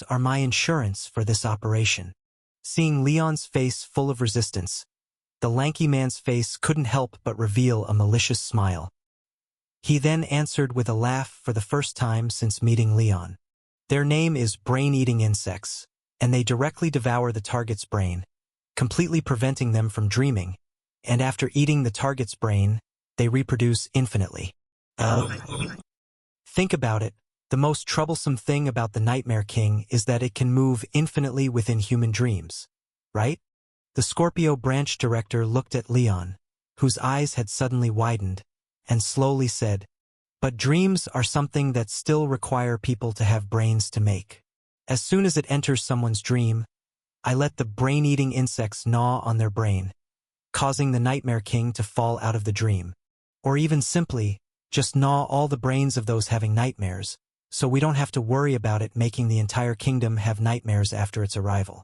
are my insurance for this operation." Seeing Leon's face full of resistance, the lanky man's face couldn't help but reveal a malicious smile. He then answered with a laugh for the first time since meeting Leon. "Their name is brain-eating insects, and they directly devour the target's brain, completely preventing them from dreaming, and after eating the target's brain, they reproduce infinitely." Think about it. The most troublesome thing about the Nightmare King is that it can move infinitely within human dreams, right? The Scorpio branch director looked at Leon, whose eyes had suddenly widened, and slowly said, "But dreams are something that still require people to have brains to make. As soon as it enters someone's dream, I let the brain-eating insects gnaw on their brain, causing the Nightmare King to fall out of the dream. Or even simply, just gnaw all the brains of those having nightmares, so we don't have to worry about it making the entire kingdom have nightmares after its arrival.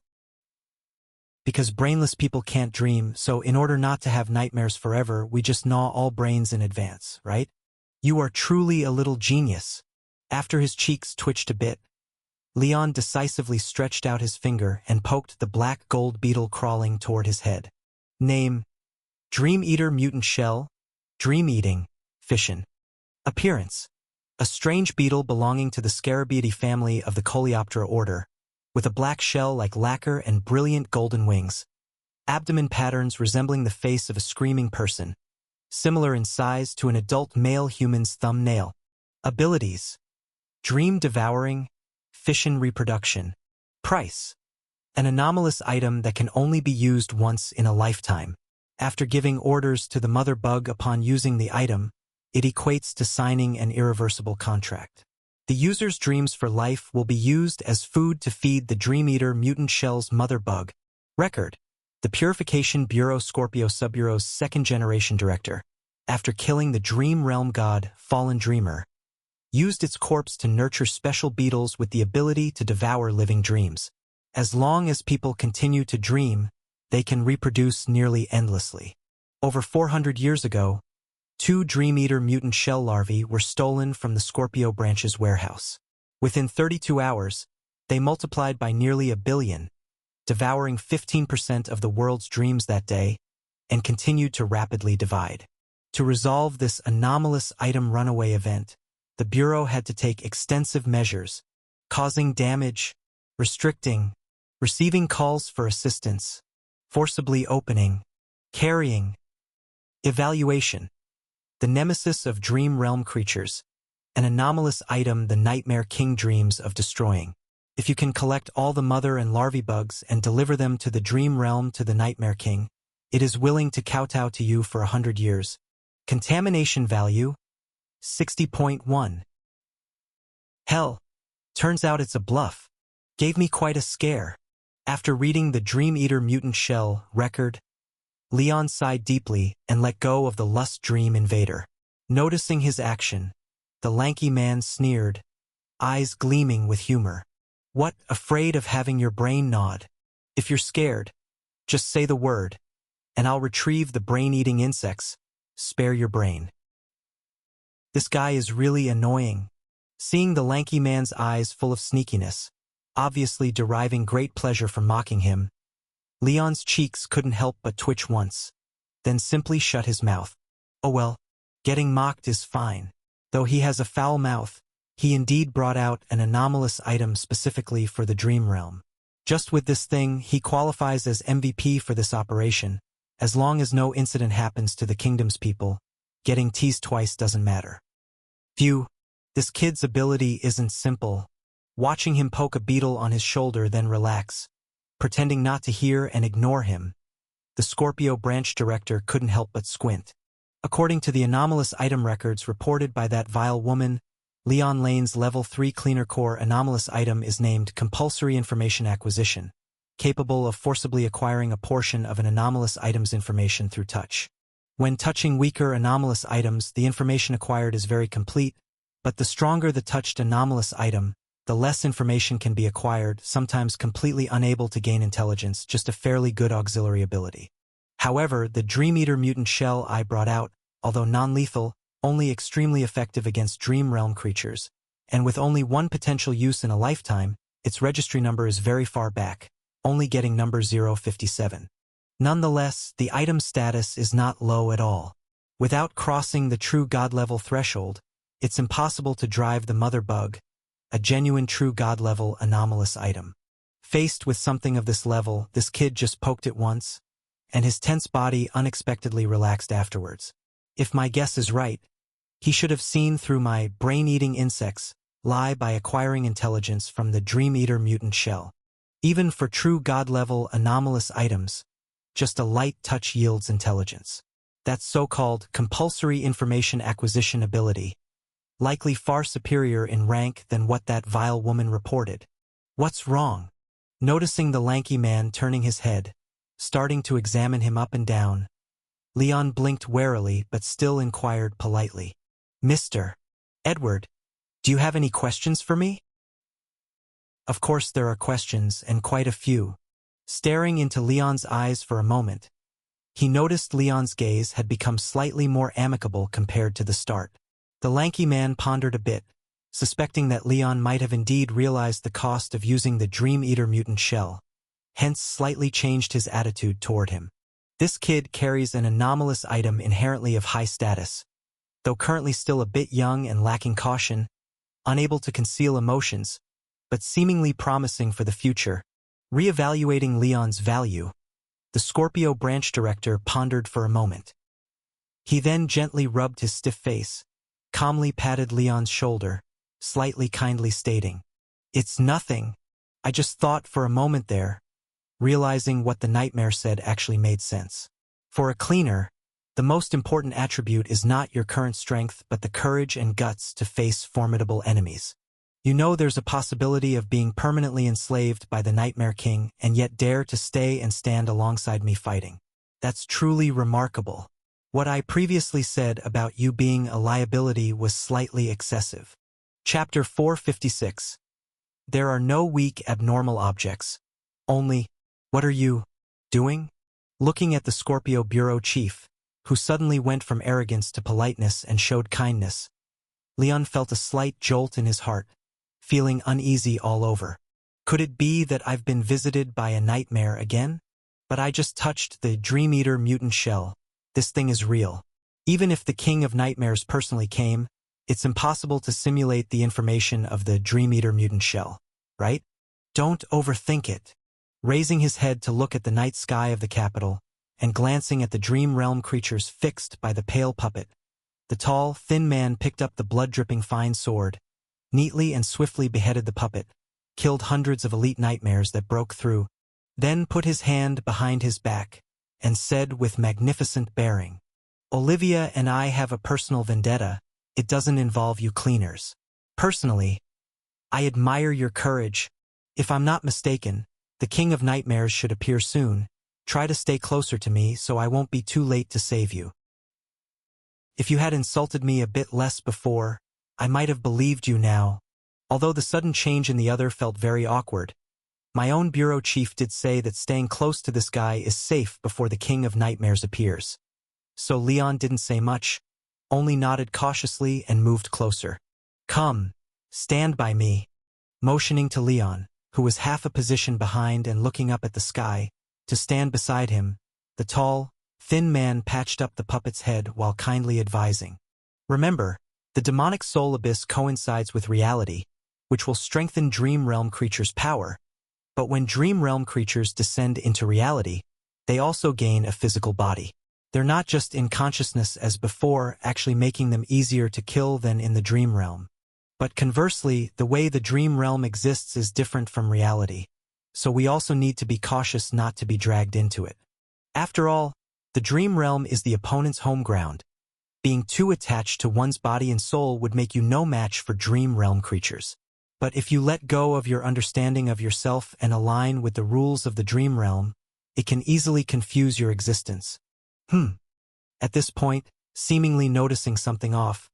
Because brainless people can't dream, so in order not to have nightmares forever, we just gnaw all brains in advance, right? You are truly a little genius." After his cheeks twitched a bit, Leon decisively stretched out his finger and poked the black gold beetle crawling toward his head. Name: Dream Eater Mutant Shell, Dream Eating, Fission. Appearance: a strange beetle belonging to the Scarabaeidae family of the Coleoptera order, with a black shell like lacquer and brilliant golden wings. Abdomen patterns resembling the face of a screaming person, similar in size to an adult male human's thumbnail. Abilities: Dream Devouring, Fission Reproduction. Price: an anomalous item that can only be used once in a lifetime. After giving orders to the mother bug upon using the item, it equates to signing an irreversible contract. The user's dreams for life will be used as food to feed the Dream Eater Mutant Shell's mother bug. Record: the Purification Bureau Scorpio Subbureau's second-generation director, after killing the Dream Realm god, Fallen Dreamer, used its corpse to nurture special beetles with the ability to devour living dreams. As long as people continue to dream, they can reproduce nearly endlessly. Over 400 years ago, 2 Dream Eater mutant shell larvae were stolen from the Scorpio branch's warehouse. Within 32 hours, they multiplied by nearly 1 billion, devouring 15% of the world's dreams that day, and continued to rapidly divide. To resolve this anomalous item runaway event, the Bureau had to take extensive measures, causing damage, restricting, receiving calls for assistance, forcibly opening, carrying, evaluation. the nemesis of Dream Realm creatures, an anomalous item the Nightmare King dreams of destroying. If you can collect all the mother and larvae bugs and deliver them to the Dream Realm to the Nightmare King, it is willing to kowtow to you for 100 years. Contamination value, 60.1. Hell, turns out it's a bluff. Gave me quite a scare. After reading the Dream Eater Mutant Shell record, Leon sighed deeply and let go of the Lust Dream Invader. Noticing his action, the lanky man sneered, eyes gleaming with humor. What, afraid of having your brain gnawed? If you're scared, just say the word, and I'll retrieve the brain-eating insects. Spare your brain. This guy is really annoying. Seeing the lanky man's eyes full of sneakiness, obviously deriving great pleasure from mocking him, Leon's cheeks couldn't help but twitch once, then simply shut his mouth. Oh well, getting mocked is fine. Though he has a foul mouth, he indeed brought out an anomalous item specifically for the Dream Realm. Just with this thing, he qualifies as MVP for this operation. As long as no incident happens to the kingdom's people, getting teased twice doesn't matter. Phew, this kid's ability isn't simple. Watching him poke a beetle on his shoulder then relax, pretending not to hear and ignore him, the Scorpio branch director couldn't help but squint. According to the anomalous item records reported by that vile woman, Leon Lane's Level 3 Cleaner Core anomalous item is named Compulsory Information Acquisition, capable of forcibly acquiring a portion of an anomalous item's information through touch. When touching weaker anomalous items, the information acquired is very complete, but the stronger the touched anomalous item, the less information can be acquired, sometimes completely unable to gain intelligence, just a fairly good auxiliary ability. However, the Dream Eater Mutant Shell I brought out, although non-lethal, only extremely effective against Dream Realm creatures, and with only one potential use in a lifetime, its registry number is very far back, only getting number 057. Nonetheless, the item status is not low at all. Without crossing the true god level threshold, it's impossible to drive the mother bug, a genuine true god level anomalous item. Faced with something of this level, this kid just poked it once, and his tense body unexpectedly relaxed afterwards. If my guess is right, he should have seen through my brain-eating insects lie by acquiring intelligence from the Dream Eater Mutant Shell. Even for true god-level anomalous items, just a light touch yields intelligence. That so-called compulsory information acquisition ability, likely far superior in rank than what that vile woman reported. What's wrong? Noticing the lanky man turning his head, starting to examine him up and down, Leon blinked warily but still inquired politely. Mr. Edward, do you have any questions for me? Of course there are questions, and quite a few. Staring into Leon's eyes for a moment, he noticed Leon's gaze had become slightly more amicable compared to the start. The lanky man pondered a bit, suspecting that Leon might have indeed realized the cost of using the Dream Eater Mutant Shell, hence slightly changed his attitude toward him. This kid carries an anomalous item inherently of high status, though currently still a bit young and lacking caution, unable to conceal emotions, but seemingly promising for the future. Reevaluating Leon's value, the Scorpio branch director pondered for a moment. He then gently rubbed his stiff face, calmly patted Leon's shoulder, slightly kindly stating, "It's nothing. I just thought for a moment there," realizing what the nightmare said actually made sense. For a cleaner, the most important attribute is not your current strength but the courage and guts to face formidable enemies. You know there's a possibility of being permanently enslaved by the Nightmare King and yet dare to stay and stand alongside me fighting. That's truly remarkable. What I previously said about you being a liability was slightly excessive. Chapter 456. There are no weak abnormal objects. Only, what are you doing? Looking at the Scorpio bureau chief, who suddenly went from arrogance to politeness and showed kindness, Leon felt a slight jolt in his heart, feeling uneasy all over. Could it be that I've been visited by a nightmare again? But I just touched the Dream Eater Mutant Shell. This thing is real. Even if the King of Nightmares personally came, it's impossible to simulate the information of the Dream Eater Mutant Shell, right? Don't overthink it. Raising his head to look at the night sky of the capital, and glancing at the Dream Realm creatures fixed by the pale puppet, The tall, thin man picked up the blood-dripping fine sword, neatly and swiftly beheaded the puppet, killed hundreds of elite nightmares that broke through, then put his hand behind his back, and said with magnificent bearing, "Olivia and I have a personal vendetta. It doesn't involve you cleaners. Personally, I admire your courage. If I'm not mistaken, the King of Nightmares should appear soon. Try to stay closer to me so I won't be too late to save you. If you had insulted me a bit less before, I might have believed you now." Although the sudden change in the other felt very awkward, my own bureau chief did say that staying close to this guy is safe before the King of Nightmares appears. So Leon didn't say much, only nodded cautiously and moved closer. "Come, stand by me," motioning to Leon, who was half a position behind and looking up at the sky, to stand beside him. The tall, thin man patched up the puppet's head while kindly advising, "Remember, the demonic soul abyss coincides with reality, which will strengthen Dream Realm creatures' power. But when Dream Realm creatures descend into reality, they also gain a physical body. They're not just in consciousness as before, actually making them easier to kill than in the Dream Realm. But conversely, the way the Dream Realm exists is different from reality, so we also need to be cautious not to be dragged into it. After all, the Dream Realm is the opponent's home ground. Being too attached to one's body and soul would make you no match for Dream Realm creatures. But if you let go of your understanding of yourself and align with the rules of the Dream Realm, it can easily confuse your existence." At this point, seemingly noticing something off,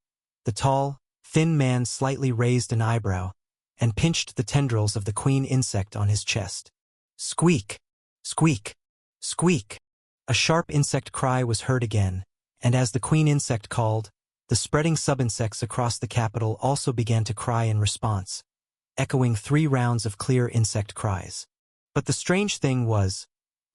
the tall, thin man slightly raised an eyebrow and pinched the tendrils of the queen insect on his chest. Squeak! Squeak! Squeak! A sharp insect cry was heard again, and as the queen insect called, the spreading sub-insects across the capital also began to cry in response, echoing 3 rounds of clear insect cries. But the strange thing was,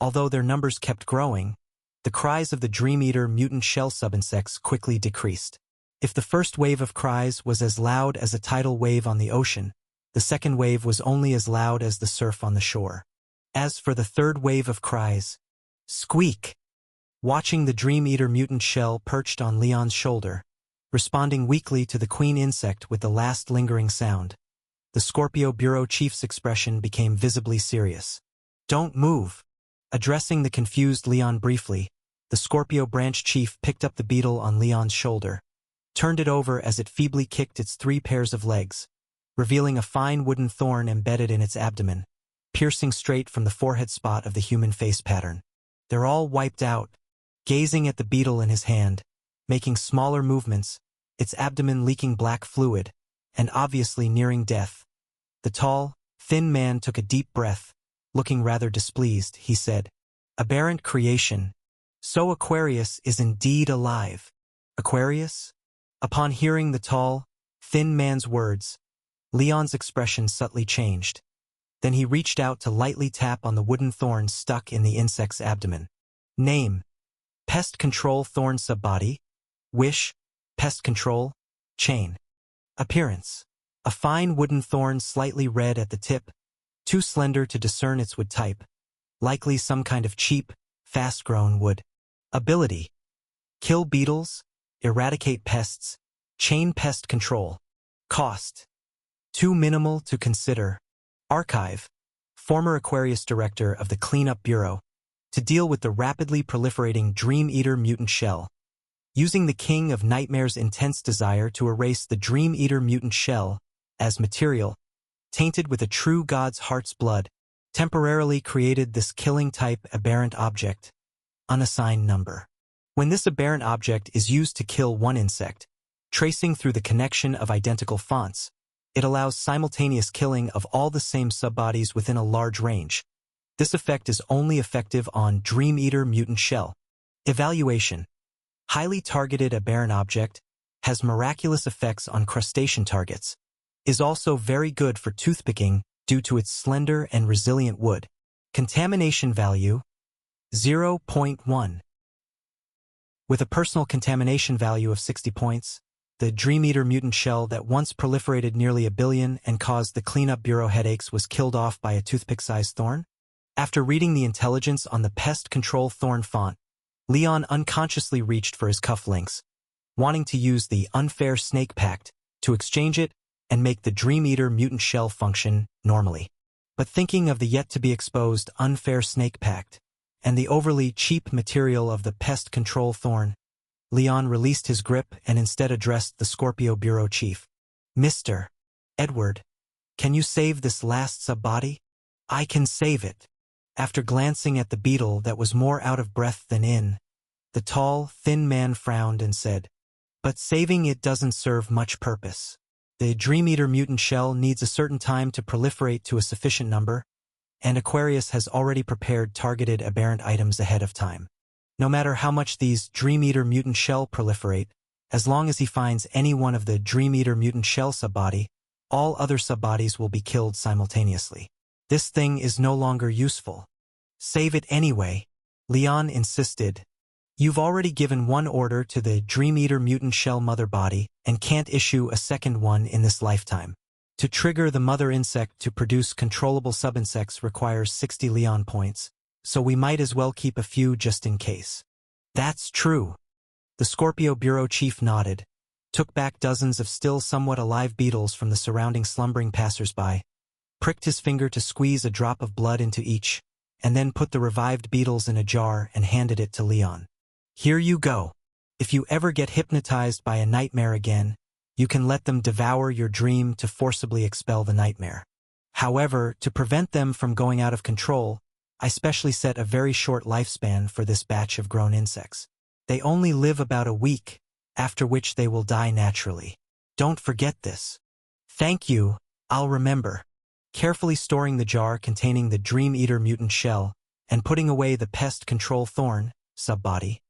although their numbers kept growing, the cries of the Dream Eater mutant shell sub-insects quickly decreased. If the first wave of cries was as loud as a tidal wave on the ocean, the second wave was only as loud as the surf on the shore. As for the third wave of cries, squeak! Watching the Dream Eater mutant shell perched on Leon's shoulder, responding weakly to the queen insect with the last lingering sound, the Scorpio Bureau Chief's expression became visibly serious. "Don't move." Addressing the confused Leon briefly, the Scorpio Branch Chief picked up the beetle on Leon's shoulder, turned it over as it feebly kicked its 3 pairs of legs, revealing a fine wooden thorn embedded in its abdomen, piercing straight from the forehead spot of the human face pattern. They're all wiped out, gazing at the beetle in his hand, making smaller movements, its abdomen leaking black fluid, and obviously nearing death. The tall, thin man took a deep breath. Looking rather displeased, he said, "Aberrant creation. So Aquarius is indeed alive." Aquarius? Upon hearing the tall, thin man's words, Leon's expression subtly changed. Then he reached out to lightly tap on the wooden thorn stuck in the insect's abdomen. Name: Pest Control Thorn Subbody. Wish: Pest Control. Chain. Appearance: a fine wooden thorn slightly red at the tip, too slender to discern its wood type, likely some kind of cheap, fast-grown wood. Ability: kill beetles, eradicate pests, chain pest control. Cost: too minimal to consider. Archive: former Aquarius director of the Cleanup Bureau, to deal with the rapidly proliferating Dream Eater mutant shell. Using the King of Nightmares' intense desire to erase the Dream Eater mutant shell as material, tainted with a true god's heart's blood, temporarily created this killing-type aberrant object. Unassigned number. When this aberrant object is used to kill one insect, tracing through the connection of identical fonts, it allows simultaneous killing of all the same subbodies within a large range. This effect is only effective on Dream Eater mutant shell. Evaluation: highly targeted aberrant object, has miraculous effects on crustacean targets, is also very good for toothpicking due to its slender and resilient wood. Contamination value: 0.1. With a personal contamination value of 60 points, the Dream Eater mutant shell that once proliferated nearly 1 billion and caused the Cleanup Bureau headaches was killed off by a toothpick-sized thorn. After reading the intelligence on the Pest Control Thorn font, Leon unconsciously reached for his cufflinks, wanting to use the unfair snake pact to exchange it and make the Dream Eater mutant shell function normally. But thinking of the yet-to-be-exposed unfair snake pact and the overly cheap material of the pest control thorn, Leon released his grip and instead addressed the Scorpio Bureau chief. "Mr. Edward, can you save this last sub-body?" "I can save it." After glancing at the beetle that was more out of breath than in, the tall, thin man frowned and said, "But saving it doesn't serve much purpose. The Dream Eater mutant shell needs a certain time to proliferate to a sufficient number, and Aquarius has already prepared targeted aberrant items ahead of time. No matter how much these Dream Eater mutant shell proliferate, as long as he finds any one of the Dream Eater mutant shell subbody, all other subbodies will be killed simultaneously. This thing is no longer useful. Save it anyway," Leon insisted. "You've already given one order to the Dream Eater mutant shell mother body and can't issue a second one in this lifetime. To trigger the mother insect to produce controllable sub-insects requires 60 Leon points, so we might as well keep a few just in case." "That's true." The Scorpio Bureau chief nodded, took back dozens of still somewhat alive beetles from the surrounding slumbering passers-by, pricked his finger to squeeze a drop of blood into each, and then put the revived beetles in a jar and handed it to Leon. "Here you go. If you ever get hypnotized by a nightmare again, you can let them devour your dream to forcibly expel the nightmare. However, to prevent them from going out of control, I specially set a very short lifespan for this batch of grown insects. They only live about a week, after which they will die naturally. Don't forget this." "Thank you, I'll remember." Carefully storing the jar containing the Dream Eater mutant shell and putting away the pest control thorn subbody,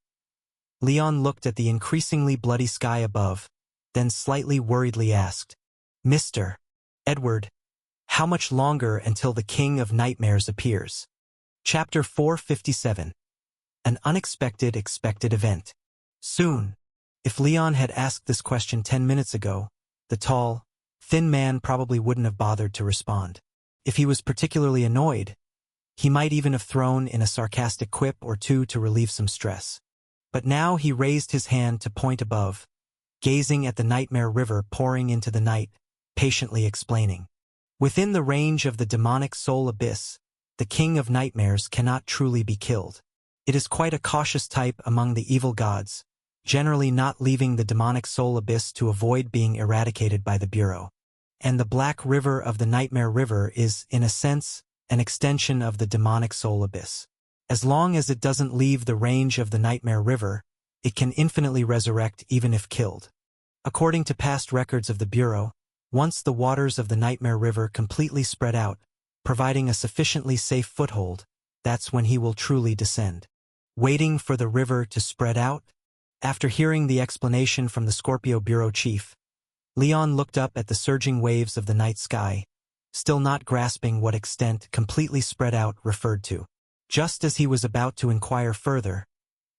Leon looked at the increasingly bloody sky above, then slightly worriedly asked, "Mr. Edward, how much longer until the King of Nightmares appears?" Chapter 457. An unexpected expected event. Soon. If Leon had asked this question 10 minutes ago, the tall, thin man probably wouldn't have bothered to respond. If he was particularly annoyed, he might even have thrown in a sarcastic quip or two to relieve some stress. But now he raised his hand to point above, gazing at the nightmare river pouring into the night, patiently explaining. "Within the range of the demonic soul abyss, the King of Nightmares cannot truly be killed. It is quite a cautious type among the evil gods, generally not leaving the demonic soul abyss to avoid being eradicated by the Bureau. And the Black River of the Nightmare River is, in a sense, an extension of the demonic soul abyss. As long as it doesn't leave the range of the Nightmare River, it can infinitely resurrect even if killed. According to past records of the Bureau, once the waters of the Nightmare River completely spread out, providing a sufficiently safe foothold, that's when he will truly descend." Waiting for the river to spread out? After hearing the explanation from the Scorpio Bureau chief, Leon looked up at the surging waves of the night sky, still not grasping what extent completely spread out referred to. Just as he was about to inquire further,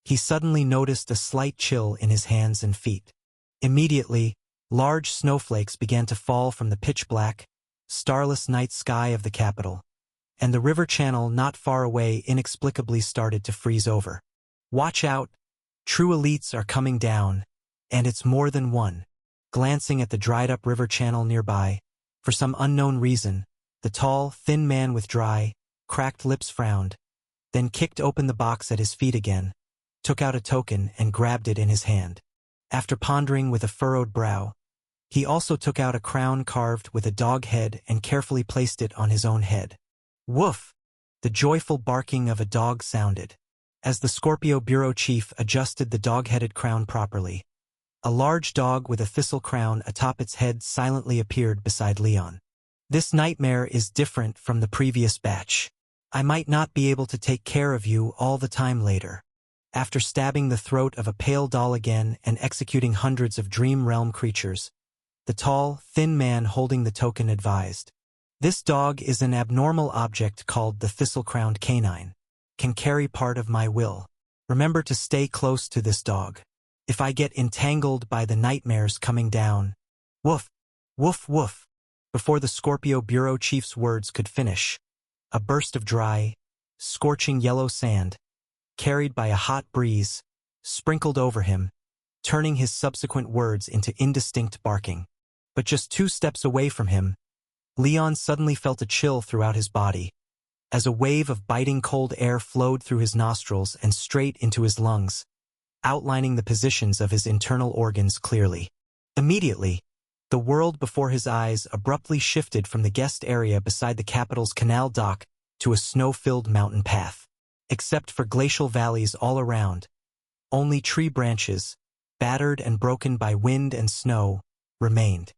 he suddenly noticed a slight chill in his hands and feet. Immediately, large snowflakes began to fall from the pitch-black, starless night sky of the capital, and the river channel not far away inexplicably started to freeze over. "Watch out! True elites are coming down, and it's more than one." Glancing at the dried-up river channel nearby, for some unknown reason, the tall, thin man with dry, cracked lips frowned, then kicked open the box at his feet again, took out a token and grabbed it in his hand. After pondering with a furrowed brow, he also took out a crown carved with a dog head and carefully placed it on his own head. Woof! The joyful barking of a dog sounded. As the Scorpio Bureau chief adjusted the dog-headed crown properly, a large dog with a thistle crown atop its head silently appeared beside Leon. "This nightmare is different from the previous batch. I might not be able to take care of you all the time later." After stabbing the throat of a pale doll again and executing hundreds of Dream Realm creatures, the tall, thin man holding the token advised, "This dog is an abnormal object called the thistle-crowned canine. Can carry part of my will. Remember to stay close to this dog. If I get entangled by the nightmares coming down..." Woof! Woof woof! Before the Scorpio Bureau chief's words could finish, a burst of dry, scorching yellow sand, carried by a hot breeze, sprinkled over him, turning his subsequent words into indistinct barking. But just 2 steps away from him, Leon suddenly felt a chill throughout his body, as a wave of biting cold air flowed through his nostrils and straight into his lungs, outlining the positions of his internal organs clearly. Immediately, the world before his eyes abruptly shifted from the guest area beside the capital's canal dock to a snow-filled mountain path. Except for glacial valleys all around, only tree branches, battered and broken by wind and snow, remained.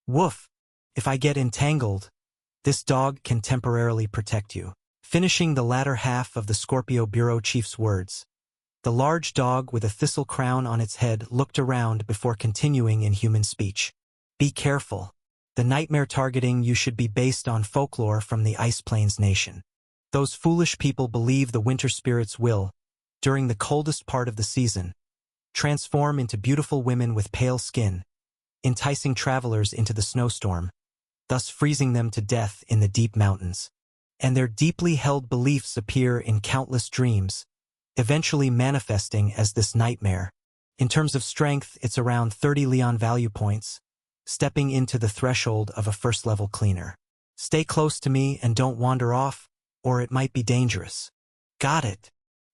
Woof! If I get entangled, this dog can temporarily protect you. Finishing the latter half of the Scorpio bureau chief's words, the large dog with a thistle crown on its head looked around before continuing in human speech. Be careful. The nightmare targeting you should be based on folklore from the Ice Plains nation. Those foolish people believe the winter spirits will, during the coldest part of the season, transform into beautiful women with pale skin, enticing travelers into the snowstorm, thus freezing them to death in the deep mountains. And their deeply held beliefs appear in countless dreams, eventually manifesting as this nightmare. In terms of strength, it's around 30 Leon value points, stepping into the threshold of a first-level cleaner. Stay close to me and don't wander off, or it might be dangerous. Got it.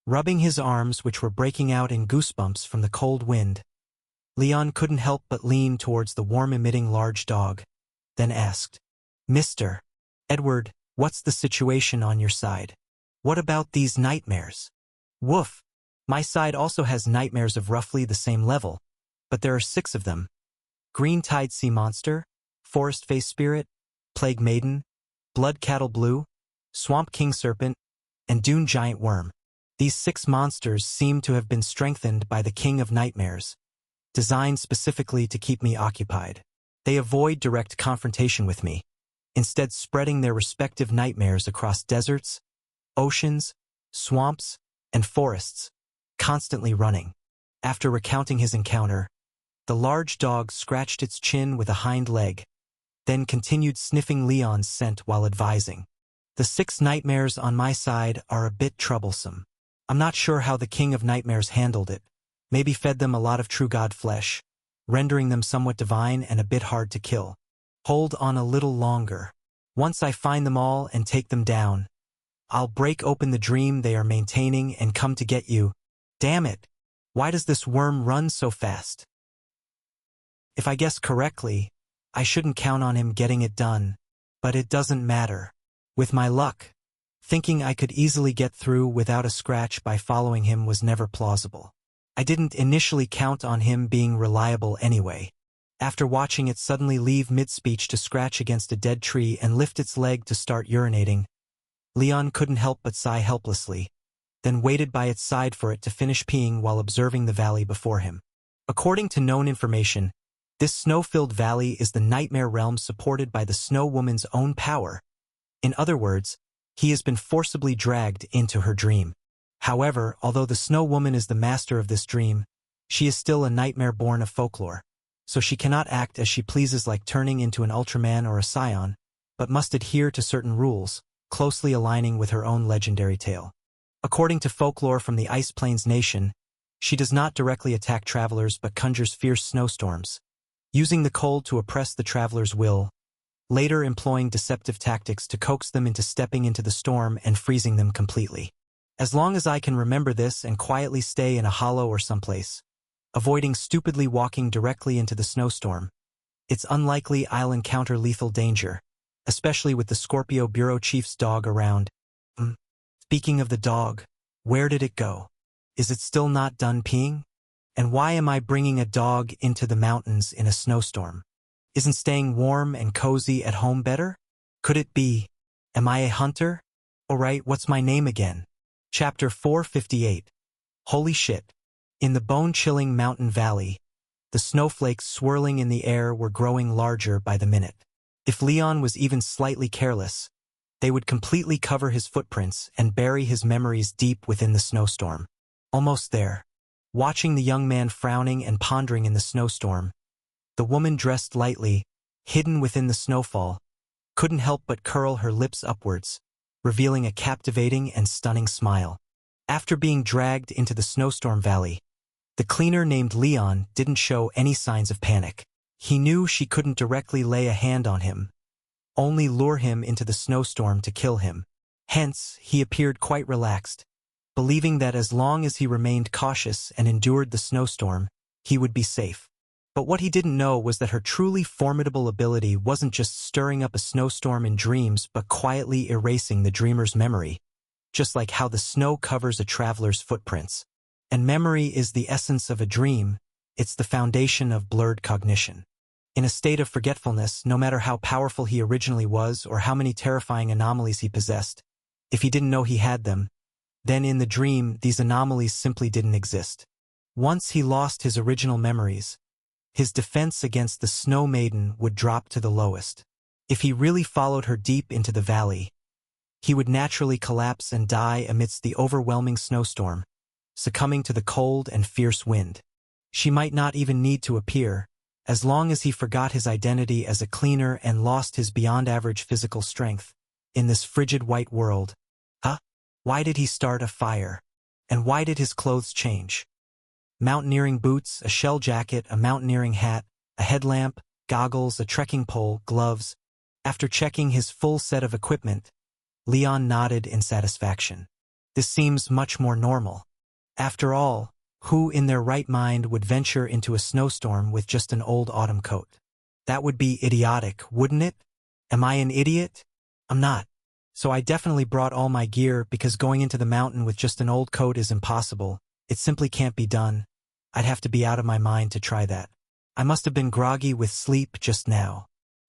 Rubbing his arms, which were breaking out in goosebumps from the cold wind, Leon couldn't help but lean towards the warm-emitting large dog, then asked, "Mr. Edward, what's the situation on your side? What about these nightmares?" "Woof. My side also has nightmares of roughly the same level, but there are 6 of them. Green Tide Sea Monster, Forest Face Spirit, Plague Maiden, Blood Cattle Blue, Swamp King Serpent, and Dune Giant Worm. These 6 monsters seem to have been strengthened by the King of Nightmares, designed specifically to keep me occupied. They avoid direct confrontation with me, instead spreading their respective nightmares across deserts, oceans, swamps, and forests, constantly running." After recounting his encounter, the large dog scratched its chin with a hind leg, then continued sniffing Leon's scent while advising, "The 6 nightmares on my side are a bit troublesome. I'm not sure how the King of Nightmares handled it. Maybe fed them a lot of true god flesh, rendering them somewhat divine and a bit hard to kill. Hold on a little longer. Once I find them all and take them down, I'll break open the dream they are maintaining and come to get you. Damn it! Why does this worm run so fast?" If I guess correctly, I shouldn't count on him getting it done, but it doesn't matter. With my luck, thinking I could easily get through without a scratch by following him was never plausible. I didn't initially count on him being reliable anyway. After watching it suddenly leave mid-speech to scratch against a dead tree and lift its leg to start urinating, Leon couldn't help but sigh helplessly, then waited by its side for it to finish peeing while observing the valley before him. According to known information, this snow-filled valley is the nightmare realm supported by the Snow Woman's own power. In other words, he has been forcibly dragged into her dream. However, although the Snow Woman is the master of this dream, she is still a nightmare born of folklore, so she cannot act as she pleases like turning into an Ultraman or a Scion, but must adhere to certain rules, closely aligning with her own legendary tale. According to folklore from the Ice Plains nation, she does not directly attack travelers but conjures fierce snowstorms, using the cold to oppress the traveler's will, later employing deceptive tactics to coax them into stepping into the storm and freezing them completely. As long as I can remember this and quietly stay in a hollow or someplace, avoiding stupidly walking directly into the snowstorm, it's unlikely I'll encounter lethal danger, especially with the Scorpio bureau chief's dog around. Speaking of the dog, where did it go? Is it still not done peeing? And why am I bringing a dog into the mountains in a snowstorm? Isn't staying warm and cozy at home better? Could it be? Am I a hunter? Alright, what's my name again? Chapter 458. Holy shit. In the bone-chilling mountain valley, the snowflakes swirling in the air were growing larger by the minute. If Leon was even slightly careless, they would completely cover his footprints and bury his memories deep within the snowstorm. Almost there. Watching the young man frowning and pondering in the snowstorm, the woman dressed lightly, hidden within the snowfall, couldn't help but curl her lips upwards, revealing a captivating and stunning smile. After being dragged into the snowstorm valley, The cleaner named Leon didn't show any signs of panic. He knew she couldn't directly lay a hand on him, only lure him into the snowstorm to kill him. Hence, he appeared quite relaxed, believing that as long as he remained cautious and endured the snowstorm, he would be safe. But what he didn't know was that her truly formidable ability wasn't just stirring up a snowstorm in dreams but quietly erasing the dreamer's memory, just like how the snow covers a traveler's footprints. And memory is the essence of a dream. It's the foundation of blurred cognition. In a state of forgetfulness, no matter how powerful he originally was or how many terrifying anomalies he possessed, if he didn't know he had them, then in the dream these anomalies simply didn't exist. Once he lost his original memories, his defense against the Snow Maiden would drop to the lowest. If he really followed her deep into the valley, he would naturally collapse and die amidst the overwhelming snowstorm, succumbing to the cold and fierce wind. She might not even need to appear, as long as he forgot his identity as a cleaner and lost his beyond-average physical strength. In this frigid white world, why did he start a fire? And why did his clothes change? Mountaineering boots, a shell jacket, a mountaineering hat, a headlamp, goggles, a trekking pole, gloves. After checking his full set of equipment, Leon nodded in satisfaction. This seems much more normal. After all, who in their right mind would venture into a snowstorm with just an old autumn coat? That would be idiotic, wouldn't it? Am I an idiot? I'm not. So I definitely brought all my gear because going into the mountain with just an old coat is impossible. It simply can't be done. I'd have to be out of my mind to try that. I must have been groggy with sleep just now.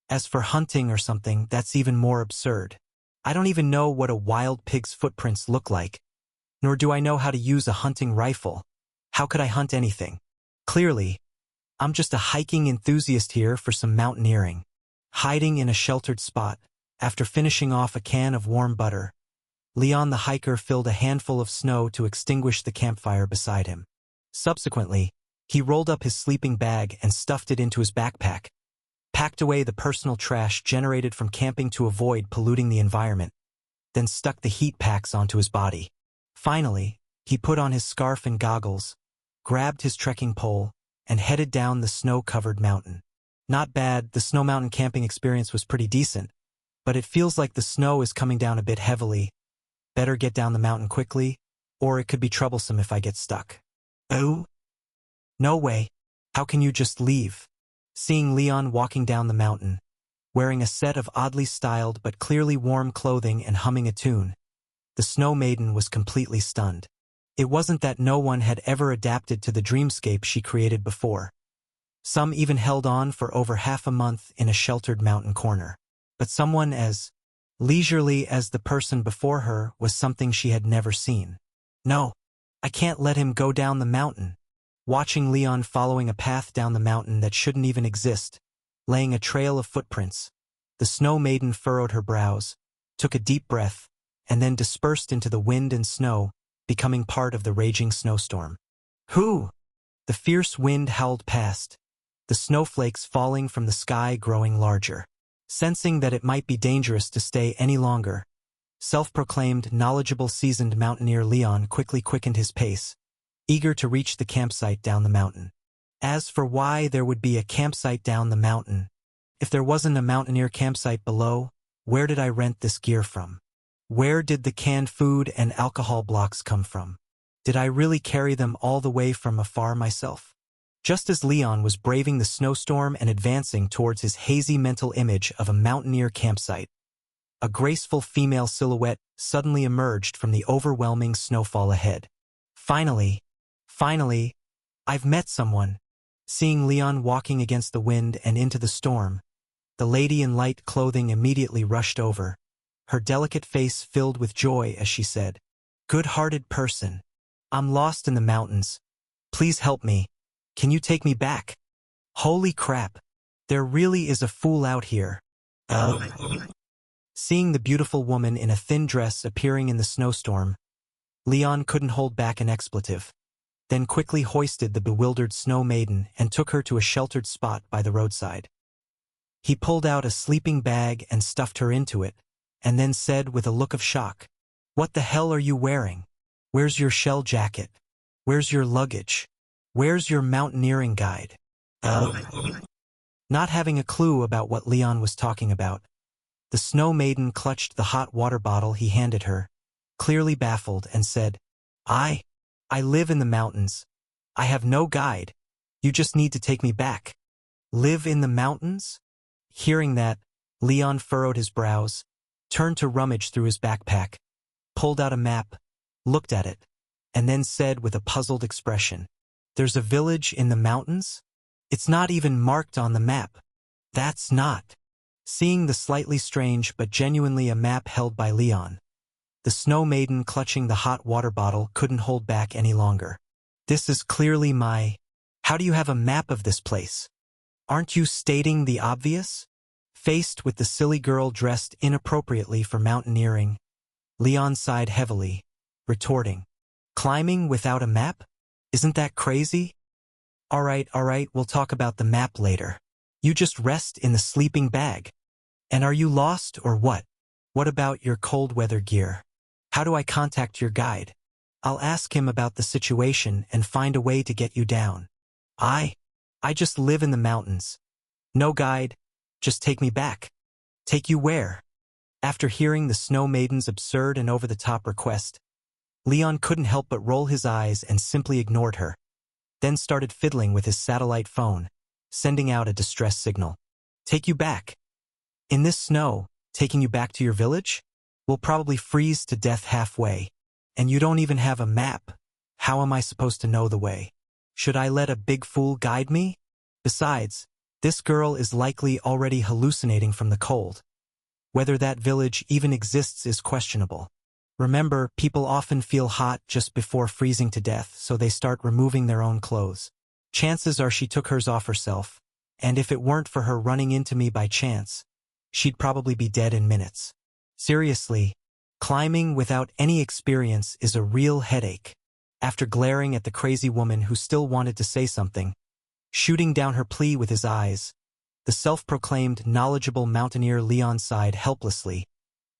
As for hunting or something, that's even more absurd. I don't even know what a wild pig's footprints look like, nor do I know how to use a hunting rifle. How could I hunt anything? Clearly, I'm just a hiking enthusiast here for some mountaineering. Hiding in a sheltered spot, after finishing off a can of warm butter, Leon the hiker filled a handful of snow to extinguish the campfire beside him. Subsequently, he rolled up his sleeping bag and stuffed it into his backpack, packed away the personal trash generated from camping to avoid polluting the environment, then stuck the heat packs onto his body. Finally, he put on his scarf and goggles, grabbed his trekking pole, and headed down the snow-covered mountain. Not bad, the snow mountain camping experience was pretty decent, but it feels like the snow is coming down a bit heavily. Better get down the mountain quickly, or it could be troublesome if I get stuck. Oh? No way. How can you just leave? Seeing Leon walking down the mountain, wearing a set of oddly styled but clearly warm clothing and humming a tune, the Snow Maiden was completely stunned. It wasn't that no one had ever adapted to the dreamscape she created before. Some even held on for over half a month in a sheltered mountain corner. But someone as leisurely as the person before her was something she had never seen. No, I can't let him go down the mountain. Watching Leon following a path down the mountain that shouldn't even exist, laying a trail of footprints, the Snow Maiden furrowed her brows, took a deep breath, and then dispersed into the wind and snow, becoming part of the raging snowstorm. Who? The fierce wind howled past, the snowflakes falling from the sky growing larger. Sensing that it might be dangerous to stay any longer, self-proclaimed knowledgeable seasoned mountaineer Leon quickly quickened his pace, eager to reach the campsite down the mountain. As for why there would be a campsite down the mountain, if there wasn't a mountaineer campsite below, where did I rent this gear from? Where did the canned food and alcohol blocks come from? Did I really carry them all the way from afar myself? Just as Leon was braving the snowstorm and advancing towards his hazy mental image of a mountaineer campsite, a graceful female silhouette suddenly emerged from the overwhelming snowfall ahead. Finally, I've met someone. Seeing Leon walking against the wind and into the storm, the lady in light clothing immediately rushed over, her delicate face filled with joy as she said, "Good-hearted person. I'm lost in the mountains. Please help me. Can you take me back? Holy crap. There really is a fool out here." Seeing the beautiful woman in a thin dress appearing in the snowstorm, Leon couldn't hold back an expletive, then quickly hoisted the bewildered Snow Maiden and took her to a sheltered spot by the roadside. He pulled out a sleeping bag and stuffed her into it, and then said with a look of shock, "What the hell are you wearing? Where's your shell jacket? Where's your luggage? Where's your mountaineering guide? Not having a clue about what Leon was talking about, the Snow Maiden clutched the hot water bottle he handed her, clearly baffled, and said, I live in the mountains. I have no guide. You just need to take me back. Live in the mountains? Hearing that, Leon furrowed his brows, turned to rummage through his backpack, pulled out a map, looked at it, and then said with a puzzled expression, There's a village in the mountains? It's not even marked on the map. That's not. Seeing the slightly strange but genuinely a map held by Leon, the Snow Maiden clutching the hot water bottle couldn't hold back any longer. This is clearly my... How do you have a map of this place? Aren't you stating the obvious? Faced with the silly girl dressed inappropriately for mountaineering, Leon sighed heavily, retorting, Climbing without a map? Isn't that crazy? All right, we'll talk about the map later. You just rest in the sleeping bag. And are you lost or what? What about your cold weather gear? How do I contact your guide? I'll ask him about the situation and find a way to get you down. I just live in the mountains. No guide, just take me back. Take you where? After hearing the Snow Maiden's absurd and over-the-top request, Leon couldn't help but roll his eyes and simply ignored her, then started fiddling with his satellite phone, sending out a distress signal. Take you back. In this snow, taking you back to your village? We'll probably freeze to death halfway. And you don't even have a map. How am I supposed to know the way? Should I let a big fool guide me? Besides, this girl is likely already hallucinating from the cold. Whether that village even exists is questionable. Remember, people often feel hot just before freezing to death, so they start removing their own clothes. Chances are she took hers off herself, and if it weren't for her running into me by chance, she'd probably be dead in minutes. Seriously, climbing without any experience is a real headache. After glaring at the crazy woman who still wanted to say something, shooting down her plea with his eyes, the self-proclaimed knowledgeable mountaineer Leon sighed helplessly,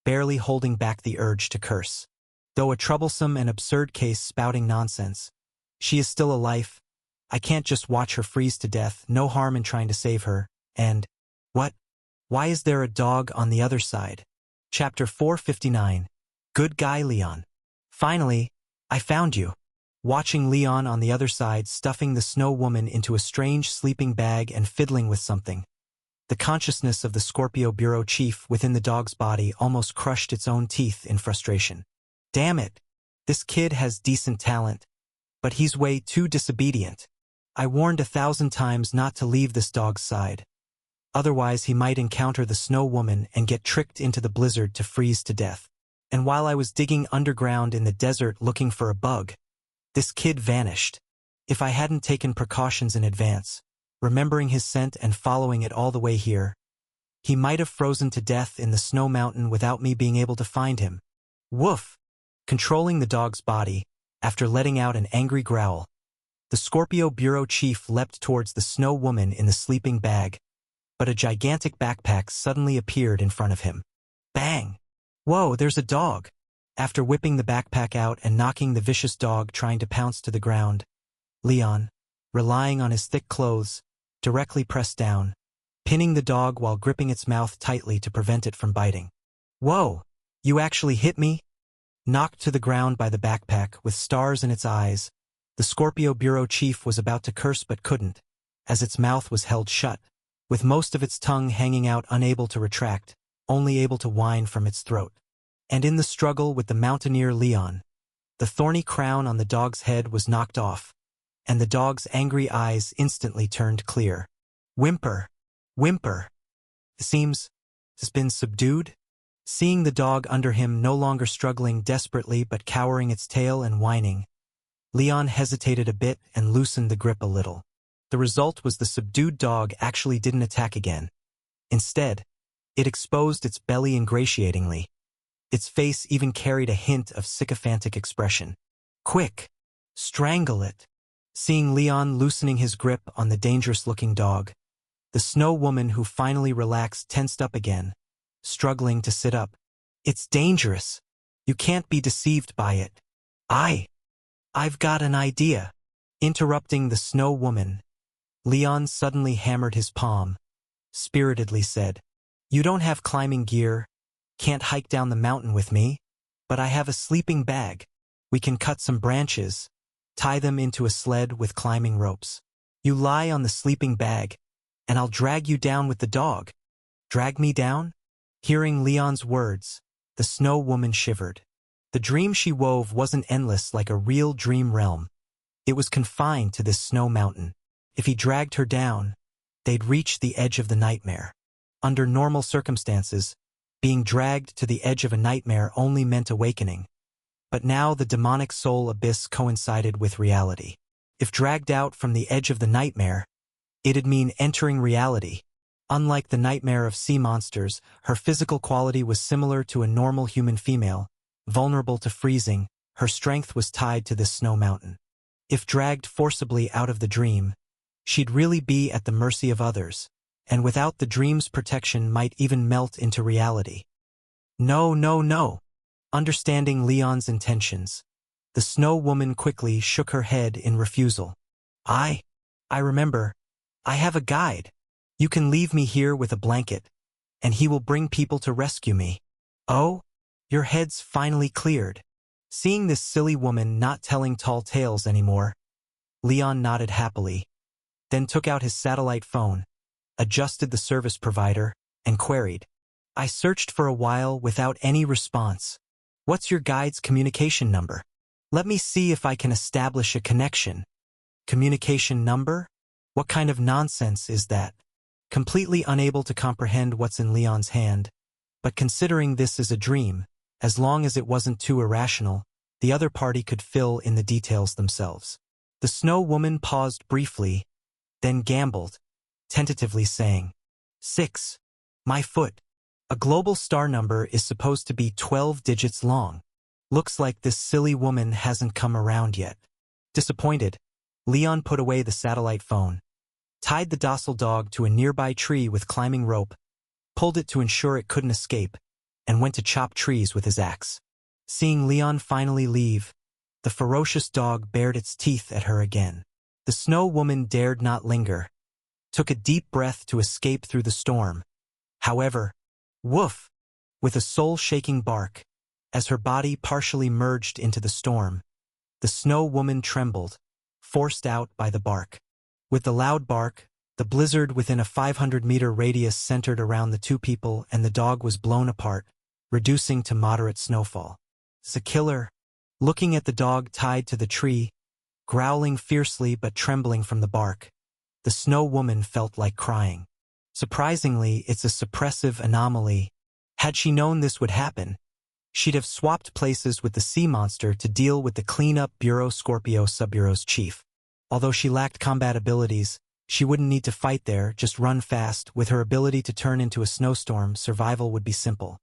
barely holding back the urge to curse. Though a troublesome and absurd case spouting nonsense, she is still a life. I can't just watch her freeze to death, no harm in trying to save her, and... What? Why is there a dog on the other side? Chapter 459. Good guy Leon. Finally, I found you. Watching Leon on the other side stuffing the Snow Woman into a strange sleeping bag and fiddling with something, the consciousness of the Scorpio bureau chief within the dog's body almost crushed its own teeth in frustration. Damn it! This kid has decent talent, but he's way too disobedient. I warned 1,000 times not to leave this dog's side. Otherwise he might encounter the Snow Woman and get tricked into the blizzard to freeze to death. And while I was digging underground in the desert looking for a bug, this kid vanished. If I hadn't taken precautions in advance, remembering his scent and following it all the way here, he might have frozen to death in the snow mountain without me being able to find him. Woof! Controlling the dog's body, after letting out an angry growl, the Scorpio bureau chief leapt towards the Snow Woman in the sleeping bag, but a gigantic backpack suddenly appeared in front of him. Bang! Whoa, there's a dog! After whipping the backpack out and knocking the vicious dog trying to pounce to the ground, Leon, relying on his thick clothes, directly pressed down, pinning the dog while gripping its mouth tightly to prevent it from biting. Whoa! You actually hit me? Knocked to the ground by the backpack with stars in its eyes, the Scorpio bureau chief was about to curse but couldn't, as its mouth was held shut, with most of its tongue hanging out unable to retract, only able to whine from its throat. And in the struggle with the mountaineer Leon, the thorny crown on the dog's head was knocked off, and the dog's angry eyes instantly turned clear. Whimper! Whimper! It seems has been subdued? Seeing the dog under him no longer struggling desperately but cowering its tail and whining, Leon hesitated a bit and loosened the grip a little. The result was the subdued dog actually didn't attack again. Instead, it exposed its belly ingratiatingly. Its face even carried a hint of sycophantic expression. Quick! Strangle it! Seeing Leon loosening his grip on the dangerous-looking dog, the Snow Woman who finally relaxed tensed up again, struggling to sit up. It's dangerous. You can't be deceived by it. I've got an idea. Interrupting the Snow Woman, Leon suddenly hammered his palm, spiritedly said, "You don't have climbing gear, can't hike down the mountain with me, but I have a sleeping bag. We can cut some branches, tie them into a sled with climbing ropes. You lie on the sleeping bag, and I'll drag you down with the dog." Drag me down? Hearing Leon's words, the Snow Woman shivered. The dream she wove wasn't endless like a real dream realm. It was confined to this snow mountain. If he dragged her down, they'd reach the edge of the nightmare. Under normal circumstances, being dragged to the edge of a nightmare only meant awakening. But now the demonic soul abyss coincided with reality. If dragged out from the edge of the nightmare, it'd mean entering reality. Unlike the nightmare of sea monsters, her physical quality was similar to a normal human female, vulnerable to freezing. Her strength was tied to this snow mountain. If dragged forcibly out of the dream, she'd really be at the mercy of others, and without the dream's protection might even melt into reality. No, no, no. Understanding Leon's intentions, the Snow Woman quickly shook her head in refusal. I remember. I have a guide. You can leave me here with a blanket, and he will bring people to rescue me. Oh? Your head's finally cleared. Seeing this silly woman not telling tall tales anymore, Leon nodded happily, then took out his satellite phone, adjusted the service provider, and queried. I searched for a while without any response. What's your guide's communication number? Let me see if I can establish a connection. Communication number? What kind of nonsense is that? Completely unable to comprehend what's in Leon's hand, but considering this is a dream, as long as it wasn't too irrational, the other party could fill in the details themselves. The Snow Woman paused briefly, then gambled, tentatively saying, 6. My foot. A global star number is supposed to be 12 digits long. Looks like this silly woman hasn't come around yet. Disappointed, Leon put away the satellite phone, tied the docile dog to a nearby tree with climbing rope, pulled it to ensure it couldn't escape, and went to chop trees with his axe. Seeing Leon finally leave, the ferocious dog bared its teeth at her again. The Snow Woman dared not linger, took a deep breath to escape through the storm. However, woof! With a soul-shaking bark, as her body partially merged into the storm, the Snow Woman trembled, forced out by the bark. With the loud bark, the blizzard within a 500-meter radius centered around the two people and the dog was blown apart, reducing to moderate snowfall. The killer, looking at the dog tied to the tree, growling fiercely but trembling from the bark, the Snow Woman felt like crying. Surprisingly, it's a suppressive anomaly. Had she known this would happen, she'd have swapped places with the sea monster to deal with the cleanup Bureau Scorpio Subbureau's chief. Although she lacked combat abilities, she wouldn't need to fight there, just run fast. With her ability to turn into a snowstorm, survival would be simple.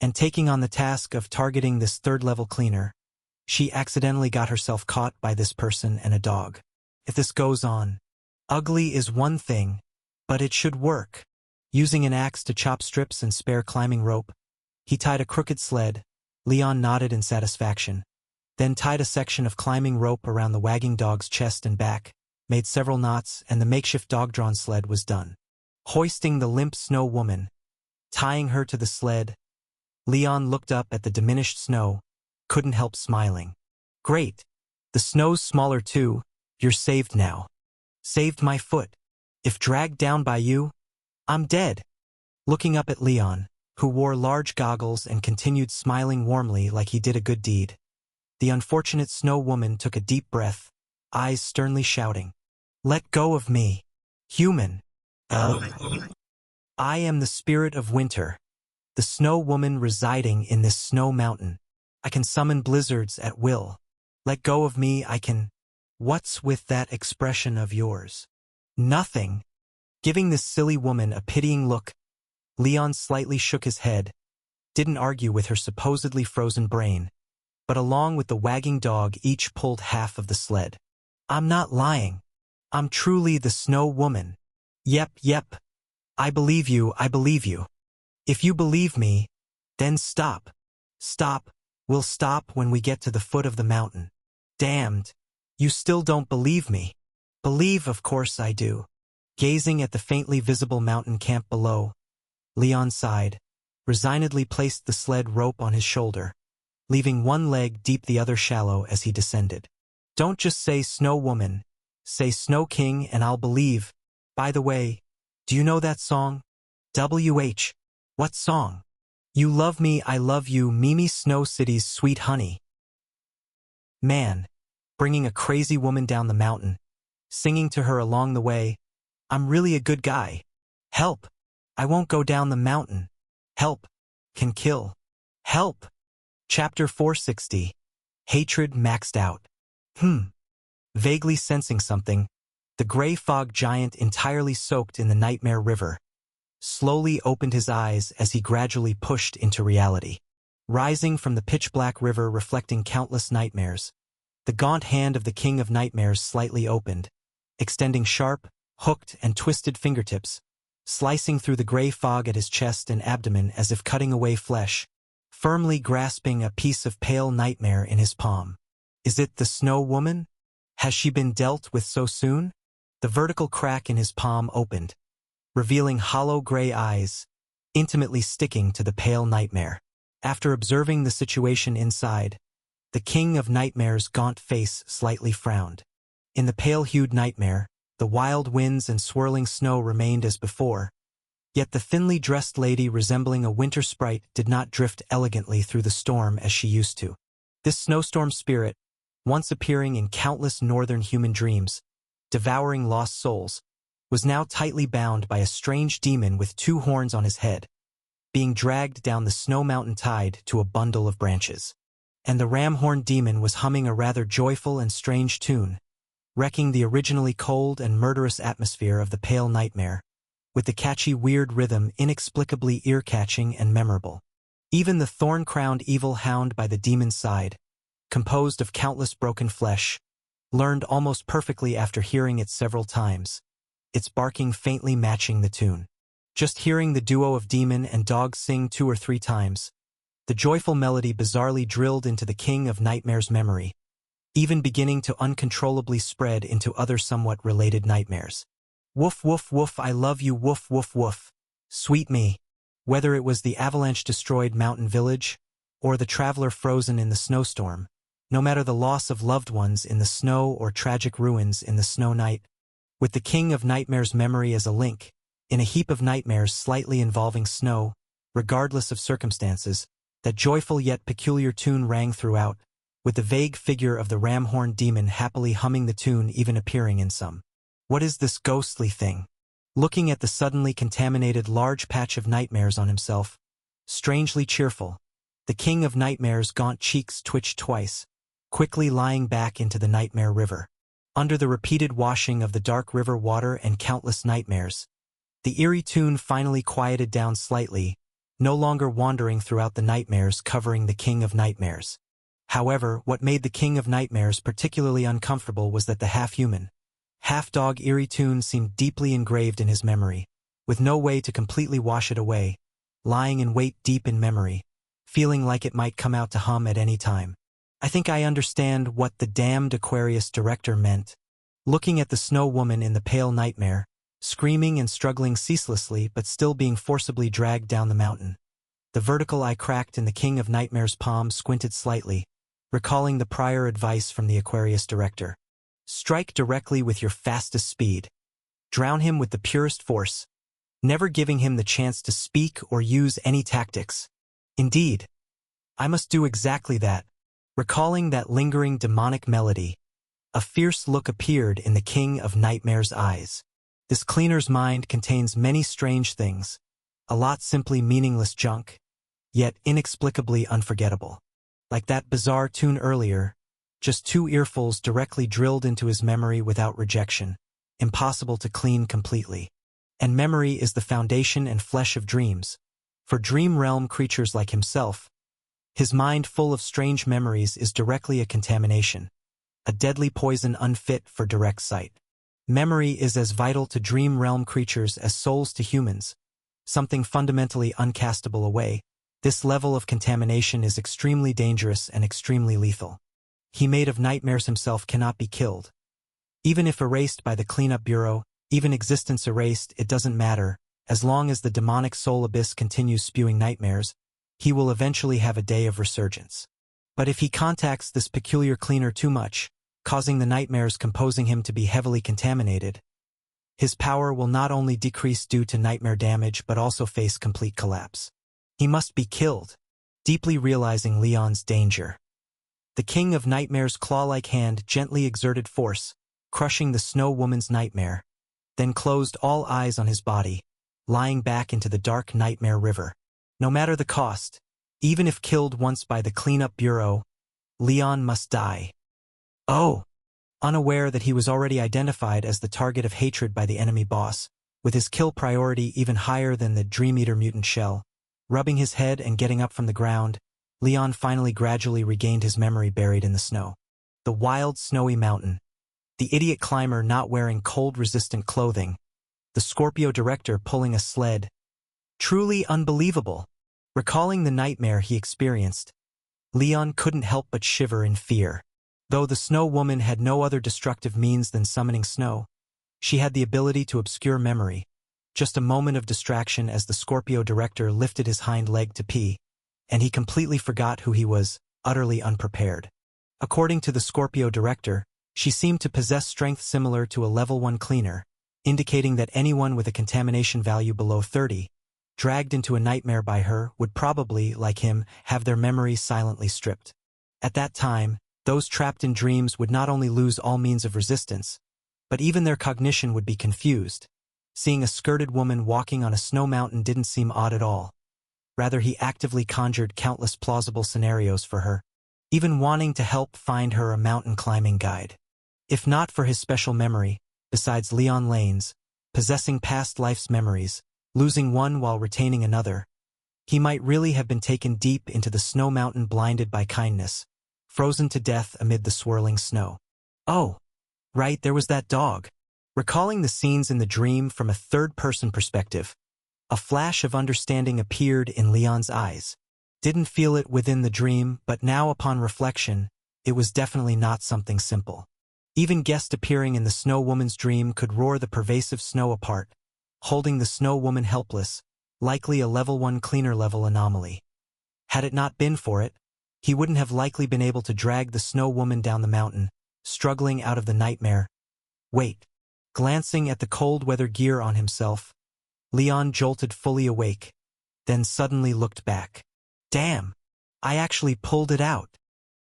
And taking on the task of targeting this third-level cleaner, she accidentally got herself caught by this person and a dog. If this goes on, ugly is one thing, but it should work. Using an axe to chop strips and spare climbing rope, he tied a crooked sled. Leon nodded in satisfaction, then tied a section of climbing rope around the wagging dog's chest and back, made several knots, and the makeshift dog-drawn sled was done. Hoisting the limp Snow Woman, tying her to the sled, Leon looked up at the diminished snow, couldn't help smiling. Great. The snow's smaller too. You're saved now. Saved my foot. If dragged down by you, I'm dead. Looking up at Leon, who wore large goggles and continued smiling warmly like he did a good deed, the unfortunate Snow Woman took a deep breath, eyes sternly shouting, Let go of me, human. I am the spirit of winter, the Snow Woman residing in this snow mountain. I can summon blizzards at will. Let go of me, I can... What's with that expression of yours? Nothing. Giving this silly woman a pitying look, Leon slightly shook his head, didn't argue with her supposedly frozen brain, but along with the wagging dog each pulled half of the sled. I'm not lying. I'm truly the Snow Woman. Yep. I believe you, I believe you. If you believe me, then stop. Stop. We'll stop when we get to the foot of the mountain. Damned. You still don't believe me. Believe, of course I do. Gazing at the faintly visible mountain camp below, Leon sighed, resignedly placed the sled rope on his shoulder, leaving one leg deep the other shallow as he descended. Don't just say Snow Woman, say Snow King and I'll believe. By the way, do you know that song? WH. What song? You love me, I love you, Mimi Snow City's sweet honey. Man, bringing a crazy woman down the mountain, singing to her along the way, I'm really a good guy. Help! I won't go down the mountain. Help! Can kill. Help! Chapter 460. Hatred maxed out. Vaguely sensing something, the gray fog giant entirely soaked in the Nightmare River slowly opened his eyes as he gradually pushed into reality. Rising from the pitch-black river reflecting countless nightmares, the gaunt hand of the King of Nightmares slightly opened, extending sharp, hooked and twisted fingertips, slicing through the gray fog at his chest and abdomen as if cutting away flesh, firmly grasping a piece of pale nightmare in his palm. Is it the Snow Woman? Has she been dealt with so soon? The vertical crack in his palm opened, revealing hollow gray eyes, intimately sticking to the pale nightmare. After observing the situation inside, the King of Nightmare's gaunt face slightly frowned. In the pale-hued nightmare, the wild winds and swirling snow remained as before, yet the thinly dressed lady resembling a winter sprite did not drift elegantly through the storm as she used to. This snowstorm spirit, once appearing in countless northern human dreams, devouring lost souls, was now tightly bound by a strange demon with two horns on his head, being dragged down the snow mountain tied to a bundle of branches. And the ram-horned demon was humming a rather joyful and strange tune, wrecking the originally cold and murderous atmosphere of the pale nightmare, with the catchy weird rhythm inexplicably ear-catching and memorable. Even the thorn-crowned evil hound by the demon's side, composed of countless broken flesh, learned almost perfectly after hearing it several times, its barking faintly matching the tune. Just hearing the duo of demon and dog sing 2 or 3 times, the joyful melody bizarrely drilled into the King of Nightmare's memory, even beginning to uncontrollably spread into other somewhat related nightmares. Woof woof woof, I love you, woof woof woof. Sweet me. Whether it was the avalanche-destroyed mountain village, or the traveler frozen in the snowstorm, no matter the loss of loved ones in the snow or tragic ruins in the snow night, with the King of Nightmare's memory as a link, in a heap of nightmares slightly involving snow, regardless of circumstances, that joyful yet peculiar tune rang throughout, with the vague figure of the ram-horned demon happily humming the tune even appearing in some. What is this ghostly thing? Looking at the suddenly contaminated large patch of nightmares on himself, strangely cheerful, the King of Nightmare's gaunt cheeks twitched twice, quickly lying back into the Nightmare River. Under the repeated washing of the dark river water and countless nightmares, the eerie tune finally quieted down slightly, no longer wandering throughout the nightmares covering the King of Nightmares. However, what made the King of Nightmares particularly uncomfortable was that the half-human, half-dog eerie tune seemed deeply engraved in his memory, with no way to completely wash it away, lying in wait deep in memory, feeling like it might come out to hum at any time. I think I understand what the damned Aquarius director meant. Looking at the Snow Woman in the pale nightmare, screaming and struggling ceaselessly but still being forcibly dragged down the mountain. The vertical eye cracked in the King of Nightmare's palm squinted slightly, recalling the prior advice from the Aquarius director. Strike directly with your fastest speed. Drown him with the purest force, never giving him the chance to speak or use any tactics. Indeed, I must do exactly that. Recalling that lingering demonic melody, a fierce look appeared in the King of Nightmare's eyes. This cleaner's mind contains many strange things, a lot simply meaningless junk, yet inexplicably unforgettable. Like that bizarre tune earlier, just 2 earfuls directly drilled into his memory without rejection, impossible to clean completely. And memory is the foundation and flesh of dreams. For dream realm creatures like himself, his mind full of strange memories is directly a contamination, a deadly poison unfit for direct sight. Memory is as vital to dream realm creatures as souls to humans, something fundamentally uncastable away. This level of contamination is extremely dangerous and extremely lethal. he made of nightmares himself cannot be killed. Even if erased by the cleanup bureau, even existence erased, it doesn't matter. As long as the demonic soul abyss continues spewing nightmares, he will eventually have a day of resurgence. But if he contacts this peculiar cleaner too much, causing the nightmares composing him to be heavily contaminated, his power will not only decrease due to nightmare damage but also face complete collapse. He must be killed, deeply realizing Leon's danger. The King of Nightmares' claw-like hand gently exerted force, crushing the Snow Woman's nightmare, then closed all eyes on his body, lying back into the dark nightmare river. No matter the cost, even if killed once by the cleanup bureau, Leon must die. Oh! Unaware that he was already identified as the target of hatred by the enemy boss, with his kill priority even higher than the Dream Eater mutant shell, rubbing his head and getting up from the ground, Leon finally gradually regained his memory buried in the snow. The wild, snowy mountain. The idiot climber not wearing cold-resistant clothing. The Scorpio director pulling a sled. Truly unbelievable. Recalling the nightmare he experienced, Leon couldn't help but shiver in fear. Though the Snow Woman had no other destructive means than summoning snow, she had the ability to obscure memory. Just a moment of distraction as the Scorpio director lifted his hind leg to pee, and he completely forgot who he was, utterly unprepared. According to the Scorpio director, she seemed to possess strength similar to a level 1 cleaner, indicating that anyone with a contamination value below 30, dragged into a nightmare by her, would probably, like him, have their memory silently stripped. At that time, those trapped in dreams would not only lose all means of resistance, but even their cognition would be confused. Seeing a skirted woman walking on a snow mountain didn't seem odd at all. Rather, he actively conjured countless plausible scenarios for her, even wanting to help find her a mountain climbing guide. If not for his special memory, besides Leon Lane's, possessing past life's memories, losing one while retaining another, he might really have been taken deep into the snow mountain blinded by kindness, frozen to death amid the swirling snow. Oh, right, there was that dog. Recalling the scenes in the dream from a third-person perspective, a flash of understanding appeared in Leon's eyes. Didn't feel it within the dream, but now upon reflection, it was definitely not something simple. Even guest appearing in the Snow Woman's dream could roar the pervasive snow apart, holding the Snow Woman helpless, likely a level 1 cleaner level anomaly. Had it not been for it, he wouldn't have likely been able to drag the Snow Woman down the mountain, struggling out of the nightmare. Wait. Glancing at the cold weather gear on himself, Leon jolted fully awake, then suddenly looked back. Damn! I actually pulled it out.